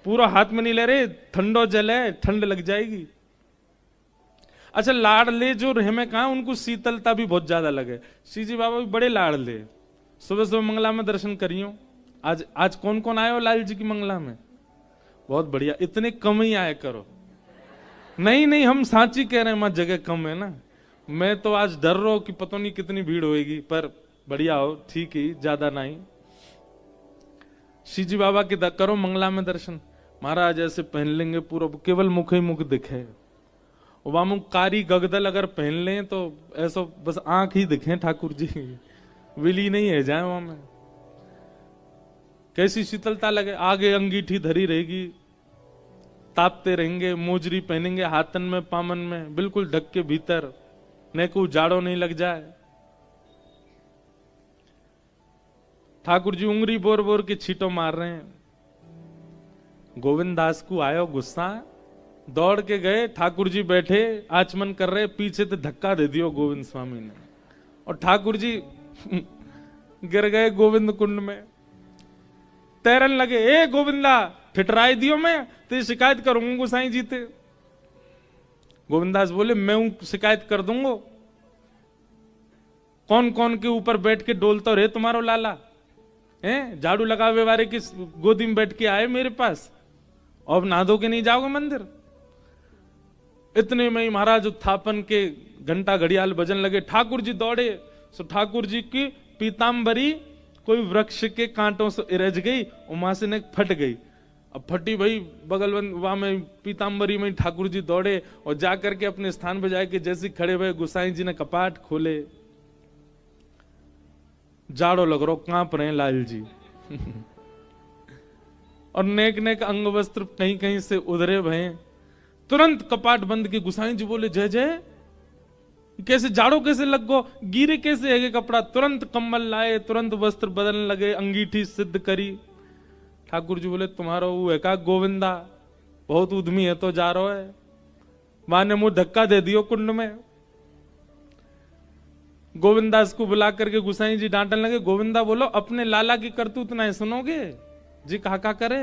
पूरा हाथ में नहीं ले रहे, ठंडो जल है, ठंड लग जाएगी। अच्छा लाड़ले जो रहमे कहा, उनको शीतलता भी बहुत ज्यादा लगे। श्री जी बाबा भी बड़े लाड़ले। सुबह सुबह मंगला में दर्शन करियो। आज कौन कौन आए हो लाल जी की मंगला में? बहुत बढ़िया, इतने कम ही आए करो। नहीं हम साची कह रहे हैं, मां जगह कम है ना। मैं तो आज डर रहा हूं कि पता नहीं कितनी भीड़ होएगी, पर बढ़िया हो, ठीक ही, ज्यादा नहीं। श्री जी बाबा के करो मंगला में दर्शन। महाराज ऐसे पहन लेंगे पूरा, केवल मुख ही मुख दिखे। वामु कारी गगदल अगर पहन लें तो ऐसा बस आंख ही दिखे ठाकुर जी, विली नहीं है जाए वहां में। कैसी शीतलता लगे, आगे अंगीठी धरी रहेगी, तापते रहेंगे, मोजरी पहनेंगे हाथन में पामन में, बिल्कुल ढक के भीतर, न को जाड़ो नहीं लग जाए। ठाकुर जी उंगली बोर बोर के छीटो मार रहे हैं। गोविंद दास को आयो गुस्सा, दौड़ के गए, ठाकुर जी बैठे आचमन कर रहे, पीछे से धक्का दे दियो गोविंद स्वामी ने, और ठाकुर जी गिर गए गोविंद कुंड में, तैरन लगे। ए गोविंदा फिटराई दियो, मैं तेरी शिकायत करूंगा गोसाई जी ते। गोविंदास बोले मैं शिकायत कर दूंगा, कौन कौन के ऊपर बैठ के डोलता रहे तुम्हारो लाला है, झाड़ू लगावे वाले की गोदी में बैठ के आए मेरे पास, अब नहा धो के नहीं जाओगे मंदिर। इतने में ही महाराज उत्थापन के घंटा घड़ियाल बजन लगे। ठाकुर जी दौड़े, सो ठाकुर जी की पीताम्बरी कोई वृक्ष के कांटों से इरज गई और वहां से फट गई। अब फटी भाई बगल वहां में पीताम्बरी में ठाकुर जी दौड़े और जाकर के अपने स्थान पर जाके जैसे खड़े हुए गोसाई जी ने कपाट खोले। जाड़ो लग रहा, कांप रहे हैं लाल जी और नेक नेक अंग वस्त्र कहीं कहीं से उधरे भये। तुरंत कपाट बंद के गोसाई जी बोले जय जय, कैसे जाड़ो कैसे लग गो, गिरे कैसे है कपड़ा। तुरंत कंबल लाए, तुरंत वस्त्र बदलने लगे, अंगीठी सिद्ध करी। ठाकुर जी बोले तुम्हारा वो है का गोविंदा, बहुत उद्यमी है तो जा रहा है। मां ने मुंह धक्का दे दियो कुंड में। गोविंदास को बुला करके गुसाई जी डांटने लगे, गोविंदा बोलो अपने लाला की करतूत नहीं सुनोगे जी, कहा करे।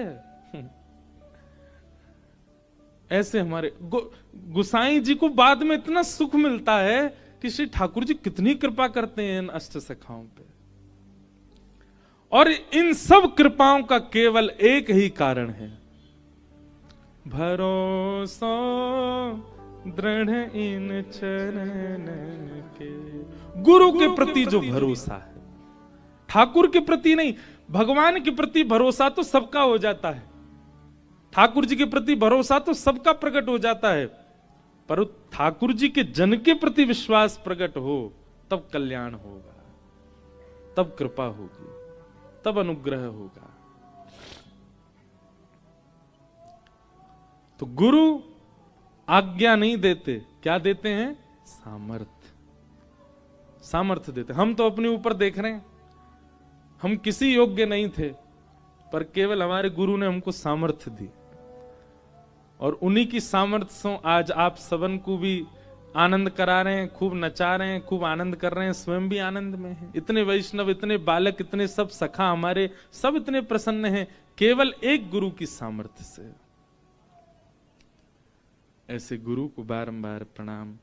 ऐसे हमारे गुसाई जी को बाद में इतना सुख मिलता है कि श्री ठाकुर जी कितनी कृपा करते हैं इन अष्ट सखाओं पे। और इन सब कृपाओं का केवल एक ही कारण है, भरोसा दृढ़ इन चरण के। गुरु के प्रति जो भरोसा है, ठाकुर के प्रति नहीं, भगवान के प्रति भरोसा तो सबका हो जाता है, ठाकुर जी के प्रति भरोसा तो सबका प्रकट हो जाता है, पर ठाकुर जी के जन के प्रति विश्वास प्रकट हो तब कल्याण होगा, तब कृपा होगी, तब अनुग्रह होगा। तो गुरु आज्ञा नहीं देते, क्या देते हैं? सामर्थ्य देते। हम तो अपने ऊपर देख रहे हैं, हम किसी योग्य नहीं थे, पर केवल हमारे गुरु ने हमको सामर्थ्य दी, और उन्हीं की सामर्थ्य से आज आप सबन को भी आनंद करा रहे हैं, खूब नचा रहे हैं, खूब आनंद कर रहे हैं, स्वयं भी आनंद में हैं। इतने वैष्णव, इतने बालक, इतने सब सखा हमारे, सब इतने प्रसन्न हैं, केवल एक गुरु की सामर्थ्य से। ऐसे गुरु को बारंबार प्रणाम।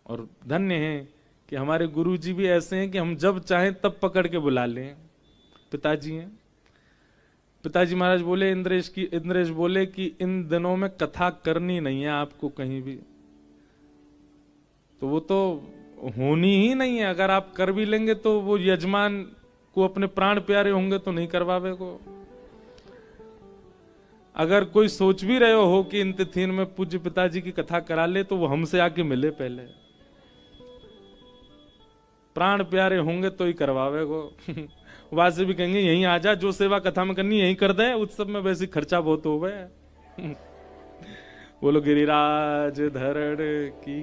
और धन्य है कि हमारे गुरु जी भी ऐसे हैं कि हम जब चाहें तब पकड़ के बुला लें। पिताजी हैं, पिताजी महाराज बोले इंद्रेश बोले कि इन दिनों में कथा करनी नहीं है आपको कहीं भी, तो वो तो होनी ही नहीं है। अगर आप कर भी लेंगे तो वो यजमान को अपने प्राण प्यारे होंगे तो नहीं करवावे को। अगर कोई सोच भी रहे हो कि इन तिथिन में पूज्य पिताजी की कथा करा ले तो वो हमसे आके मिले पहले, प्राण प्यारे होंगे तो ही करवावे को। वहां से भी कहेंगे यहीं आ जा, जो सेवा कथा में करनी यहीं कर दे, उत्सव में वैसे खर्चा बहुत हो गया। बोलो गिरिराज धरण की।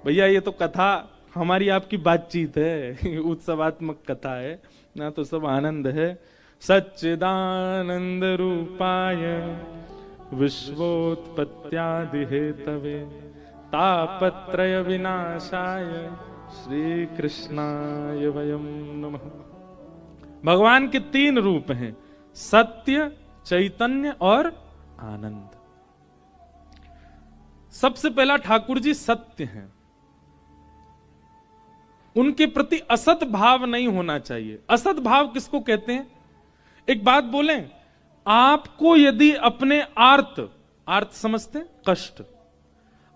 भैया ये तो कथा हमारी आपकी बातचीत है, उत्सवात्मक कथा है ना, तो सब आनंद है। सच्चिदानंद रूपाय विश्वोत्पत्त्यादि हेतवे तापत्रय विनाशाय श्री कृष्णाय वयम नमः। भगवान के 3 रूप हैं, सत्य, चैतन्य और आनंद। सबसे पहला ठाकुर जी सत्य हैं, उनके प्रति असत भाव नहीं होना चाहिए। असत भाव किसको कहते हैं? एक बात बोलें, आपको यदि अपने आर्त समझते हैं, कष्ट,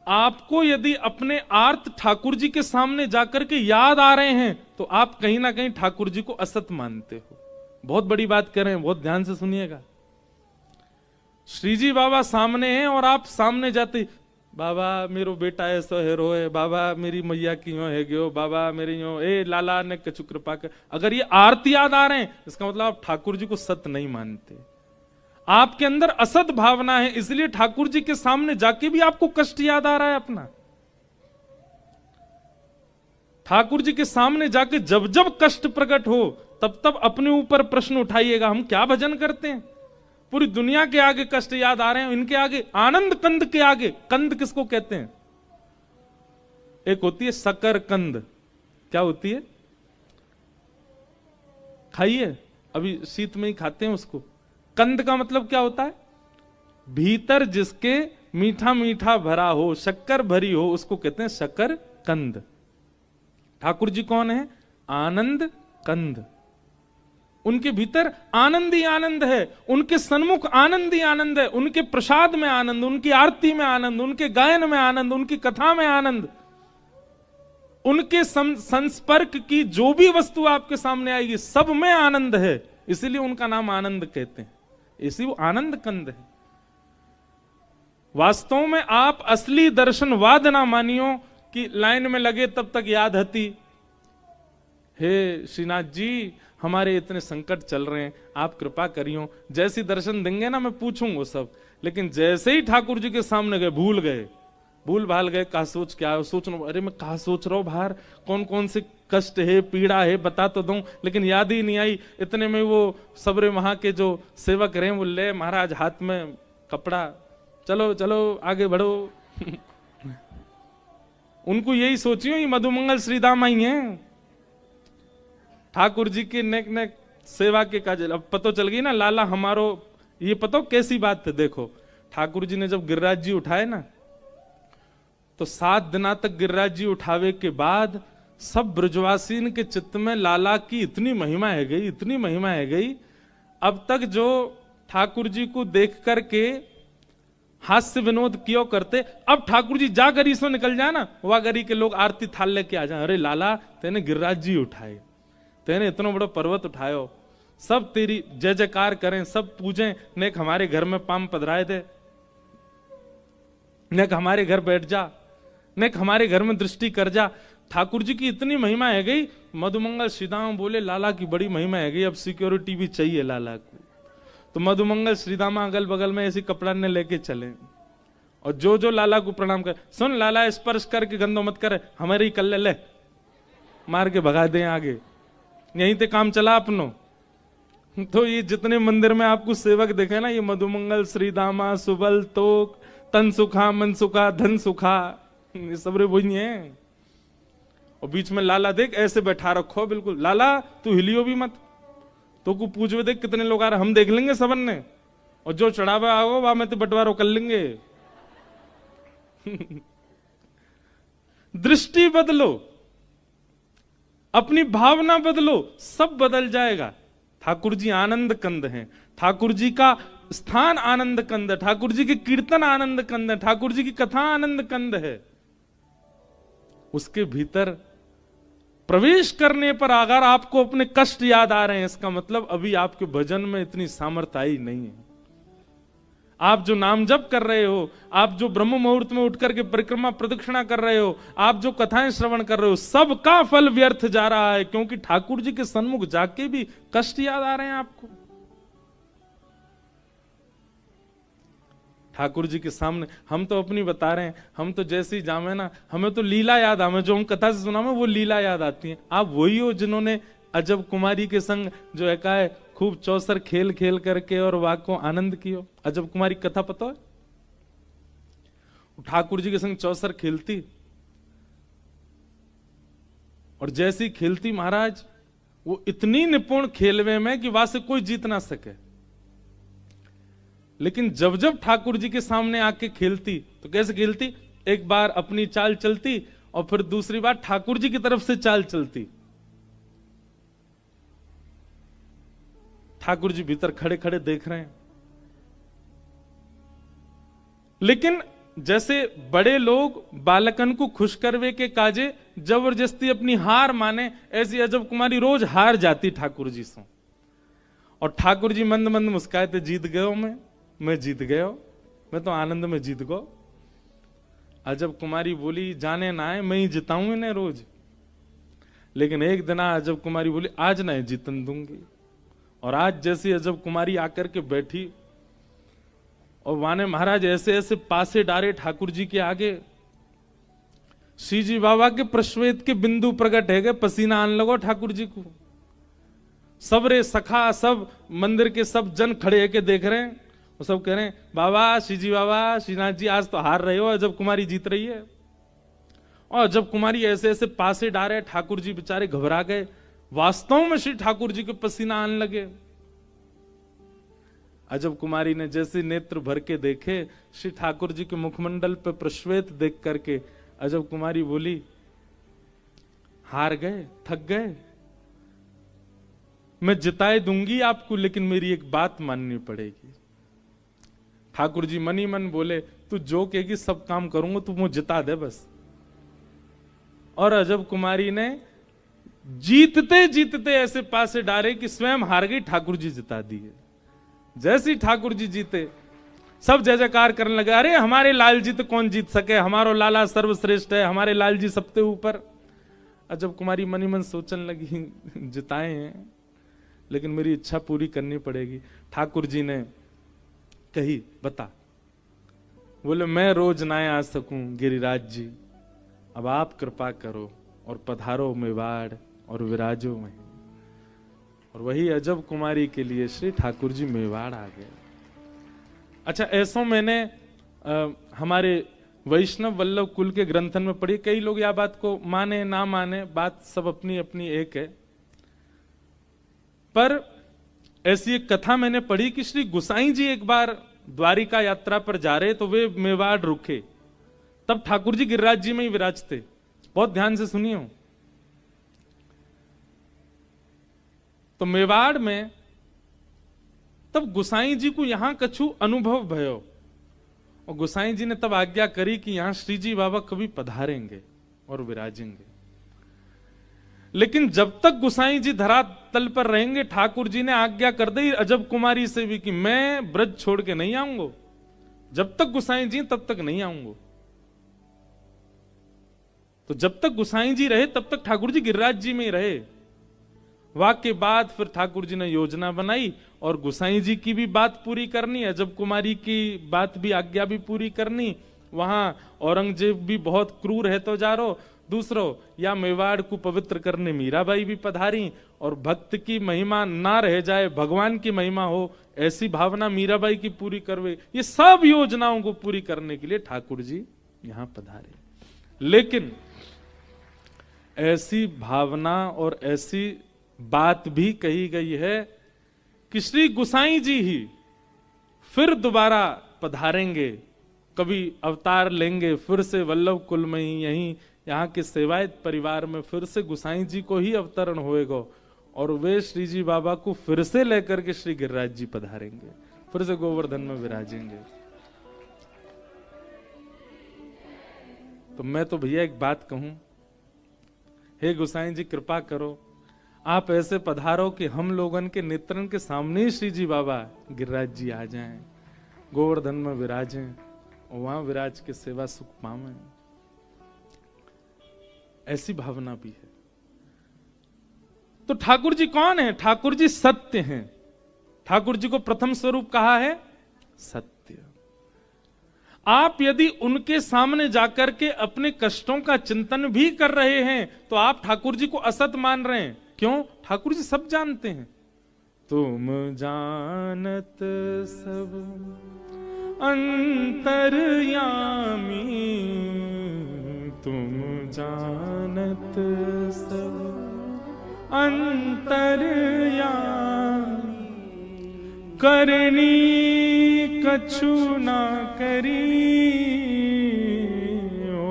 आपको यदि अपने आर्त ठाकुर जी के सामने जाकर के याद आ रहे हैं तो आप कहीं ना कहीं ठाकुर जी को असत मानते हो। बहुत बड़ी बात कर रहे हैं, बहुत ध्यान से सुनिएगा। श्री जी बाबा सामने हैं और आप सामने जाते, बाबा मेरो बेटा ऐसा है रोए, बाबा मेरी मैया की यो है गयो, बाबा मेरी यो, ए लाला ने कछु कृपा कर। अगर ये आरती याद आ रहे हैं इसका मतलब आप ठाकुर जी को सत्य नहीं मानते, आपके अंदर असत भावना है, इसलिए ठाकुर जी के सामने जाके भी आपको कष्ट याद आ रहा है अपना। ठाकुर जी के सामने जाके जब जब कष्ट प्रकट हो तब तब अपने ऊपर प्रश्न उठाइएगा, हम क्या भजन करते हैं? पूरी दुनिया के आगे कष्ट याद आ रहे हैं, इनके आगे आनंद कंद के आगे, कंद किसको कहते हैं? एक होती है शकर कंद, क्या होती है? खाइए, अभी शीत में ही खाते हैं उसको। कंद का मतलब क्या होता है? भीतर जिसके मीठा मीठा भरा हो, शक्कर भरी हो, उसको कहते हैं शकर कंद। ठाकुर जी कौन है? आनंद कंद। उनके भीतर आनंद ही आनंद है, उनके सन्मुख आनंद ही आनंद है, उनके प्रसाद में आनंद, उनकी आरती में आनंद, उनके गायन में आनंद, उनकी कथा में आनंद, उनके संस्पर्क की जो भी वस्तु आपके सामने आएगी सब में आनंद है। इसीलिए उनका नाम आनंद कहते हैं, इसी वो आनंद कंद है। वास्तव में आप असली दर्शनवाद ना मानियो कि लाइन में लगे तब तक याद हती, हे श्रीनाथ जी हमारे इतने संकट चल रहे हैं, आप कृपा करियो, जैसी दर्शन देंगे ना मैं पूछूंगा सब। लेकिन जैसे ही ठाकुर जी के सामने गए भूल भाल गए, कहा सोच क्या सोच रहा हूं, अरे मैं कहा सोच रहा हूं बाहर कौन कौन से कष्ट है पीड़ा है बता तो दूं, लेकिन याद ही नहीं आई। इतने में वो सबरे वहां के जो सेवक रहे वो ले महाराज हाथ में कपड़ा, चलो चलो आगे बढ़ो। उनको यही सोचियो ये मधुमंगल श्रीदाम आई हैं, ठाकुर जी के नेक नेक सेवा के काज। अब पतो चल गई ना लाला हमारो, ये पतो कैसी बात है। देखो ठाकुर जी ने जब गिरिराज जी उठाए ना तो 7 दिना तक गिरिराज जी उठावे के बाद सब ब्रजवासीन के चित्त में लाला की इतनी महिमा है गई, इतनी महिमा है गई। अब तक जो ठाकुर जी को देख करके हास्य विनोद क्यों करते, अब ठाकुर जी जाकर इसमें निकल जाए ना, वह गरी के लोग आरती थाल लेके आ जाए, अरे लाला तेने गिरिराज जी उठाए, तेने इतना बड़ा पर्वत उठायो, सब तेरी जय जयकार करें, सब पूजें, नेक हमारे घर में पाम पधराए दे, नेक हमारे घर बैठ जा, नेक हमारे घर में दृष्टि कर जा। ठाकुर जी की इतनी महिमा है गई। मधुमंगल श्रीदाम बोले लाला की बड़ी महिमा है गई, अब सिक्योरिटी भी चाहिए लाला को। तो मधुमंगल श्रीदामा अगल बगल में ऐसी कपड़ा ने लेके चले और जो जो लाला को प्रणाम कर, सुन लाला स्पर्श करके गंदो मत कर, हमारी कल ले मार के भगा दे आगे, यहीं ते काम चला अपनो। तो ये जितने मंदिर में आपको सेवक देखे ना, ये मधुमंगल श्रीदामा सुबल तोक तन सुखा मन सुखा धन सुखा, ये सब रे वही है। और बीच में लाला देख ऐसे बैठा रखो बिल्कुल, लाला तू हिलियो भी मत, तो को पूछवे देख कितने लोग आ रहे, हम देख लेंगे सबन ने, और जो चढ़ावा आओ वहां में तो बंटवारा कर लेंगे। दृष्टि बदलो, अपनी भावना बदलो, सब बदल जाएगा। ठाकुर जी आनंद कंद हैं, ठाकुर जी का स्थान आनंद कंद है, ठाकुर जी के कीर्तन आनंद कंद है, ठाकुर जी की कथा आनंद कंद है। उसके भीतर प्रवेश करने पर अगर आपको अपने कष्ट याद आ रहे हैं, इसका मतलब अभी आपके भजन में इतनी सामर्थ्य आई नहीं है। आप जो नाम जप कर रहे हो, आप जो ब्रह्म मुहूर्त में उठ करके परिक्रमा प्रदक्षिणा कर रहे हो, आप जो कथाएं श्रवण कर रहे हो, सबका फल व्यर्थ जा रहा है, क्योंकि ठाकुर जी के सन्मुख जाके भी कष्ट याद आ रहे हैं आपको। ठाकुर जी के सामने हम तो अपनी बता रहे हैं, हम तो जैसे ही जामे ना, हमें तो लीला याद, हमें जो हम कथा से सुना वो लीला याद आती है। आप वही हो जिन्होंने अजब कुमारी के संग जो है का खूब चौसर खेल खेल करके और वाक को आनंद कियो। अजब कुमारी कथा पता है, ठाकुर जी के संग चौसर खेलती और जैसी खेलती महाराज वो इतनी निपुण खेलवे में कि वहां से कोई जीत ना सके। लेकिन जब जब ठाकुर जी के सामने आके खेलती तो कैसे खेलती, एक बार अपनी चाल चलती और फिर दूसरी बार ठाकुर जी की तरफ से चाल चलती। ठाकुर जी भीतर खड़े खड़े देख रहे हैं। लेकिन जैसे बड़े लोग बालकन को खुश करवे के काजे जबरदस्ती अपनी हार माने, ऐसी अजब कुमारी रोज हार जाती ठाकुर जी से। और ठाकुर जी मंद मंद मुस्काए थे, जीत गयो मैं जीत गयो, मैं तो आनंद में जीत गो। अजब कुमारी बोली जाने ना है, मैं ही जिताऊं इन्हें रोज। लेकिन एक दिन अजब कुमारी बोली आज ना जीतन दूंगी। और आज जैसी अजब कुमारी आकर के बैठी और वाने महाराज ऐसे ऐसे पासे डारे ठाकुर जी के आगे, श्री जी बाबा के प्रश्वेत के बिंदु प्रकट है गए, पसीना आने लगो ठाकुर जी को। सब रे सखा सब मंदिर के सब जन खड़े है के देख रहे हैं, वो सब कह रहे हैं बाबा श्री जी बाबा श्रीनाथ जी आज तो हार रहे हो, अजब कुमारी जीत रही है। और जब कुमारी ऐसे ऐसे पासे डारे, ठाकुर जी बेचारे घबरा गए। वास्तव में श्री ठाकुर जी के पसीना आने लगे। अजब कुमारी ने जैसे नेत्र भर के देखे श्री ठाकुर जी के मुखमंडल पे प्रश्वेत देख करके, अजब कुमारी बोली हार गए, थक गए, मैं जिताए दूंगी आपको, लेकिन मेरी एक बात माननी पड़ेगी। ठाकुर जी मन ही मन बोले, तू जो कहेगी सब काम करूंगा, तू मुझे जिता दे बस। और अजब कुमारी ने जीतते जीतते ऐसे पासे डारे कि स्वयं हार गई, ठाकुर जी जिता दिए। जैसे ही ठाकुर जी जीते, सब जय जयकार करने लगे, अरे हमारे लाल जी तो कौन जीत सके, हमारो लाला सर्वश्रेष्ठ है, हमारे लाल जी सबसे ऊपर। अजब कुमारी मनी मन सोचने लगी, जिताए हैं लेकिन मेरी इच्छा पूरी करनी पड़ेगी। ठाकुर जी ने कही, बता। बोले, मैं रोज ना आ सकूं गिरिराज जी, अब आप कृपा करो और पधारो मेवाड़ और विराजो में। और वही अजब कुमारी के लिए श्री ठाकुर जी मेवाड़ आ गए। अच्छा, ऐसा मैंने हमारे वैष्णव वल्लभ कुल के ग्रंथन में पढ़ी। कई लोग यह बात को माने ना माने, बात सब अपनी अपनी एक है, पर ऐसी एक कथा मैंने पढ़ी कि श्री गुसाई जी एक बार द्वारिका यात्रा पर जा रहे, तो वे मेवाड़ रुके। तब ठाकुर जी गिरिराज जी में ही विराजते। बहुत ध्यान से सुनिए। तो मेवाड़ में तब गुसाई जी को यहां कछु अनुभव भयो, और गुसाई जी ने तब आज्ञा करी कि यहां श्री जी बाबा कभी पधारेंगे और विराजेंगे। लेकिन जब तक गुसाई जी धरातल पर रहेंगे, ठाकुर जी ने आज्ञा कर दी अजब कुमारी से भी कि मैं ब्रज छोड़ के नहीं आऊंगा। जब तक गुसाई जी तब तक नहीं आऊंगा। तो जब तक गुसाई जी रहे तब तक ठाकुर जी गिरिराज जी में ही रहे। वाक्य बाद फिर ठाकुर जी ने योजना बनाई और गुसाई जी की भी बात पूरी करनी, अजब कुमारी की बात भी, आज्ञा भी पूरी करनी। वहां औरंगजेब भी बहुत क्रूर है तो जा रो, दूसरो या मेवाड़ को पवित्र करने मीराबाई भी पधारी, और भक्त की महिमा ना रह जाए, भगवान की महिमा हो, ऐसी भावना मीराबाई की पूरी करवे। ये सब योजनाओं को पूरी करने के लिए ठाकुर जी यहां पधारे। लेकिन ऐसी भावना और ऐसी बात भी कही गई है कि श्री गुसाई जी ही फिर दोबारा पधारेंगे, कभी अवतार लेंगे, फिर से वल्लभ कुल में ही यहीं यहाँ के सेवायत परिवार में फिर से गुसाई जी को ही अवतरण होएगा, और वे श्री जी बाबा को फिर से लेकर के श्री गिरिराज जी पधारेंगे, फिर से गोवर्धन में विराजेंगे। तो मैं तो भैया एक बात कहूं, हे गुसाई जी कृपा करो, आप ऐसे पधारो कि हम लोगन के नेत्रन के सामने ही श्री जी बाबा गिरिराज जी आ जाएं, गोवर्धन में विराजें और वहां विराज के सेवा सुख पावें। ऐसी भावना भी है। तो ठाकुर जी कौन है? ठाकुर जी सत्य हैं। ठाकुर जी को प्रथम स्वरूप कहा है सत्य। आप यदि उनके सामने जाकर के अपने कष्टों का चिंतन भी कर रहे हैं तो आप ठाकुर जी को असत मान रहे हैं। क्यों? ठाकुर जी सब जानते हैं। तुम जानत सब अंतर्यामी, तुम जानत सब अंतर्यामी, करनी कछु ना करी, ओ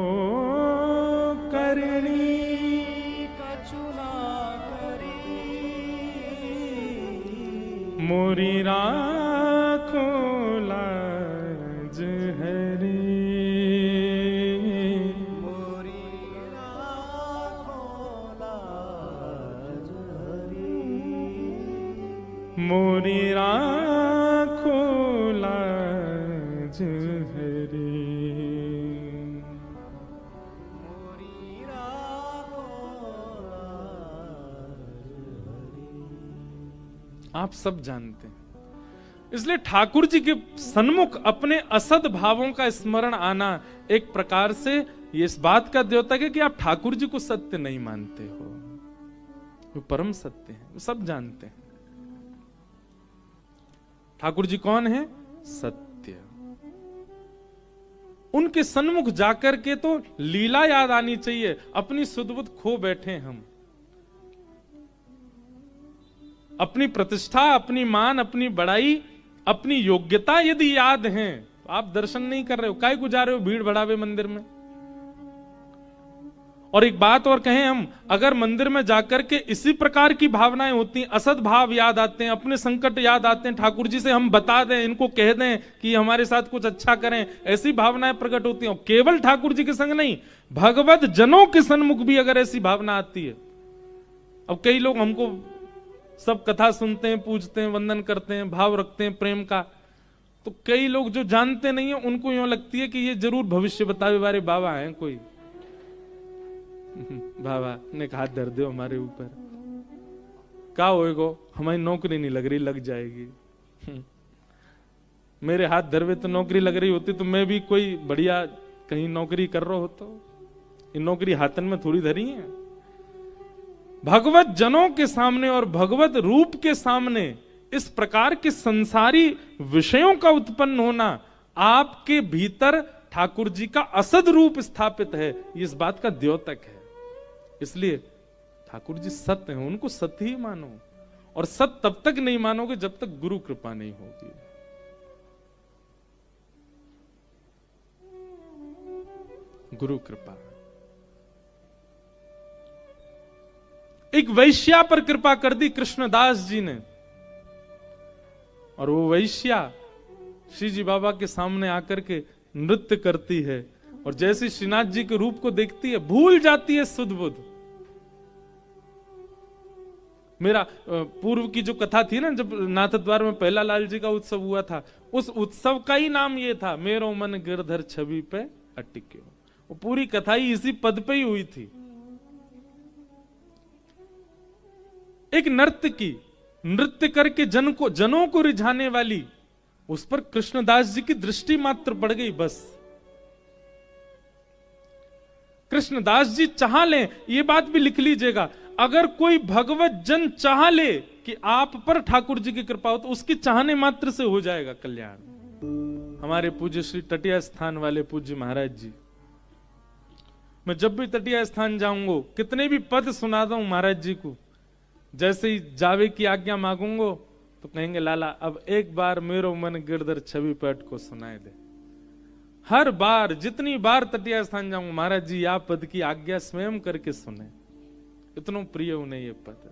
करनी कछु ना करी, मोरी राखो लाज हरी, मोरी राखो लाज हरी, मोरी राखो लाज हरी। आप सब जानते हैं, इसलिए ठाकुर जी के सन्मुख अपने असद भावों का स्मरण आना एक प्रकार से ये इस बात का द्योतक है कि आप ठाकुर जी को सत्य नहीं मानते हो। वो परम सत्य है, वो सब जानते हैं। ठाकुर जी कौन है? सत्य। उनके सन्मुख जाकर के तो लीला याद आनी चाहिए। अपनी सुध-बुध खो बैठे हम, अपनी प्रतिष्ठा, अपनी मान, अपनी बड़ाई, अपनी योग्यता यदि याद है तो आप दर्शन नहीं कर रहे हो, काहे को जा रहे हो भीड़ बढ़ावे मंदिर में। और एक बात और कहें हम, अगर मंदिर में जाकर के इसी प्रकार की भावनाएं होती हैं, असद भाव याद आते हैं, अपने संकट याद आते हैं, ठाकुर जी से हम बता दें, इनको कह दें कि हमारे साथ कुछ अच्छा करें, ऐसी भावनाएं प्रकट होती हैं। केवल ठाकुर जी के संग नहीं, भगवत जनों के सन्मुख भी अगर ऐसी भावना आती है। अब कई लोग हमको सब कथा सुनते हैं, पूजते हैं, वंदन करते हैं, भाव रखते हैं प्रेम का, तो कई लोग जो जानते नहीं है उनको यूं लगती है कि ये जरूर भविष्य बतावे वाले बाबा हैं कोई। बाबा ने हाथ धर दो हमारे ऊपर, क्या होएगो, हमारी नौकरी नहीं लग रही, लग जाएगी। मेरे हाथ धरवे तो नौकरी लग रही होती तो मैं भी कोई बढ़िया कहीं नौकरी कर रहा होता। ये नौकरी हाथन में थोड़ी धरी है। भगवत जनों के सामने और भगवत रूप के सामने इस प्रकार के संसारी विषयों का उत्पन्न होना, आपके भीतर ठाकुर जी का असद रूप स्थापित है, इस बात का द्योतक है। इसलिए ठाकुर जी सत्य हैं, उनको सत्य ही मानो, और सत्य तब तक नहीं मानोगे जब तक गुरु कृपा नहीं होगी। गुरु कृपा। एक वैश्या पर कृपा कर दी कृष्णदास जी ने, और वो वैश्या श्री जी बाबा के सामने आकर के नृत्य करती है, और जैसे श्रीनाथ जी के रूप को देखती है भूल जाती है सुध बुध। मेरा पूर्व की जो कथा थी ना, जब नाथ द्वार में पहला लाल जी का उत्सव हुआ था, उस उत्सव का ही नाम ये था, मेरो मन गिरधर छवि पे अटिक्यो। वो पूरी कथा ही इसी पद पे ही हुई थी। एक नर्तकी नृत्य करके जनों को रिझाने वाली, उस पर कृष्णदास जी की दृष्टि मात्र पड़ गई बस। कृष्णदास जी चाह लें, ये बात भी लिख लीजिएगा, अगर कोई भगवत जन चाह ले कि आप पर ठाकुर जी की कृपा हो, तो उसकी चाहने मात्र से हो जाएगा कल्याण। हमारे पूज्य श्री तटिया स्थान वाले पूज्य महाराज जी, मैं जब भी तटिया स्थान जाऊंगा, कितने भी पद सुना दूं महाराज जी को, जैसे ही जावे की आज्ञा मांगूंगा तो कहेंगे लाला अब एक बार मेरो मन गिरधर छवि पट को सुनाए दे। हर बार जितनी बार तटिया स्थान जाऊंगा, महाराज जी आप पद की आज्ञा स्वयं करके सुने, इतना प्रिय उन्हें ये पद।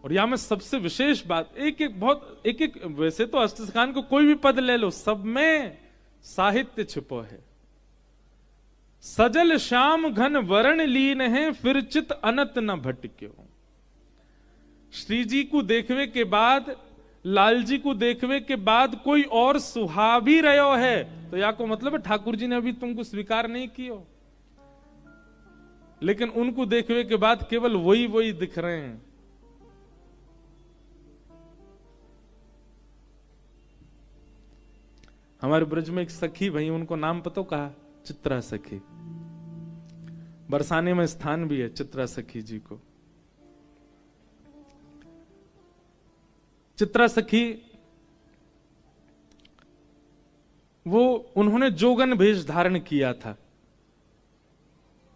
और यहां में सबसे विशेष बात, एक वैसे तो अष्टसिद्धांत को कोई भी पद ले लो, सब में साहित्य छिपो है। सजल श्याम घन वरण लीन है, फिर चित अनत न भटक्यो। श्री जी को देखवे के बाद, लाल जी को देखवे के बाद कोई और सुहा भी रहो है, तो या को मतलब है ठाकुर जी ने अभी तुमको स्वीकार नहीं किया, लेकिन उनको देखवे के बाद केवल वही दिख रहे हैं। हमारे ब्रज में एक सखी भाई, उनको नाम पता कहा, चित्रा सखी। बरसाने में स्थान भी है चित्रा सखी जी को। चित्रा सखी उन्होंने जोगन भेष धारण किया था।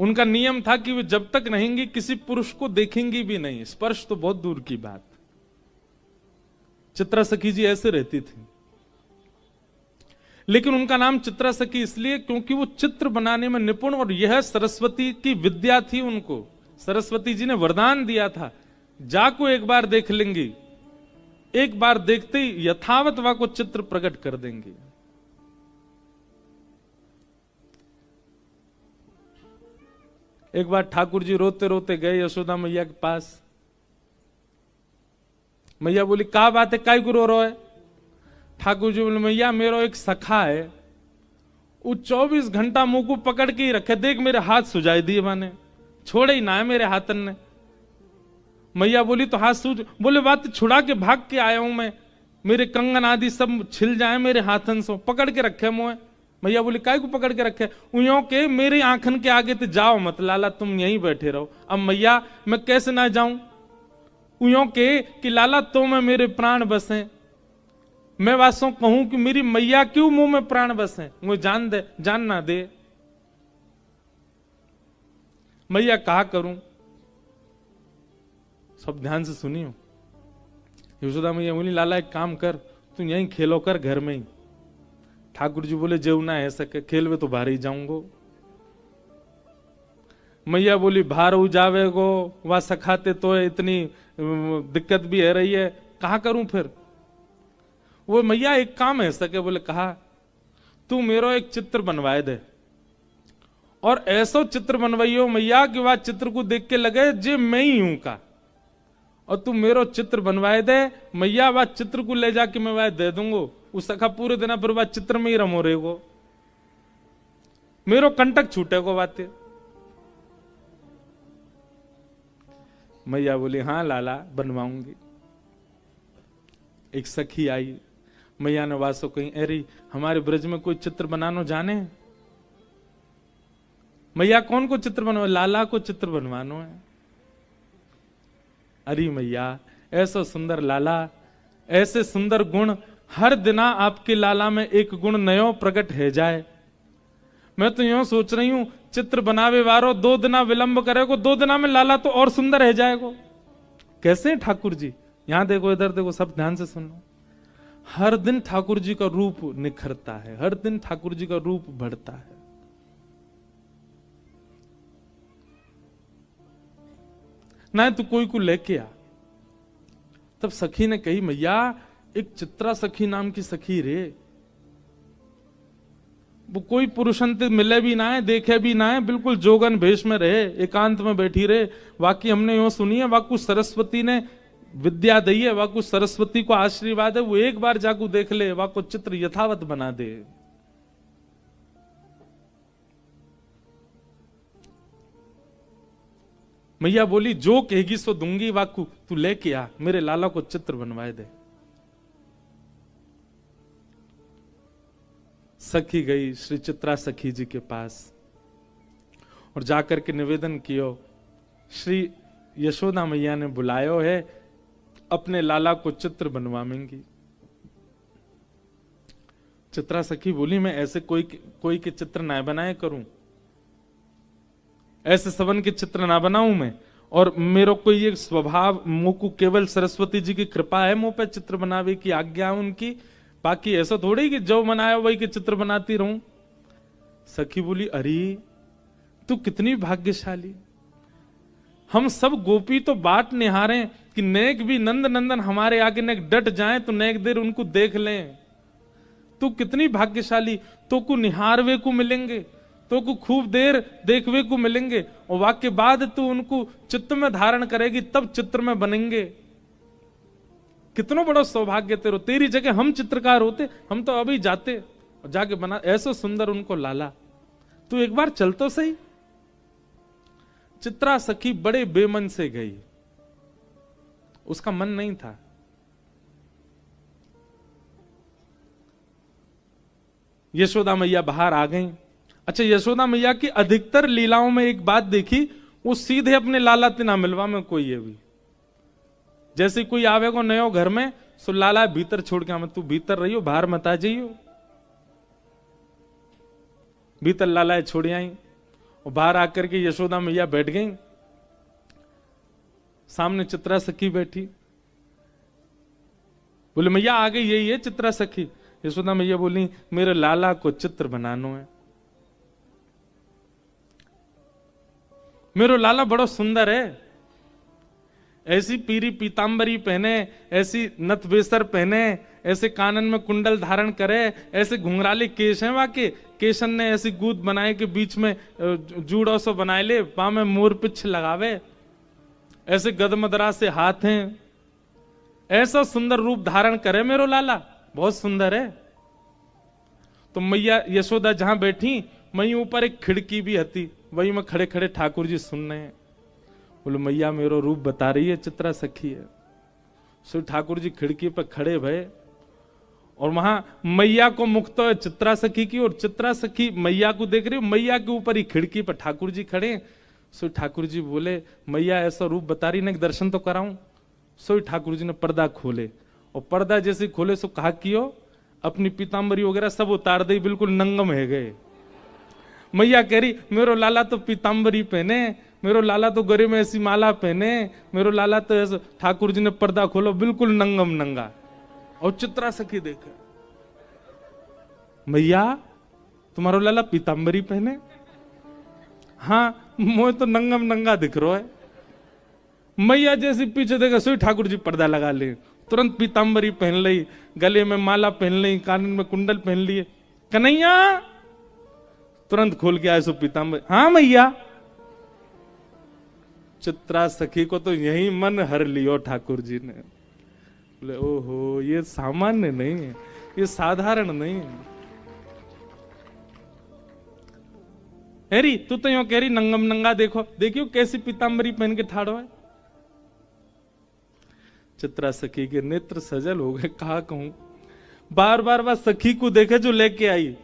उनका नियम था कि वे जब तक रहेंगी किसी पुरुष को देखेंगी भी नहीं, स्पर्श तो बहुत दूर की बात। चित्रा सखी जी ऐसे रहती थी, लेकिन उनका नाम चित्रा सखी इसलिए क्योंकि वो चित्र बनाने में निपुण, और यह सरस्वती की विद्या थी उनको। सरस्वती जी ने वरदान दिया था, जाको एक बार देख लेंगी, एक बार देखते ही यथावत वा को चित्र प्रकट कर देंगे। एक बार ठाकुर जी रोते रोते गए यशोदा मैया के पास। मैया बोली क्या बात है, काय को रो रहा है? ठाकुर जी बोले मैया मेरो एक सखा है, वो 24 घंटा मुंह को पकड़ के ही रखे, देख मेरे हाथ सुझाई दिए माने, छोड़े ही ना है मेरे हाथन ने। मैया बोली तो हाथ सूझ, बोले बात छुड़ा के भाग के आया हूं मैं, मेरे कंगन आदि सब छिल जाए मेरे हाथन से, पकड़ के रखे मुझे। मैया बोली काय को पकड़ के रखे? उयों के मेरे आंखन के आगे तो जाओ मत लाला, तुम यहीं बैठे रहो। अब मैया मैं कैसे ना जाऊं? उयों के कि लाला तो मैं मेरे प्राण बसे, मैं वासों कहूं कि मेरी मैया क्यों मुंह में प्राण बसे, मुझे जान दे, जान ना दे। मैया कहा करूं? सब ध्यान से सुनियो। यशोदा मैया बोली लाला एक काम कर, तू यहीं खेलो कर घर में ही। ठाकुर जी बोले जेवना है सके, खेलवे तो बाहर ही जाऊंगो। मैया बोली भार उजावे को वह सखाते तो है, इतनी दिक्कत भी है रही है, कहा करूं फिर। वो मैया एक काम है सके, बोले कहा तू मेरो एक चित्र बनवाए दे, और ऐसा चित्र बनवाइयो मैया कि वह चित्र को देख के लगे जे मैं ही हूं का, और तू मेरो चित्र बनवाए दे मैया, वह चित्र को ले जाके मैं वह दे दूंगो। उस सखा पूरे दिन फिर वह चित्र में ही रमो रहेगो, मेरो कंटक छूटेगो बातें। मैया बोली हाँ लाला बनवाऊंगी। एक सखी आई, मैया ने वासो कही अरे हमारे ब्रज में कोई चित्र बनानो जाने। मैया कौन को चित्र बनवा, लाला को चित्र बनवानो है। अरे मैया ऐसा सुंदर लाला, ऐसे सुंदर गुण, हर दिना आपके लाला में एक गुण नयो प्रकट है जाए। मैं तो यूं सोच रही हूं चित्र बनावे वारो 2 दिना विलंब करेगो, 2 दिना में लाला तो और सुंदर है जाएगो। कैसे ठाकुर जी, यहां देखो इधर देखो, सब ध्यान से सुनो। हर दिन ठाकुर जी का रूप निखरता है, हर दिन ठाकुर जी का रूप बढ़ता है। ना तू कोई को लेके आ। तब सखी ने कही मैया एक चित्रा सखी नाम की सखी रे, वो कोई पुरुषंत मिले भी ना है, देखे भी ना है, बिल्कुल जोगन भेष में रहे, एकांत में बैठी रहे। वाकई हमने यूं सुनी है, वाकु सरस्वती ने विद्या दी है, वाकु सरस्वती को आशीर्वाद है, वो एक बार जाकू देख ले, वाकु चित्र यथावत बना दे। मैया बोली जो कहेगी सो दूंगी, वाकू तू लेके आ, मेरे लाला को चित्र बनवाए दे। सखी गई श्री चित्रा सखी जी के पास और जाकर के निवेदन कियो, श्री यशोदा मैया ने बुलायो है, अपने लाला को चित्र बनवाएंगी। चित्रा सखी बोली मैं ऐसे कोई के चित्र ना बनाए करूं, ऐसे सबन के चित्र ना बनाऊं मैं, और मेरा कोई एक स्वभाव, मुझको केवल सरस्वती जी की कृपा है मुंह पे चित्र बनावे की आज्ञा उनकी, बाकी ऐसा थोड़ी कि जो बनाया वही के चित्र बनाती रहूं। सखी बोली अरे तू कितनी भाग्यशाली, हम सब गोपी तो बाट निहारे कि नेक भी नंद नंदन हमारे आगे नेक डट जाए तो नेक देर उनको देख लें। तू कितनी भाग्यशाली, तो को निहारवे को मिलेंगे, तो को खूब देर देखवे को मिलेंगे, और वाक्य बाद तू उनको चित्त में धारण करेगी तब चित्र में बनेंगे। कितना बड़ा सौभाग्य तेरो, तेरी जगह हम चित्रकार होते, हम तो अभी जाते और जाके बना, ऐसा सुंदर उनको लाला। तू एक बार चल तो सही। चित्रा सखी बड़े बेमन से गई, उसका मन नहीं था। यशोदा मैया बाहर आ गई। अच्छा, यशोदा मैया की अधिकतर लीलाओं में एक बात देखी, वो सीधे अपने लाला तिना मिलवा में कोई है भी, जैसे कोई आवेगो नयो घर में सो लाला भीतर छोड़ के, तू भीतर रहियो बाहर मत आ जाइयो। भीतर लाला छोड़ आई और बाहर आकर के यशोदा मैया बैठ गई, सामने चित्रा सखी बैठी। बोले मैया आ गई, यही है चित्रा सखी। यशोदा मैया बोली मेरे लाला को चित्र बनानो है, मेरो लाला बड़ा सुंदर है, ऐसी पीरी पीतांबरी पहने, ऐसी नथ बेसर पहने, ऐसे कानन में कुंडल धारण करे, ऐसे घुंघराले केश हैं वाके, केशन ने ऐसी गूद बनाए के बीच में जूड़ो सो बनाए ले, पाँव में मोर पिछ लगावे, ऐसे गदमदरा से हाथ हैं, ऐसा सुंदर रूप धारण करे मेरो लाला, बहुत सुंदर है। तो मैया यशोदा जहां बैठी वहीं ऊपर एक खिड़की भी हती, वही में खड़े खड़े ठाकुर जी सुन रहे हैं। बोलो मैया मेरो रूप बता रही है, चित्रा सखी है। सो ठाकुर जी खिड़की पर खड़े भये और वहां मैया को मुख तो है चित्रा सखी की, और चित्रा सखी मैया को देख रही, मैया के ऊपर ही खिड़की पर ठाकुर जी खड़े। सो ठाकुर जी बोले मैया ऐसा रूप बता रही ना, दर्शन तो कराऊं। सो ठाकुर जी ने पर्दा खोले, और पर्दा जैसे खोले सो कहा कियो अपनी पीतांबरी वगैरह सब उतार दे, बिल्कुल नंगम है गए। मैया कह रही मेरो लाला तो पीतांबरी पहने, मेरो लाला तो गले में ऐसी माला पहने, मेरो लाला तो ऐसा। ठाकुर जी ने पर्दा खोलो, बिल्कुल नंगम नंगा, और चित्रा सखी देखे मैया तुम्हारो लाला पीतांबरी पहने? हाँ मोए तो नंगम नंगा दिख रहा है। मैया जैसी पीछे देखा सोई ठाकुर जी पर्दा लगा ले, तुरंत पीताम्बरी पहन ली, गले में माला पहन ली, कान में कुंडल पहन लिए। कन्हैया तुरंत खोल के आए सो पीताम्बरी। हाँ मैया। चित्रा सखी को तो यही मन हर लियो ठाकुर जी ने। बोले ओहो, ये सामान्य नहीं है, ये साधारण नहीं है। हेरी तू तो यूं कह रही नंगम नंगा, देखो देखियो कैसी पीताम्बरी पहन के ठाड़ो है। चित्रा सखी के नेत्र सजल हो गए। कहा कहूं, बार बार वह सखी को देखे जो लेके आई,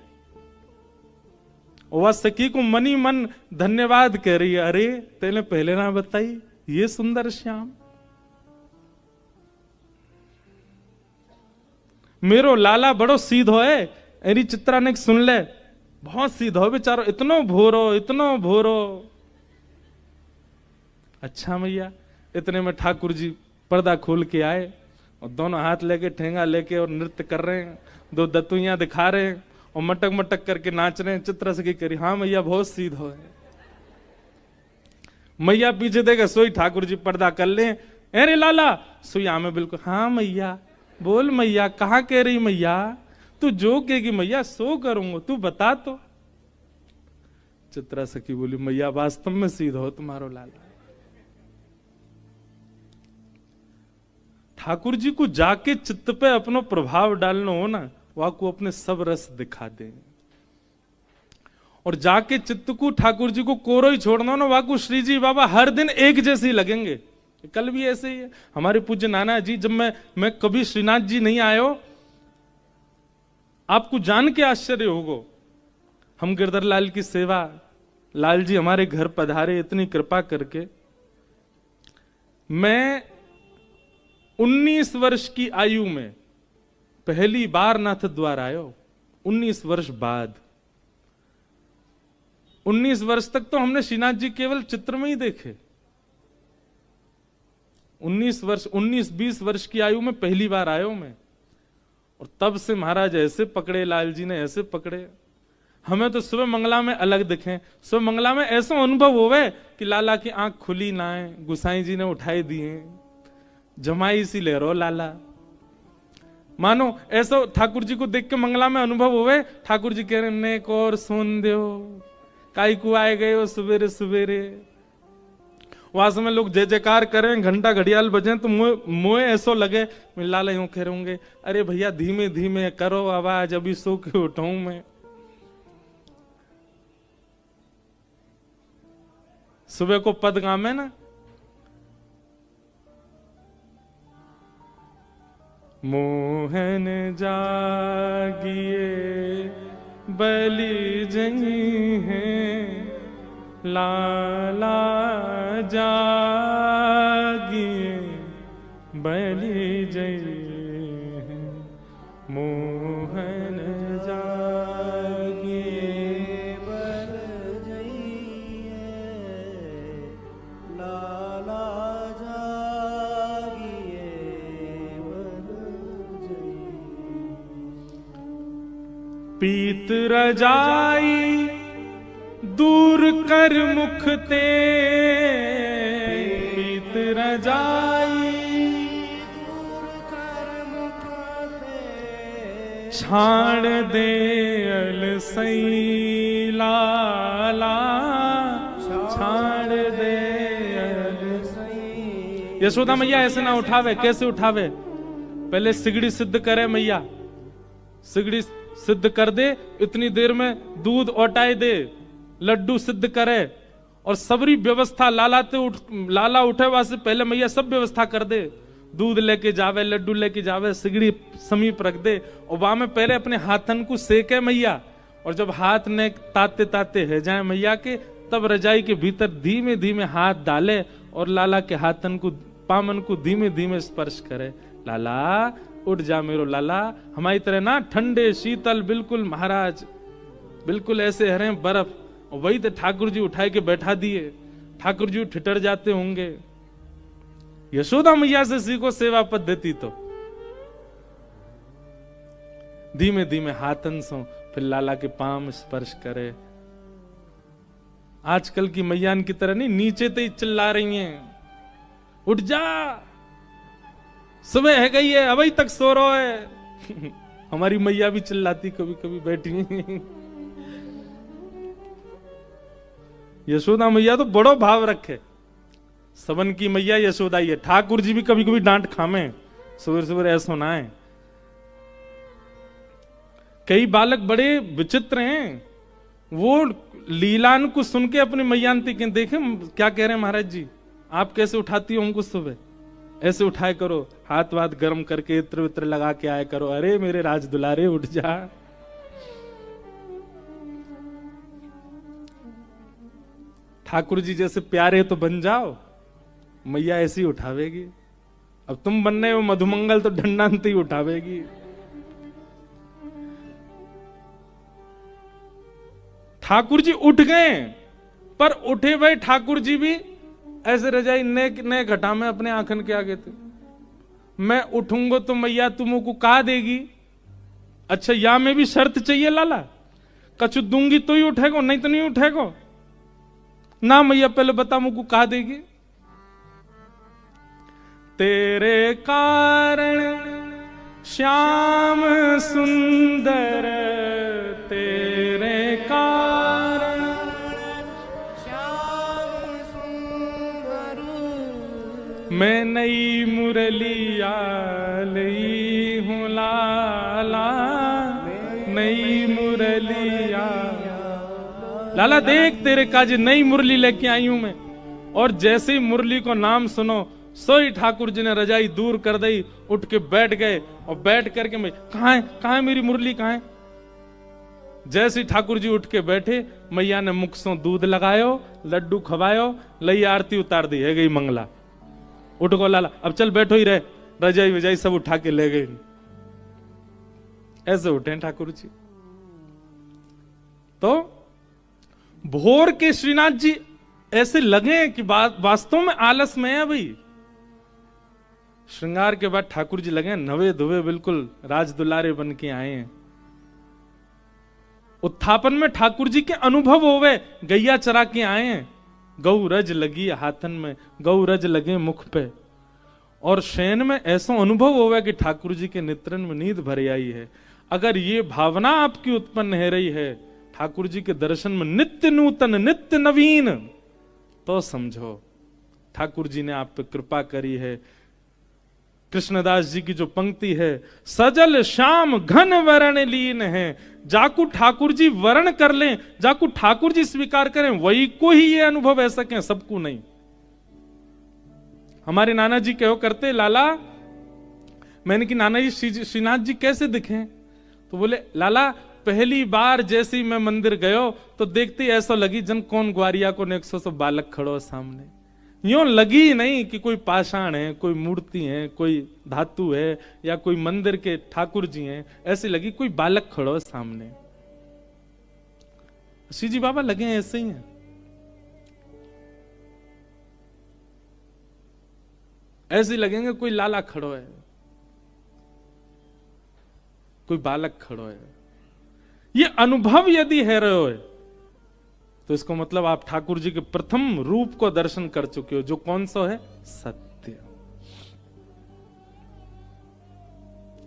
वह सखी को मनी मन धन्यवाद कह रही है। अरे तेने पहले ना बताई, ये सुंदर श्याम मेरो लाला बड़ो सीधो है। अरे चित्रा ने सुन ले, बहुत सीधा हो बेचारो, इतनो भोरो इतनो भोरो। अच्छा मैया। इतने में ठाकुर जी पर्दा खोल के आए और दोनों हाथ लेके ठेंगा लेके और नृत्य कर रहे हैं, दो दतुइयां दिखा रहे हैं और मटक मटक करके नाच रहे हैं। चित्रा सखी करी हाँ मैया बहुत सीधा है। मैया पीछे देखे सोई ठाकुर जी पर्दा कर ले। अरे लाला सुई में बिल्कुल। हाँ मैया। बोल मैया, कहाँ कह रही मैया? तू जो कहेगी मैया सो करूंगा, तू बता तो। चित्रा सखी बोली मैया वास्तव में सीधा हो तुम्हारो लाला। ठाकुर जी को जाके चित्त पे अपनो प्रभाव डालना हो ना, वह को अपने सब रस दिखा दे। और जाके चित्त को ठाकुर जी को कोरो ही छोड़ना हो ना, वह को श्री जी बाबा हर दिन एक जैसे ही लगेंगे। कल भी ऐसे ही है। हमारे पूज्य नाना जी, जब मैं कभी श्रीनाथ जी नहीं आयो, आपको जान के आश्चर्य होगा, हम गिरधर लाल की सेवा, लाल जी हमारे घर पधारे इतनी कृपा करके। मैं 19 वर्ष की आयु में पहली बार नाथ द्वार आयो। 19 वर्ष बाद, 19 वर्ष तक तो हमने श्रीनाथ जी केवल चित्र में ही देखे। 19-20 वर्ष की आयु में पहली बार आयो मैं। और तब से महाराज ऐसे पकड़े, लाल जी ने ऐसे पकड़े, हमें तो सुबह मंगला में अलग दिखे। सुबह मंगला में ऐसा अनुभव होवे कि लाला की आंख खुली ना है, गुसाई जी ने उठाई दिए, जमाई सी ले रो लाला। मानो ऐसा ठाकुर जी को देख के मंगला में अनुभव होवे, ठाकुर जी कह रहे ने को और सोन दो, काई को आए गए हो सवेरे सवेरे। वहां समय लोग जय जयकार करें, घंटा घड़ियाल बजे, तो मोए ऐसो लगे मैं लाला यूं कह रहूंगे, अरे भैया धीमे धीमे करो आवाज, अभी सो के उठाऊं मैं। सुबह को पद गामे ना, मोहन जागिए बलि जई है, लाला जागिए बलि जई है, मोहन जागिए बल जइए, लाला जागिए बल जइए। पीत रजाई दूर कर मुख ते, पीत रजाई दूर कर मुख ते, छाड़ दे अलसई लाला, छाड़ दे अलसई। यशोदा मैया ऐसे ना उठावे। कैसे उठावे? पहले सिगड़ी सिद्ध करे मैया, सिगड़ी सिद्ध कर दे, इतनी देर में दूध औटाए दे, लड्डू सिद्ध करे, और सबरी व्यवस्था लाला उठे वहां से पहले मैया सब व्यवस्था कर दे। दूध लेके जावे, लड्डू लेके जावे, सिगड़ी समीप रख दे, और वहां में पहले अपने हाथन को सेके मैया। और जब हाथ ने ताते ताते है जाए मैया के, तब रजाई के भीतर धीमे धीमे हाथ डाले और लाला के हाथन को, पामन को धीमे धीमे स्पर्श करे। लाला उठ जा मेरो लाला। हमारी तरह ना ठंडे शीतल बिल्कुल महाराज, बिल्कुल ऐसे हरे बर्फ। और वही तो ठाकुर जी उठाए के बैठा दिए। ठाकुर जी ठिठर जाते होंगे। यशोदा मैया से सीखो सेवा पद्धति। तो धीमे धीमे हाथन सो फिर लाला के पाम स्पर्श करे। आजकल की मैयान की तरह नहीं, नीचे तो ही चिल्ला रही हैं, उठ जा, सुबह है गई है, अभी तक सो रहा है। हमारी मैया भी चिल्लाती कभी कभी बैठी। यशोदा मैया तो बड़ो भाव रखे, सबन की मैया यशोदा ही है। ठाकुर जी भी कभी कभी डांट खामे, सुबह सुबह ऐसा ना है। कई बालक बड़े विचित्र हैं, वो लीलान को सुन के अपनी मैयांती के देखे क्या कह रहे हैं, महाराज जी आप कैसे उठाती हो हमको सुबह, ऐसे उठाए करो, हाथ वाथ गर्म करके इत्र वित्र लगा के आए करो। अरे मेरे राज दुलारे उठ जा। ठाकुर जी जैसे प्यारे तो बन जाओ, मैया ऐसी उठावेगी। अब तुम बनने हो मधुमंगल तो ढंडांती उठावेगी। ठाकुर जी उठ गए, पर उठे भाई ठाकुर जी भी ऐसे रजाई नए घटा में अपने आंखन के आगे थे। मैं उठूंगा तो मैया तुमको कहा देगी, अच्छा या में भी शर्त चाहिए लाला, कछु दूंगी तो ही उठेगो, नहीं तो नहीं उठेगो ना। मैया पहले बता मुझको कहा देगी। तेरे कारण श्याम सुंदर, तेरे कारण श्याम सुंदर, मैं नई मुरलिया ली हूं लाला, नई मुरलिया। लाला देख तेरे काज नई मुरली लेके आई हूं मैं। और जैसे ही मुरली को नाम सुनो, सोई ठाकुर जी ने रजाई दूर कर दी, उठ के बैठ गए। और बैठ करके मैं कहां है मेरी मुरली कहां है। जैसे ही ठाकुर जी उठ के बैठे, मैया ने मुख से दूध लगायो, लड्डू खवायो, लई आरती उतार दी, है गई मंगला। उठ गो लाला, अब चल बैठो ही रहे, रजाई वजाई सब उठा के ले गई। ऐसे उठे ठाकुर जी। तो भोर के श्रीनाथ जी ऐसे लगे कि वास्तव में आलस में है भाई। श्रृंगार के बाद ठाकुर जी लगे नवे धुवे बिल्कुल राज दुलारे बन के आए हैं। उत्थापन में ठाकुर जी के अनुभव होवे, गैया चरा के आए हैं, गौ रज लगी हाथन में, गौ रज लगे मुख पे। और शयन में ऐसा अनुभव होवे कि ठाकुर जी के नेत्रन में नींद भर आई है। अगर ये भावना आपकी उत्पन्न हो रही है ठाकुर जी के दर्शन में नित्य नूतन नित्य नवीन, तो समझो ठाकुर जी ने आप पे कृपा करी है। कृष्णदास जी की जो पंक्ति है, सजल श्याम घन वरण लीन है, जाकू ठाकुर जी वर्ण कर लें, जाकू ठाकुर जी स्वीकार करें, वही को ही ये अनुभव ऐसा सके, सबको नहीं। हमारे नाना जी कहो करते, लाला मैंने कि नाना जी श्रीनाथ जी कैसे दिखे, तो बोले लाला पहली बार जैसे ही मैं मंदिर गयो तो देखते ही ऐसा लगी जन कौन ग्वारिया को ने 100 बालक खड़ो सामने। यूं लगी नहीं कि कोई पाषाण है, कोई मूर्ति है, कोई धातु है, या कोई मंदिर के ठाकुर जी हैं, ऐसी लगी कोई बालक खड़ो सामने। श्री जी बाबा लगे ऐसे ही हैं। ऐसे लगेंगे कोई लाला खड़ो है, कोई बालक खड़ो है। ये अनुभव यदि है रहे हो तो इसको मतलब आप ठाकुर जी के प्रथम रूप को दर्शन कर चुके हो, जो कौन सा है, सत्य।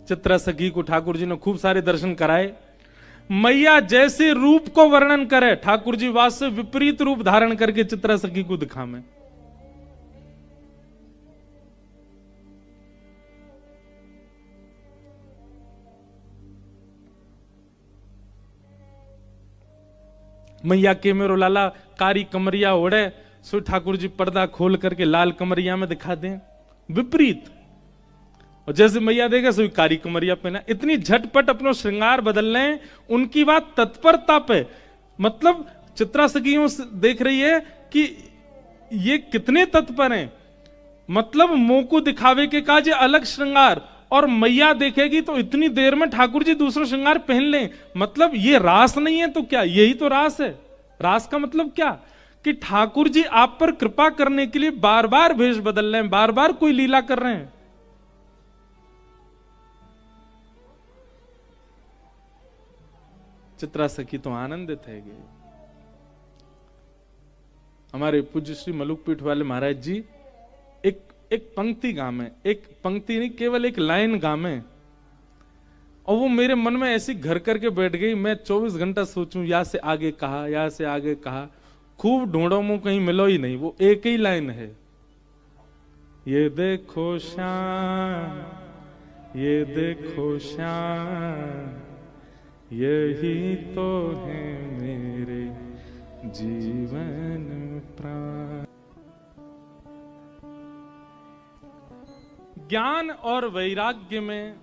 चित्रा सखी को ठाकुर जी ने खूब सारे दर्शन कराए। मैया जैसे रूप को वर्णन करे, ठाकुर जी वास्तव विपरीत रूप धारण करके चित्रा सखी को दिखावे। मैया के मेरो लाला कारी कमरिया ओढ़े, सो ठाकुर जी पर्दा खोल करके लाल कमरिया में दिखा दें, विपरीत। और जैसे मैया देगा सो कारी कमरिया पहना। इतनी झटपट अपना श्रृंगार बदल लें, उनकी बात तत्परता पे, मतलब चित्रा सखियों देख रही है कि ये कितने तत्पर हैं, मतलब मुंह को दिखावे के काज ये अलग श्रृंगार। और मैया देखेगी तो इतनी देर में ठाकुर जी दूसरा श्रृंगार पहन लें, मतलब ये रास नहीं है तो क्या, यही तो रास है। रास का मतलब क्या, कि ठाकुर जी आप पर कृपा करने के लिए बार बार भेष बदल रहे हैं, बार बार कोई लीला कर रहे हैं। चित्रा सखी तो आनंदित है। हमारे पूज्य श्री मलुक पीठ वाले महाराज जी एक पंक्ति गामे, एक पंक्ति नहीं केवल एक लाइन गामे, और वो मेरे मन में ऐसी घर करके बैठ गई। मैं 24 घंटा सोचूं, या से आगे कहा, या से आगे कहा, खूब ढूंढो मुंह, कहीं मिलो ही नहीं। वो एक ही लाइन है, ये देखो श्याम, ये देखो श्याम, यही तो है मेरे जीवन प्राण। ज्ञान और वैराग्य में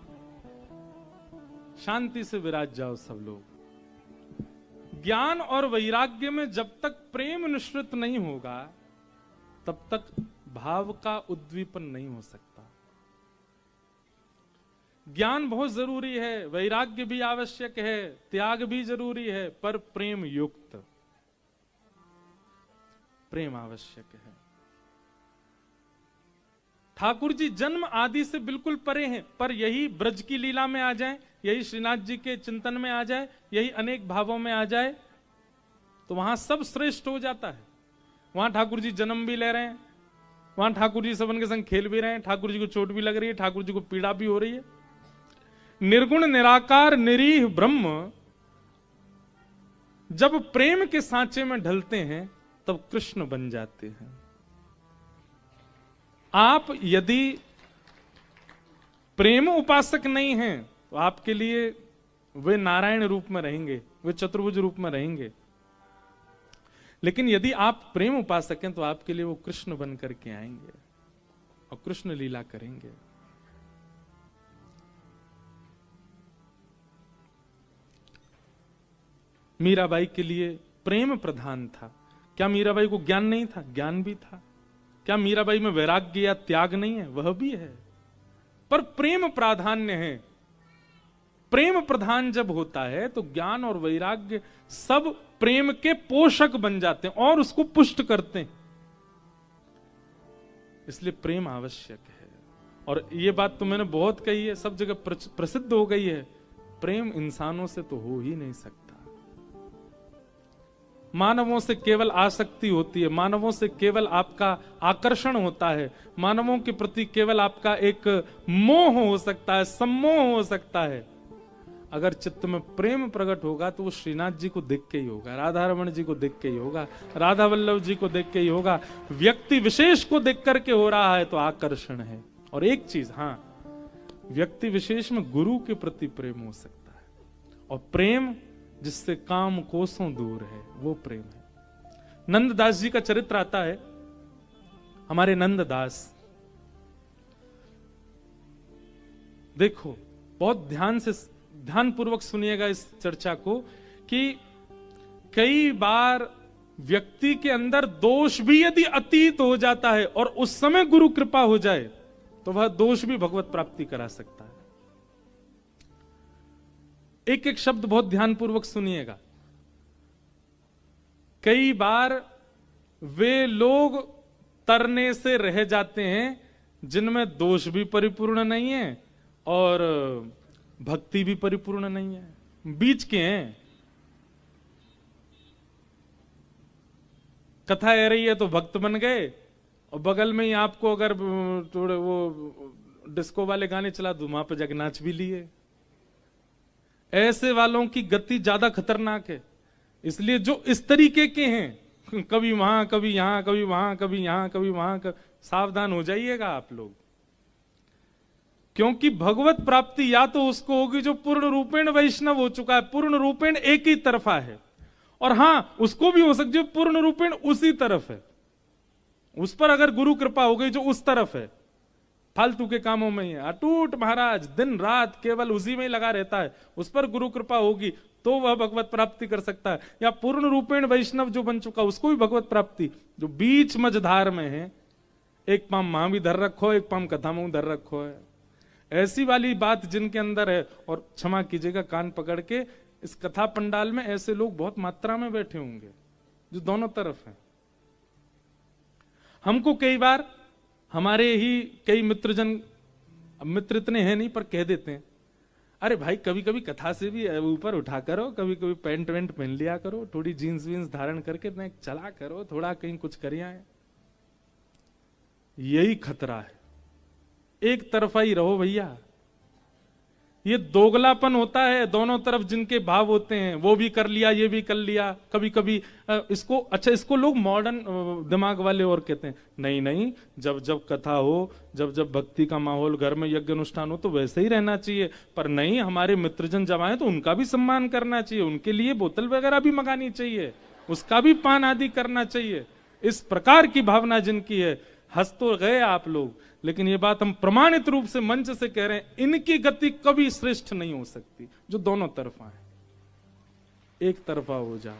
शांति से विराज जाओ सब लोग। ज्ञान और वैराग्य में जब तक प्रेम निश्रित नहीं होगा तब तक भाव का उद्दीपन नहीं हो सकता। ज्ञान बहुत जरूरी है, वैराग्य भी आवश्यक है, त्याग भी जरूरी है, पर प्रेम युक्त प्रेम आवश्यक है। ठाकुर जी जन्म आदि से बिल्कुल परे हैं, पर यही ब्रज की लीला में आ जाए, यही श्रीनाथ जी के चिंतन में आ जाए, यही अनेक भावों में आ जाए, तो वहां सब श्रेष्ठ हो जाता है। वहां ठाकुर जी जन्म भी ले रहे हैं, वहां ठाकुर जी सबन के संग खेल भी रहे हैं, ठाकुर जी को चोट भी लग रही है, ठाकुर जी को पीड़ा भी हो रही है। निर्गुण निराकार निरीह ब्रह्म जब प्रेम के सांचे में ढलते हैं तब कृष्ण बन जाते हैं। आप यदि प्रेम उपासक नहीं हैं तो आपके लिए वे नारायण रूप में रहेंगे, वे चतुर्भुज रूप में रहेंगे। लेकिन यदि आप प्रेम उपासक हैं तो आपके लिए वो कृष्ण बन करके आएंगे और कृष्ण लीला करेंगे। मीराबाई के लिए प्रेम प्रधान था। क्या मीराबाई को ज्ञान नहीं था? ज्ञान भी था। क्या मीराबाई में वैराग्य या त्याग नहीं है? वह भी है, पर प्रेम प्राधान्य है। प्रेम प्रधान जब होता है तो ज्ञान और वैराग्य सब प्रेम के पोषक बन जाते हैं और उसको पुष्ट करते हैं। इसलिए प्रेम आवश्यक है। और ये बात तो मैंने बहुत कही है, सब जगह प्रसिद्ध हो गई है। प्रेम इंसानों से तो हो ही नहीं सकता। मानवों से केवल आसक्ति होती है, मानवों से केवल आपका आकर्षण होता है, मानवों के प्रति केवल आपका एक मोह हो सकता है, सम्मोह हो सकता है। अगर चित्त में प्रेम प्रकट होगा तो वो श्रीनाथ जी को देख के ही होगा, राधा रमण जी को देख के ही होगा, राधा वल्लभ जी को देख के ही होगा। व्यक्ति विशेष को देख करके हो रहा है तो आकर्षण है। और एक चीज, हाँ, व्यक्ति विशेष में गुरु के प्रति प्रेम हो सकता है, और प्रेम जिससे काम कोसों दूर है वो प्रेम है। नंददास जी का चरित्र आता है। हमारे नंददास, देखो बहुत ध्यान पूर्वक सुनिएगा इस चर्चा को, कि कई बार व्यक्ति के अंदर दोष भी यदि अतीत हो जाता है और उस समय गुरु कृपा हो जाए तो वह दोष भी भगवत प्राप्ति करा सकता है। एक एक शब्द बहुत ध्यानपूर्वक सुनिएगा। कई बार वे लोग तरने से रह जाते हैं जिनमें दोष भी परिपूर्ण नहीं है और भक्ति भी परिपूर्ण नहीं है, बीच के हैं। कथा आ रही है तो भक्त बन गए और बगल में ही आपको अगर थोड़े वो डिस्को वाले गाने चला दो, वहां पे जाके नाच भी लिए। ऐसे वालों की गति ज्यादा खतरनाक है। इसलिए जो इस तरीके के हैं, कभी वहां कभी यहां, कभी वहां कभी यहां, कभी वहां, सावधान हो जाइएगा आप लोग। क्योंकि भगवत प्राप्ति या तो उसको होगी जो पूर्ण रूपेण वैष्णव हो चुका है, पूर्ण रूपेण एक ही तरफा है, और हां उसको भी हो सकती है पूर्ण रूपेण उसी तरफ है। उस पर अगर गुरु कृपा हो गई जो उस तरफ है, फालतू के कामों में ही है, अटूट महाराज दिन रात केवल उसी में ही लगा रहता है, उस पर गुरु कृपा होगी तो वह भगवत प्राप्ति कर सकता है। या पूर्ण रूपेण वैष्णव जो बन चुका उसको भी भगवत प्राप्ति। जो बीच मझधार में है, एक पाम मां भी धर रखो, एक पाम कथा में धर रखो है, ऐसी वाली बात जिनके अंदर है। और क्षमा कीजिएगा कान पकड़ के, इस कथा पंडाल में ऐसे लोग बहुत मात्रा में बैठे होंगे जो दोनों तरफ हैं। हमको कई बार हमारे ही कई मित्रजन, मित्र इतने हैं नहीं पर कह देते हैं, अरे भाई कभी कभी कथा से भी ऊपर उठा करो, कभी कभी पैंट वेंट पहन लिया करो, थोड़ी जीन्स वीन्स धारण करके नहीं चला करो, थोड़ा कहीं कुछ कर आए। यही खतरा है, एक तरफा ही रहो भैया। ये दोगलापन होता है, दोनों तरफ जिनके भाव होते हैं, वो भी कर लिया ये भी कर लिया। कभी कभी इसको अच्छा, इसको लोग मॉडर्न दिमाग वाले और कहते हैं नहीं नहीं, जब जब कथा हो, जब जब भक्ति का माहौल, घर में यज्ञ अनुष्ठान हो तो वैसे ही रहना चाहिए। पर नहीं, हमारे मित्रजन जब आए तो उनका भी सम्मान करना चाहिए, उनके लिए बोतल वगैरह भी मंगानी चाहिए, उसका भी पान आदि करना चाहिए। इस प्रकार की भावना जिनकी है, हंस तो गए आप लोग, लेकिन ये बात हम प्रमाणित रूप से मंच से कह रहे हैं, इनकी गति कभी श्रेष्ठ नहीं हो सकती जो दोनों तरफा है। एक तरफा हो जाओ।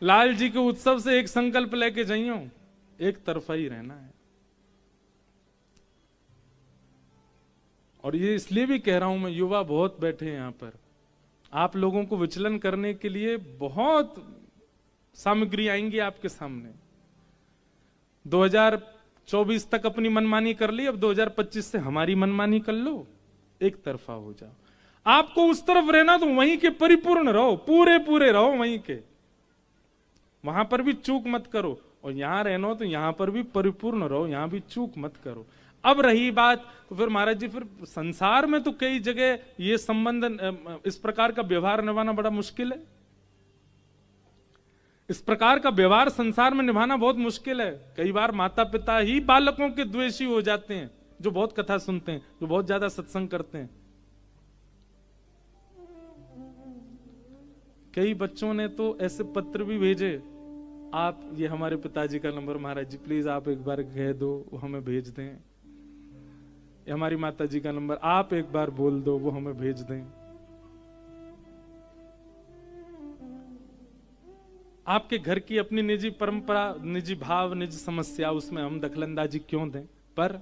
लाल जी के उत्सव से एक संकल्प लेके जाइयो, एक तरफा ही रहना है। और ये इसलिए भी कह रहा हूं, मैं युवा बहुत बैठे हैं यहां पर, आप लोगों को विचलन करने के लिए बहुत सामग्री आएंगी आपके सामने। 2024 तक अपनी मनमानी कर ली, अब 2025 से हमारी मनमानी कर लो, एक तरफा हो जाओ। आपको उस तरफ रहना तो वहीं के परिपूर्ण रहो, पूरे पूरे रहो वहीं के, वहां पर भी चूक मत करो। और यहां रहना तो यहां पर भी परिपूर्ण रहो, यहां भी चूक मत करो। अब रही बात, तो फिर महाराज जी, फिर संसार में तो कई जगह ये संबंध, इस प्रकार का व्यवहार निभाना बड़ा मुश्किल है। इस प्रकार का व्यवहार संसार में निभाना बहुत मुश्किल है। कई बार माता पिता ही बालकों के द्वेषी हो जाते हैं, जो बहुत कथा सुनते हैं, जो बहुत ज्यादा सत्संग करते हैं। कई बच्चों ने तो ऐसे पत्र भी भेजे, आप ये हमारे पिताजी का नंबर महाराज जी प्लीज आप एक बार कह दो, वो हमें भेज दें। ये हमारी माता जी का नंबर आप एक बार बोल दो, वो हमें भेज दें। आपके घर की अपनी निजी परंपरा, निजी भाव, निजी समस्या, उसमें हम दखलंदाजी क्यों दें। पर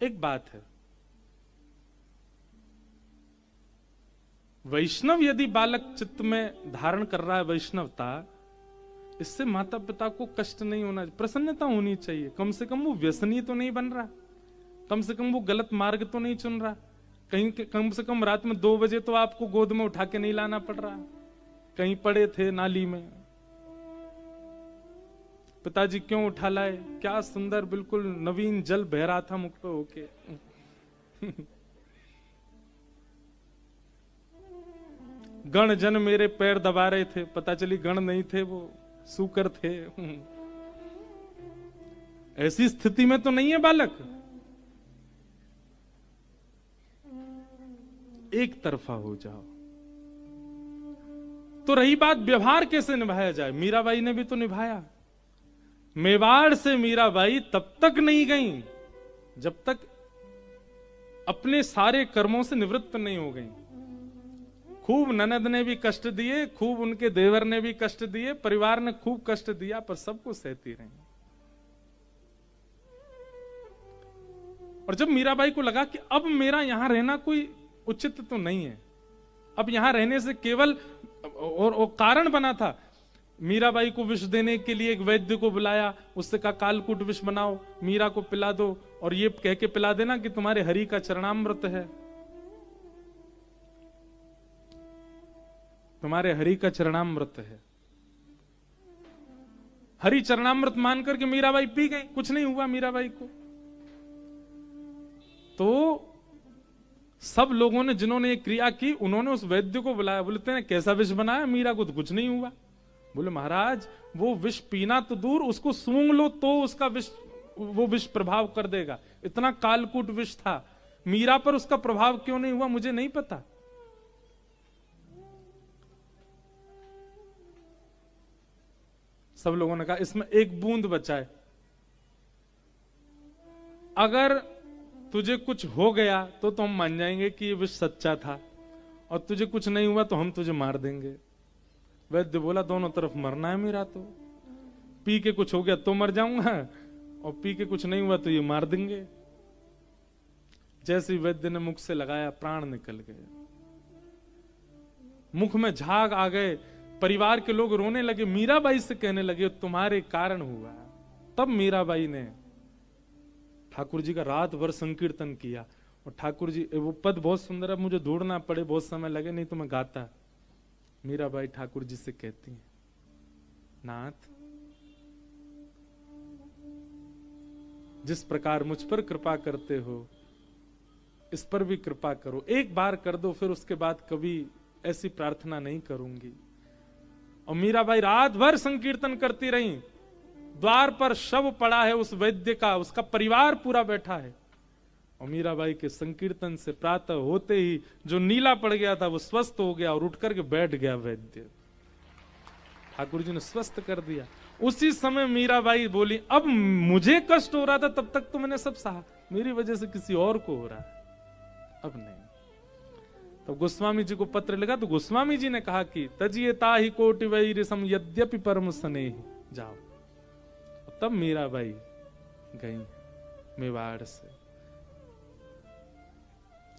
एक बात है, वैष्णव यदि बालक चित्त में धारण कर रहा है वैष्णवता, इससे माता पिता को कष्ट नहीं होना, प्रसन्नता होनी चाहिए। कम से कम वो व्यसनी तो नहीं बन रहा, कम से कम वो गलत मार्ग तो नहीं चुन रहा, कहीं कम से कम रात में 2 बजे तो आपको गोद में उठा के नहीं लाना पड़ रहा, कहीं पड़े थे नाली में, पिताजी क्यों उठा लाए, क्या सुंदर बिल्कुल नवीन जल बह रहा था मुख पे होके। गण जन मेरे पैर दबा रहे थे, पता चली गण नहीं थे, वो सूकर थे। ऐसी स्थिति में तो नहीं है बालक। एक तरफा हो जाओ। तो रही बात व्यवहार कैसे निभाया जाए, मीराबाई ने भी तो निभाया। मेवाड़ से मीराबाई तब तक नहीं गई जब तक अपने सारे कर्मों से निवृत्त नहीं हो गई। खूब ननद ने भी कष्ट दिए, खूब उनके देवर ने भी कष्ट दिए, परिवार ने खूब कष्ट दिया, पर सबको सहती रही। और जब मीराबाई को लगा कि अब मेरा यहां रहना कोई उचित तो नहीं है, अब यहां रहने से केवल और कारण बना था, मीराबाई को विष देने के लिए एक वैद्य को बुलाया, उससे कहा कालकूट विष बनाओ, मीरा को पिला दो, और ये कह के पिला देना कि तुम्हारे हरि का चरणामृत है, तुम्हारे हरि का चरणामृत है। हरि चरणामृत मान करके मीराबाई पी गई, कुछ नहीं हुआ मीराबाई को। तो सब लोगों ने जिन्होंने ये क्रिया की, उन्होंने उस वैद्य को बुलाया, बोलते हैं कैसा विष बनाया, मीरा को तो कुछ नहीं हुआ। बोले महाराज वो विष पीना तो दूर, उसको सूंघ लो तो उसका विष, वो विष प्रभाव कर देगा। इतना कालकूट विष था, मीरा पर उसका प्रभाव क्यों नहीं हुआ मुझे नहीं पता। सब लोगों ने कहा इसमें एक बूंद बचा है, अगर तुझे कुछ हो गया तो हम मान जाएंगे कि ये विष सच्चा था, और तुझे कुछ नहीं हुआ तो हम तुझे मार देंगे। वैद्य बोला दोनों तरफ मरना है मेरा, तो पी के कुछ हो गया तो मर जाऊंगा, और पी के कुछ नहीं हुआ तो ये मार देंगे। जैसे ही वैद्य ने मुख से लगाया, प्राण निकल गए, मुख में झाग आ गए। परिवार के लोग रोने लगे, मीराबाई से कहने लगे तुम्हारे कारण हुआ। तब मीराबाई ने ठाकुर जी का रात भर संकीर्तन किया, और ठाकुर जी, वो पद बहुत सुंदर है, मुझे ढूंढना पड़े, बहुत समय लगे, नहीं तो मैं गाता। मीराबाई ठाकुर जी से कहती हैं, नाथ, जिस प्रकार मुझ पर कृपा करते हो इस पर भी कृपा करो, एक बार कर दो, फिर उसके बाद कभी ऐसी प्रार्थना नहीं करूंगी। और मीराबाई रात भर संकीर्तन करती रही। द्वार पर शव पड़ा है उस वैद्य का, उसका परिवार पूरा बैठा है, और मीराबाई के संकीर्तन से प्रातः होते ही जो नीला पड़ गया था वो स्वस्थ हो गया और उठ करके बैठ गया वैद्य। ठाकुर जी ने स्वस्थ कर दिया। उसी समय मीराबाई बोली, अब मुझे कष्ट हो रहा था तब तक तो मैंने सब सहा, मेरी वजह से किसी और को हो रहा है, अब नहीं। तो गोस्वामी जी को पत्र लगा तो गोस्वामी जी ने कहा कि तजियता ही कोटि वैरिसम यद्यपि परम स्नेह, जाओ। तब मीराबाई गई मेवाड़ से,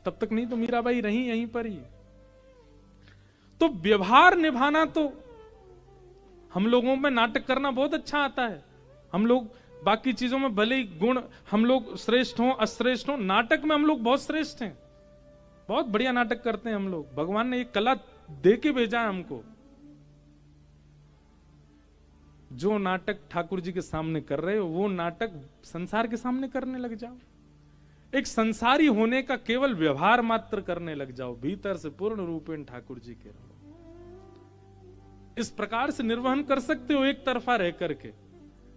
तब तक नहीं तो मीराबाई रही यहीं पर ही। तो व्यवहार निभाना, तो हम लोगों में नाटक करना बहुत अच्छा आता है। हम लोग बाकी चीजों में भले ही गुण हम लोग श्रेष्ठ हों अश्रेष्ठ हों, नाटक में हम लोग बहुत श्रेष्ठ हैं, बहुत बढ़िया नाटक करते हैं हम लोग। भगवान ने एक कला दे के भेजा है हमको। जो नाटक ठाकुर जी के सामने कर रहे हो वो नाटक संसार के सामने करने लग जाओ। एक संसारी होने का केवल व्यवहार मात्र करने लग जाओ, भीतर से पूर्ण रूपेण ठाकुर जी के रहो। इस प्रकार से निर्वहन कर सकते हो, एक तरफा रह करके।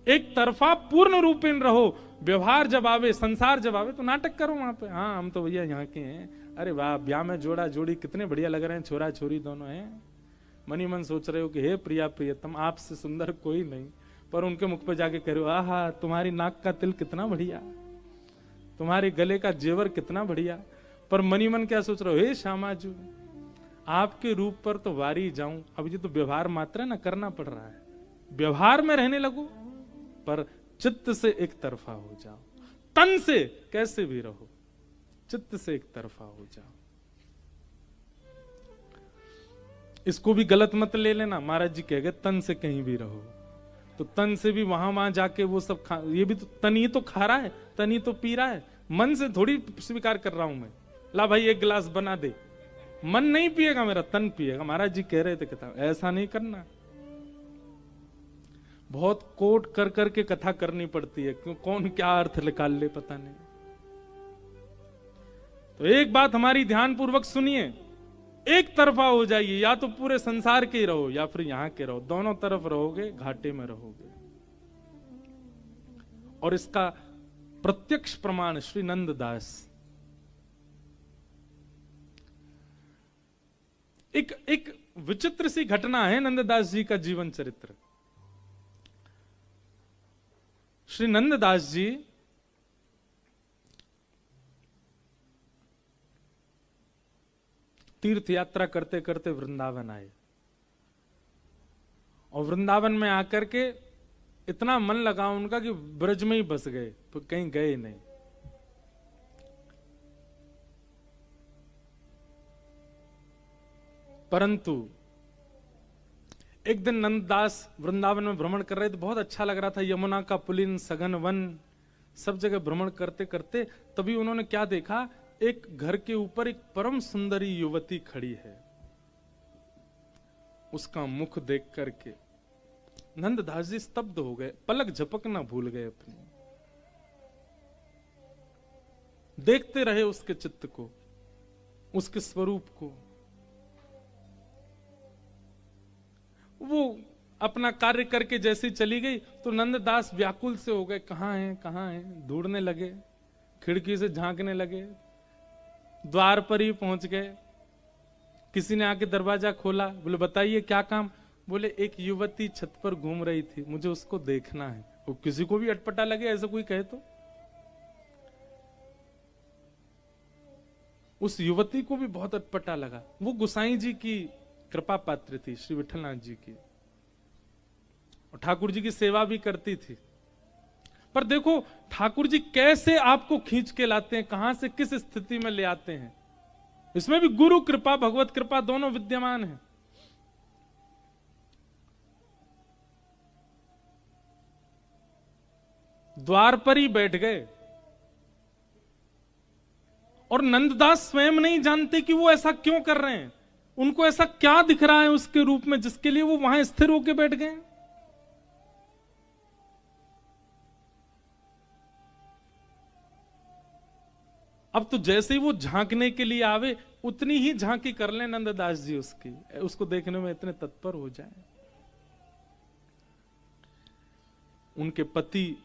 एक तरफा पूर्ण रूपेण रहो, व्यवहार जब आवे, संसार जब आवे तो नाटक करो वहां पे। हाँ हम तो भैया यहाँ के हैं, अरे वाह ब्याह में जोड़ा जोड़ी कितने बढ़िया लग रहे हैं, छोरा छोरी दोनों हैं। मनी मन सोच रहे हो कि हे प्रिया प्रियतम, आपसे सुंदर कोई नहीं, पर उनके मुख पे जाके कह रहे हो, आहा तुम्हारी नाक का तिल कितना बढ़िया, तुम्हारे गले का जेवर कितना बढ़िया। पर मनी मन क्या सोच रहे हो, हे श्यामाजू आपके रूप पर तो वारी जाऊं। अब ये तो व्यवहार मात्र है ना, करना पड़ रहा है। व्यवहार में रहने लगो, पर चित्त से एक तरफा हो जाओ। तन से कैसे भी रहो, चित्त से एक तरफा हो जाओ। इसको भी गलत मत ले लेना, महाराज जी कह गए तन से कहीं भी रहो, तो तन से भी वहां जाके वो सब ये भी तो तन ही तो खा रहा है, तन ही तो पी रहा है। मन से थोड़ी स्वीकार कर रहा हूं मैं, ला भाई एक गिलास बना दे, मन नहीं पिएगा मेरा, तन पिएगा। महाराज जी कह रहे थे कथा, ऐसा नहीं करना। बहुत कोट कर करके कथा करनी पड़ती है, क्यों कौन क्या अर्थ निकाल ले पता नहीं। तो एक बात हमारी ध्यान पूर्वक सुनिए, एक तरफा हो जाइए, या तो पूरे संसार के ही रहो या फिर यहां के रहो, दोनों तरफ रहोगे घाटे में रहोगे। और इसका प्रत्यक्ष प्रमाण श्री नंददास, एक विचित्र सी घटना है नंददास जी का जीवन चरित्र। श्री नंददास जी तीर्थ यात्रा करते करते वृंदावन आए, और वृंदावन में आकर के इतना मन लगा उनका कि ब्रज में ही बस गए, तो कहीं गए नहीं। परंतु एक दिन नंददास वृंदावन में भ्रमण कर रहे थे, बहुत अच्छा लग रहा था, यमुना का पुलिन सघन वन, सब जगह भ्रमण करते करते तभी उन्होंने क्या देखा, एक घर के ऊपर एक परम सुंदरी युवती खड़ी है। उसका मुख देख करके नंददास जी स्तब्ध हो गए, पलक झपकना भूल गए अपनी। देखते रहे उसके चित्त को, उसके स्वरूप को। वो अपना कार्य करके जैसी चली गई तो नंददास व्याकुल से हो गए, कहां है, ढूंढने लगे, खिड़की से झांकने लगे, द्वार पर ही पहुंच गए। किसी ने आके दरवाजा खोला, बोले बताइए क्या काम। बोले एक युवती छत पर घूम रही थी, मुझे उसको देखना है। वो किसी को भी अटपटा लगे ऐसा कोई कहे तो, उस युवती को भी बहुत अटपटा लगा। वो गोसाई जी की कृपा पात्र थी, श्री विठलनाथ जी की, और ठाकुर जी की सेवा भी करती थी। पर देखो ठाकुर जी कैसे आपको खींच के लाते हैं, कहां से किस स्थिति में ले आते हैं। इसमें भी गुरु कृपा भगवत कृपा दोनों विद्यमान है। द्वार पर ही बैठ गए और नंददास स्वयं नहीं जानते कि वो ऐसा क्यों कर रहे हैं, उनको ऐसा क्या दिख रहा है उसके रूप में जिसके लिए वो वहां स्थिर होकर बैठ गए। अब तो जैसे ही वो झांकने के लिए आवे उतनी ही झांकी कर लें नंददास जी उसकी, उसको देखने में इतने तत्पर हो जाए। उनके पति,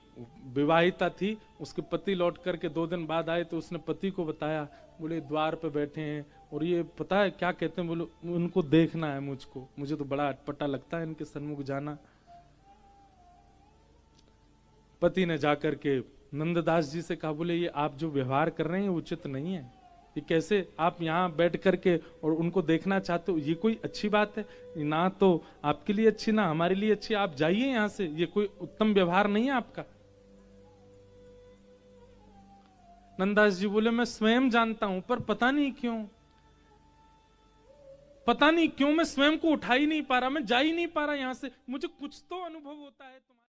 विवाहिता थी, उसके पति लौट करके 2 दिन बाद आए तो उसने पति को बताया, बोले द्वार पे बैठे हैं और ये पता है क्या कहते हैं, बोले उनको देखना है मुझको, मुझे तो बड़ा अटपटा लगता है इनके सन्मुख जाना। पति ने जाकर के नंददास जी से कहा, बोले ये आप जो व्यवहार कर रहे हैं ये उचित नहीं है, ये कैसे आप यहाँ बैठ करके और उनको देखना चाहते हो, ये कोई अच्छी बात है ना, तो आपके लिए अच्छी ना हमारे लिए अच्छी, आप जाइए यहां से, ये कोई उत्तम व्यवहार नहीं है आपका। नंददास जी बोले मैं स्वयं जानता हूं, पर पता नहीं क्यों मैं स्वयं को उठा ही नहीं पा रहा, मैं जा ही नहीं पा रहा यहां से, मुझे कुछ तो अनुभव होता है।